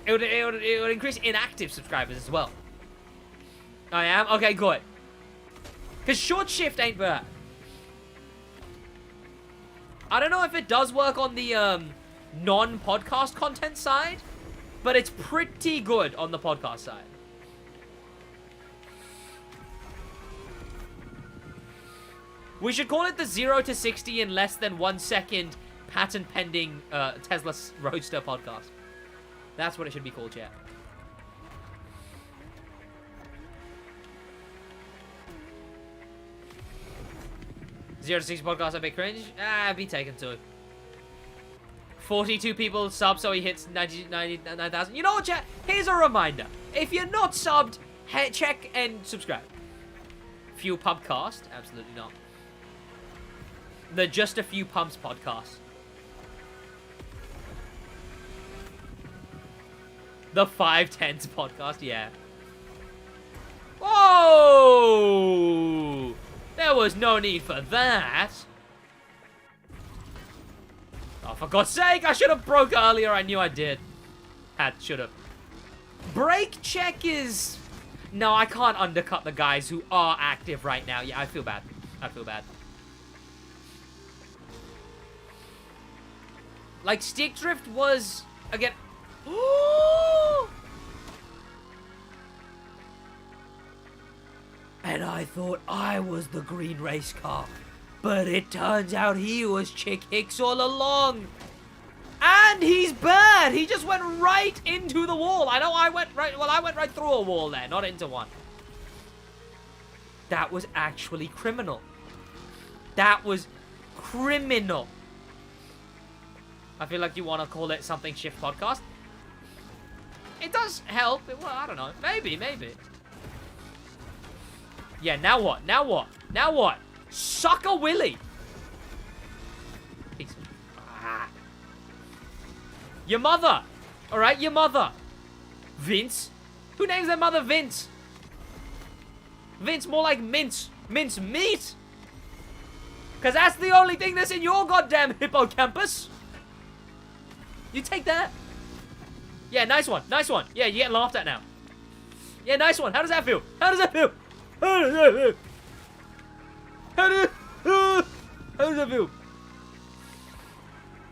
It would increase inactive subscribers as well. I am okay, good. Because short shift ain't bad. I don't know if it does work on the non-podcast content side. But it's pretty good on the podcast side. We should call it the 0 to 60 in less than 1 second patent pending Tesla Roadster podcast. That's what it should be called, chat. Zero to 60 podcast a bit cringe? Be taken to. 42 people sub, so he hits 99,000. You know what, chat? Here's a reminder. If you're not subbed, check and subscribe. Few Pubcast? Absolutely not. The Just a Few Pumps podcast. The 510s podcast, yeah. Whoa! There was no need for that. Oh, for God's sake, I should have broke earlier. I knew I did. Should have. Brake check is... No, I can't undercut the guys who are active right now. Yeah, I feel bad. I feel bad. Like, stick drift was... Again... And I thought I was the green race car. But it turns out he was Chick Hicks all along. And he's bad. He just went right into the wall. I know I went right... Well, I went right through a wall there, not into one. That was actually criminal. That was criminal. I feel like you want to call it something Shift Podcast. It does help. Well, I don't know. Maybe. Yeah, now what? Now what? Now what? Suck a willy. Your mother. Alright, your mother. Vince. Who names their mother Vince? Vince, more like mince. Mince meat. Because that's the only thing that's in your goddamn hippocampus. You take that. Yeah, nice one. Nice one. Yeah, you're getting laughed at now. Yeah, nice one. How does that feel? How does that feel? How does that feel? How does that feel?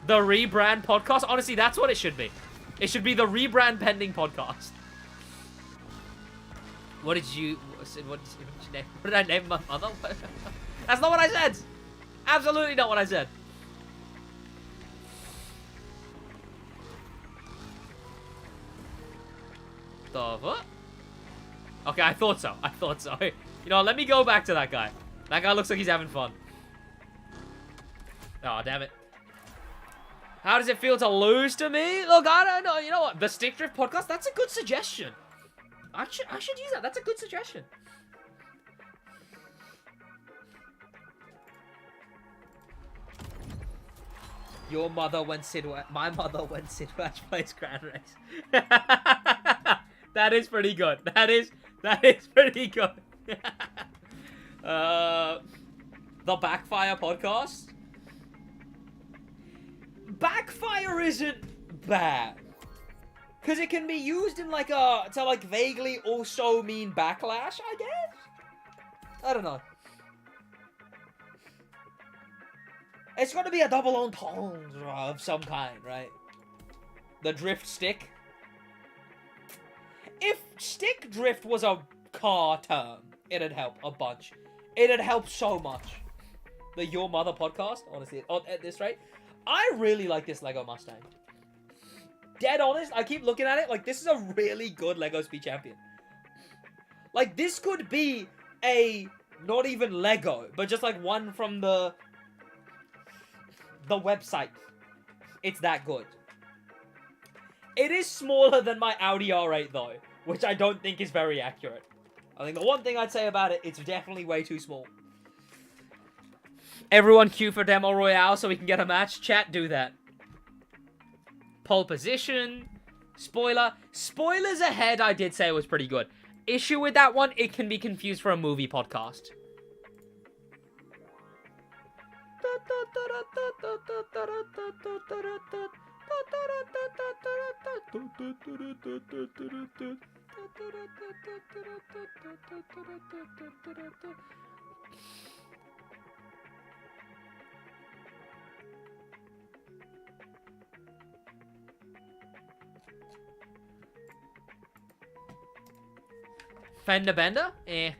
The Rebrand podcast? Honestly, that's what it should be. It should be the Rebrand pending podcast. What did you name? What did I name my mother? That's not what I said. Absolutely not what I said. The what? Okay, I thought so. I thought so. You know, let me go back to that guy. That guy looks like he's having fun. Oh, damn it. How does it feel to lose to me? Look, I don't know. You know what? The Stick Drift podcast, that's a good suggestion. I should use that. That's a good suggestion. Your mother when SidWaj... My mother when SidWaj plays Grand Race. That is pretty good. That is pretty good. The Backfire podcast. backfire isn't bad. Because it can be used in like a, to like vaguely also mean backlash, I guess? I don't know. It's got to be a double entendre of some kind, right? The drift stick. If stick drift was a car term, it'd help a bunch. It'd help so much. The Your Mother podcast, honestly, at this rate. I really like this Lego Mustang. Dead honest, I keep looking at it like this is a really good Lego Speed Champion. Like this could be a, not even Lego, but just like one from the website. It's that good. It is smaller than my Audi R8 though, which I don't think is very accurate. I think the one thing I'd say about it, it's definitely way too small. Everyone queue for Demo Royale so we can get a match. Chat, do that. Pole position. Spoiler. Spoilers ahead, I did say it was pretty good. Issue with that one, it can be confused for a movie podcast. Fender Bender? Eh.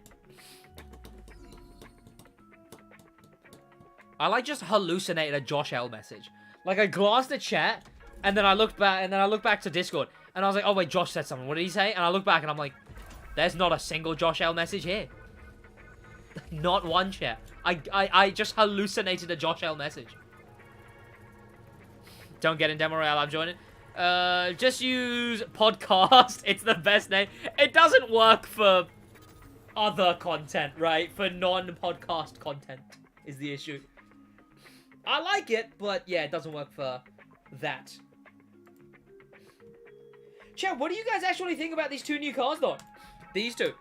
I like just hallucinated a Josh L message. Like I glanced at chat, and then I looked back, to Discord, and I was like, oh wait, Josh said something. What did he say? And I look back and I'm like, there's not a single Josh L message here. Not one, chat. I just hallucinated a Josh L message. Don't get in Demo Royale, I'm joining. Just use podcast. It's the best name. It doesn't work for other content, right? For non-podcast content is the issue. I like it, but yeah, it doesn't work for that. Chat, what do you guys actually think about these two new cars, though? These two.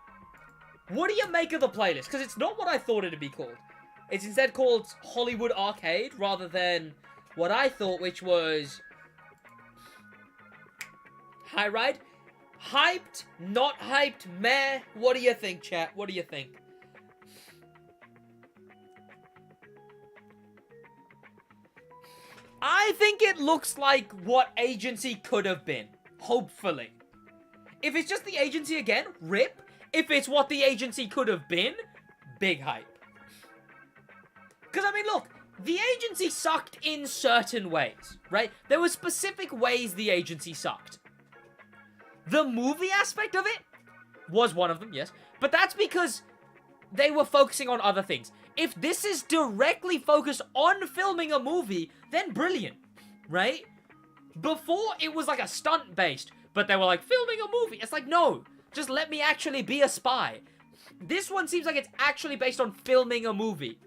What do you make of the playlist? Because it's not what I thought it'd be called. It's instead called Hollywood Arcade, rather than what I thought, which was High Ride. Hyped, not hyped, meh. What do you think, chat? What do you think? I think it looks like what Agency could have been. Hopefully. If it's just the Agency again, rip. If it's what the Agency could have been, big hype. Because, I mean, look. The Agency sucked in certain ways, right? There were specific ways the Agency sucked. The movie aspect of it was one of them, yes. But that's because they were focusing on other things. If this is directly focused on filming a movie, then brilliant, right? Before, it was like a stunt-based, but they were like, filming a movie. It's like, no, just let me actually be a spy. This one seems like it's actually based on filming a movie.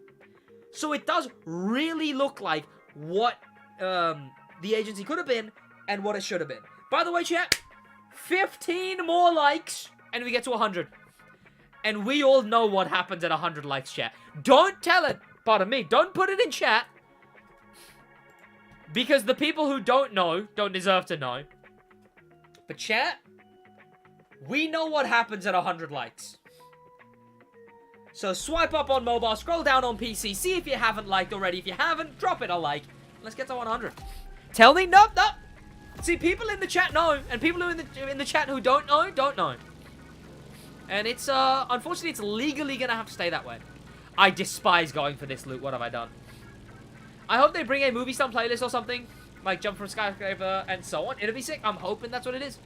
So it does really look like what the Agency could have been and what it should have been. By the way, chat, 15 more likes and we get to 100. And we all know what happens at 100 likes, chat. Don't tell it, pardon me, don't put it in chat. Because the people who don't know don't deserve to know. But chat, we know what happens at 100 likes. So swipe up on mobile, scroll down on PC, see if you haven't liked already. If you haven't, drop it a like. Let's get to 100. Tell me, nope. See, people in the chat know, and people who in the chat who don't know. And it's, unfortunately, it's legally gonna have to stay that way. I despise going for this loot. What have I done? I hope they bring a movie stunt playlist or something, like Jump from Skyscraper and so on. It'll be sick. I'm hoping that's what it is.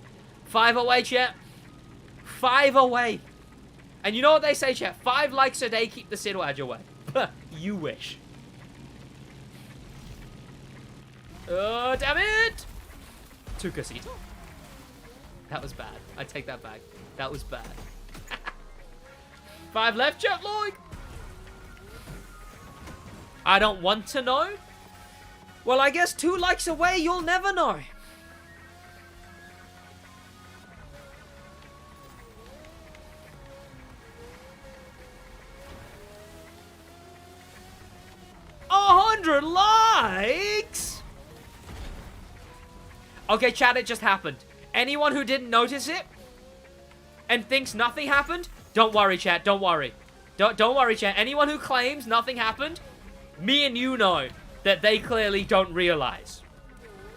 5 away, chat. 5 away. And you know what they say, chat? 5 likes a day keep the SidWaj away. You wish. Oh, damn it! To Casito. That was bad. I take that back. That was bad. 5 left, chat, Lloyd. I don't want to know. Well, I guess 2 likes away, you'll never know. $100 likes. Okay, chat, it just happened. Anyone who didn't notice it and thinks nothing happened, don't worry, chat, don't worry. Don't worry, chat. Anyone who claims nothing happened, me and you know that they clearly don't realize.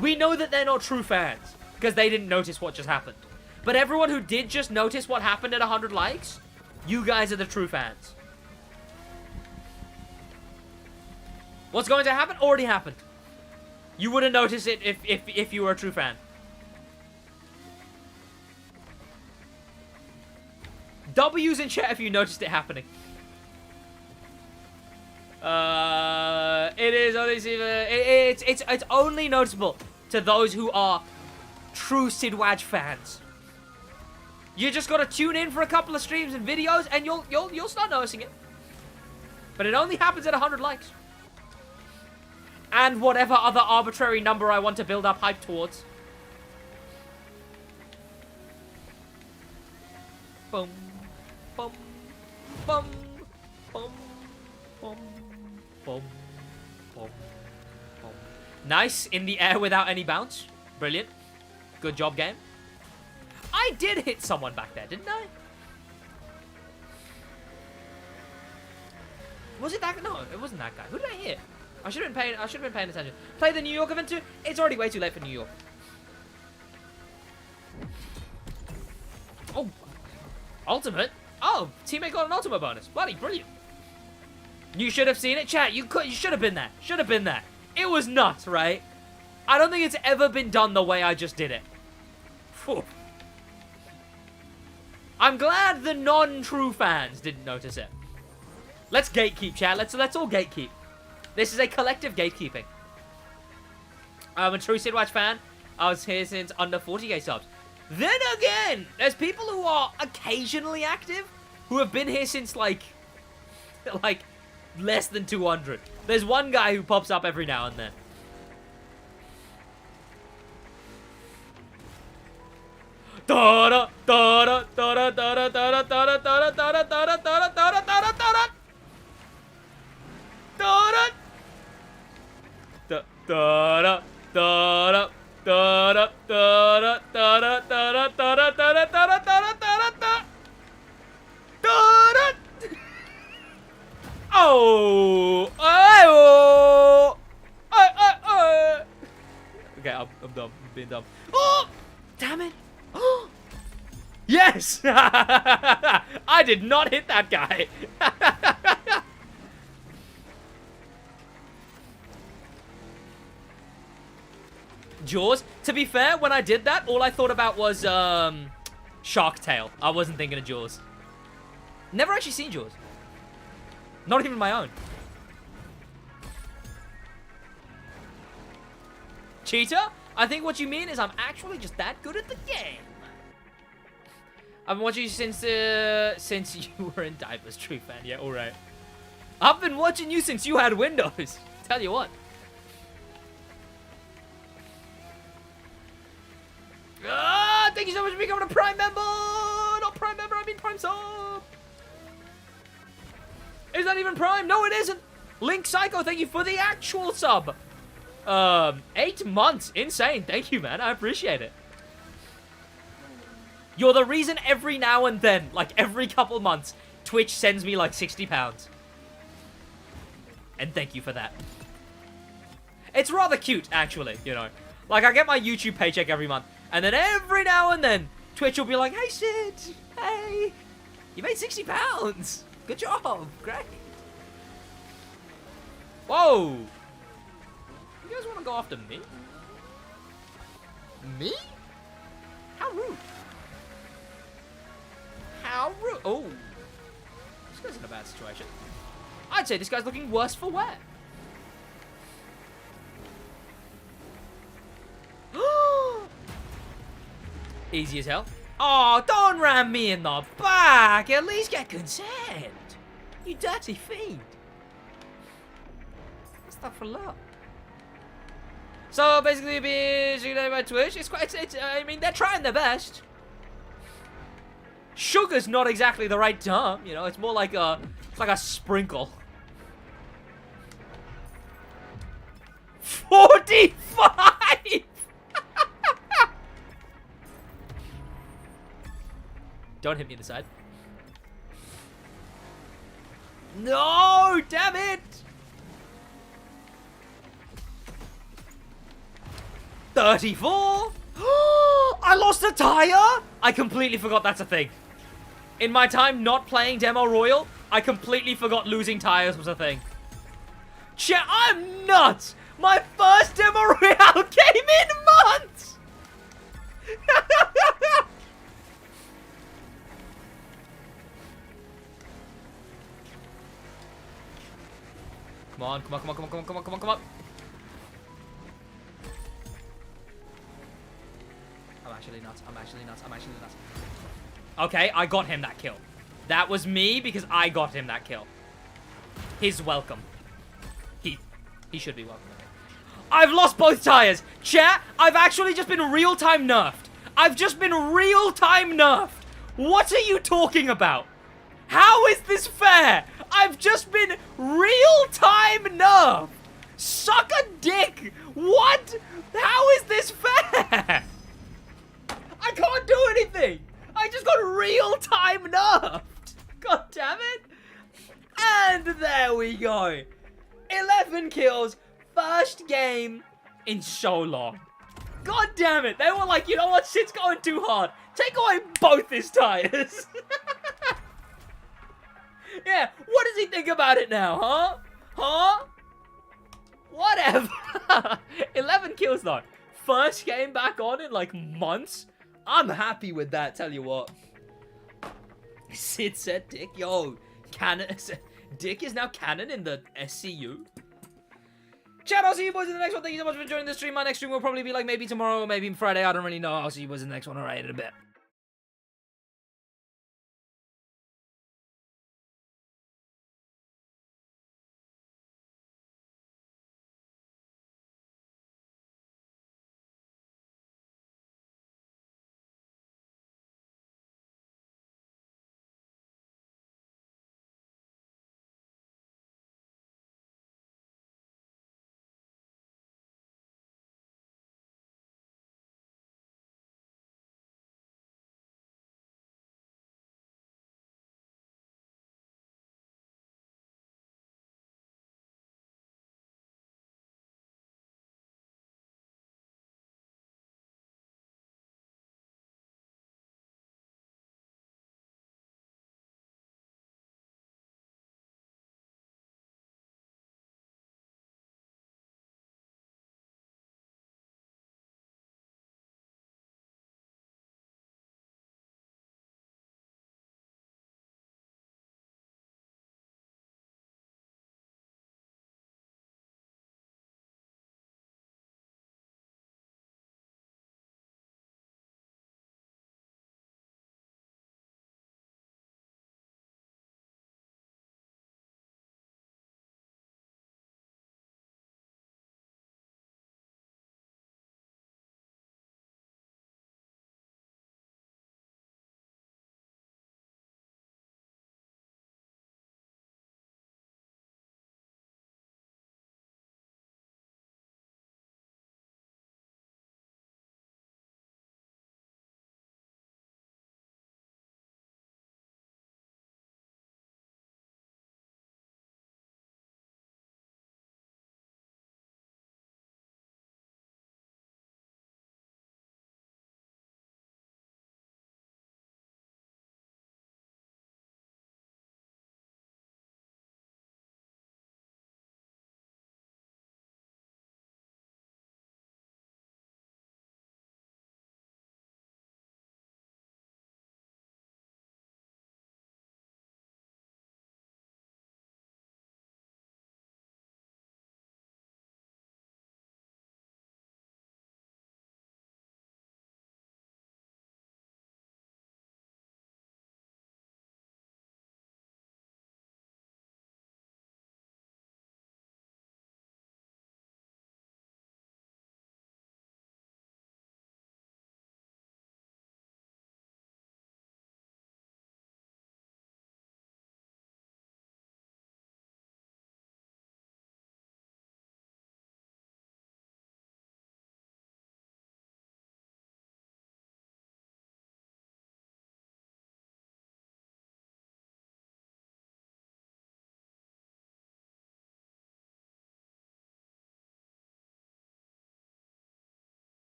We know that they're not true fans because they didn't notice what just happened. But everyone who did just notice what happened at 100 likes, you guys are the true fans. What's going to happen already happened. You wouldn't notice it if you were a true fan. W's in chat if you noticed it happening. It is only it's only noticeable to those who are true SidWaj fans. You just gotta tune in for a couple of streams and videos, and you'll start noticing it. But it only happens at 100 likes. And whatever other arbitrary number I want to build up hype towards. Boom, boom, boom, boom, boom, boom, boom, boom. Nice, in the air without any bounce. Brilliant. Good job, game. I did hit someone back there, didn't I? Was it that? No, it wasn't that guy. Who did I hit? I should have been paying attention. Play the New York event too? It's already way too late for New York. Oh. Ultimate? Oh, teammate got an ultimate bonus. Bloody brilliant. You should have seen it, chat. You should have been there. Should have been there. It was nuts, right? I don't think it's ever been done the way I just did it. Phew. I'm glad the non-true fans didn't notice it. Let's gatekeep, chat. Let's all gatekeep. This is a collective gatekeeping. I'm a true SidWaj fan. I was here since under 40k subs. Then again, there's people who are occasionally active who have been here since like less than 200. There's one guy who pops up every now and then. Da da da da da da da da da da da da da da da da da da da da. Oh! Okay, I'm dumb. I'm being dumb. Oh! Damn it! Oh! Yes! I did not hit that guy. Jaws. To be fair, when I did that, all I thought about was Shark Tale. I wasn't thinking of Jaws. Never actually seen Jaws. Not even my own. Cheater? I think what you mean is I'm actually just that good at the game. I've been watching you since you were in diapers, true fan. Yeah, all right. I've been watching you since you had Windows. Tell you what. Ah, thank you so much for becoming a Prime member. Not Prime member, I mean Prime sub. Is that even Prime? No, it isn't. Link Psycho, thank you for the actual sub. 8 months. Insane. Thank you, man. I appreciate it. You're the reason every now and then, like every couple months, Twitch sends me like £60. And thank you for that. It's rather cute, actually, you know. Like, I get my YouTube paycheck every month. And then every now and then, Twitch will be like, hey, Sid. Hey. You made £60. Good job. Great. Whoa. You guys want to go after me? Me? How rude. How rude. Oh. This guy's in a bad situation. I'd say this guy's looking worse for wear. Easy as hell. Oh, don't ram me in the back. At least get consent. You dirty fiend. Stuff for love. So basically, being treated by Twitch, I mean, they're trying their best. Sugar's not exactly the right term, you know. It's more like it's like a sprinkle. 45. Don't hit me in the side. No! Damn it! 34? I lost a tire? I completely forgot that's a thing. In my time not playing Demo Royal, I completely forgot losing tires was a thing. I'm nuts! My first Demo Royale came in months! Come on, come on, come on, come on, come on, come on, come on, come on. I'm actually nuts, I'm actually nuts, I'm actually nuts. Okay, I got him that kill. That was me because I got him that kill. He's welcome. He should be welcome. I've lost both tires. Chat, I've actually just been real-time nerfed. I've just been real-time nerfed. What are you talking about? How is this fair? I've just been real-time nerfed. Suck a dick. What? How is this fair? I can't do anything. I just got real-time nerfed. God damn it. And there we go. 11 kills. First game in so long. God damn it. They were like, you know what? Shit's going too hard. Take away both his tires. Yeah. What does he think about it now, huh? Huh? Whatever. 11 kills though. First game back on in like months. I'm happy with that, tell you what. Sid said Dick, yo, canon. Dick is now canon in the SCU. Chat, I'll see you boys in the next one. Thank you so much for joining the stream. My next stream will probably be like maybe tomorrow or maybe Friday. I don't really know. I'll see you boys in the next one. Alright, in a bit.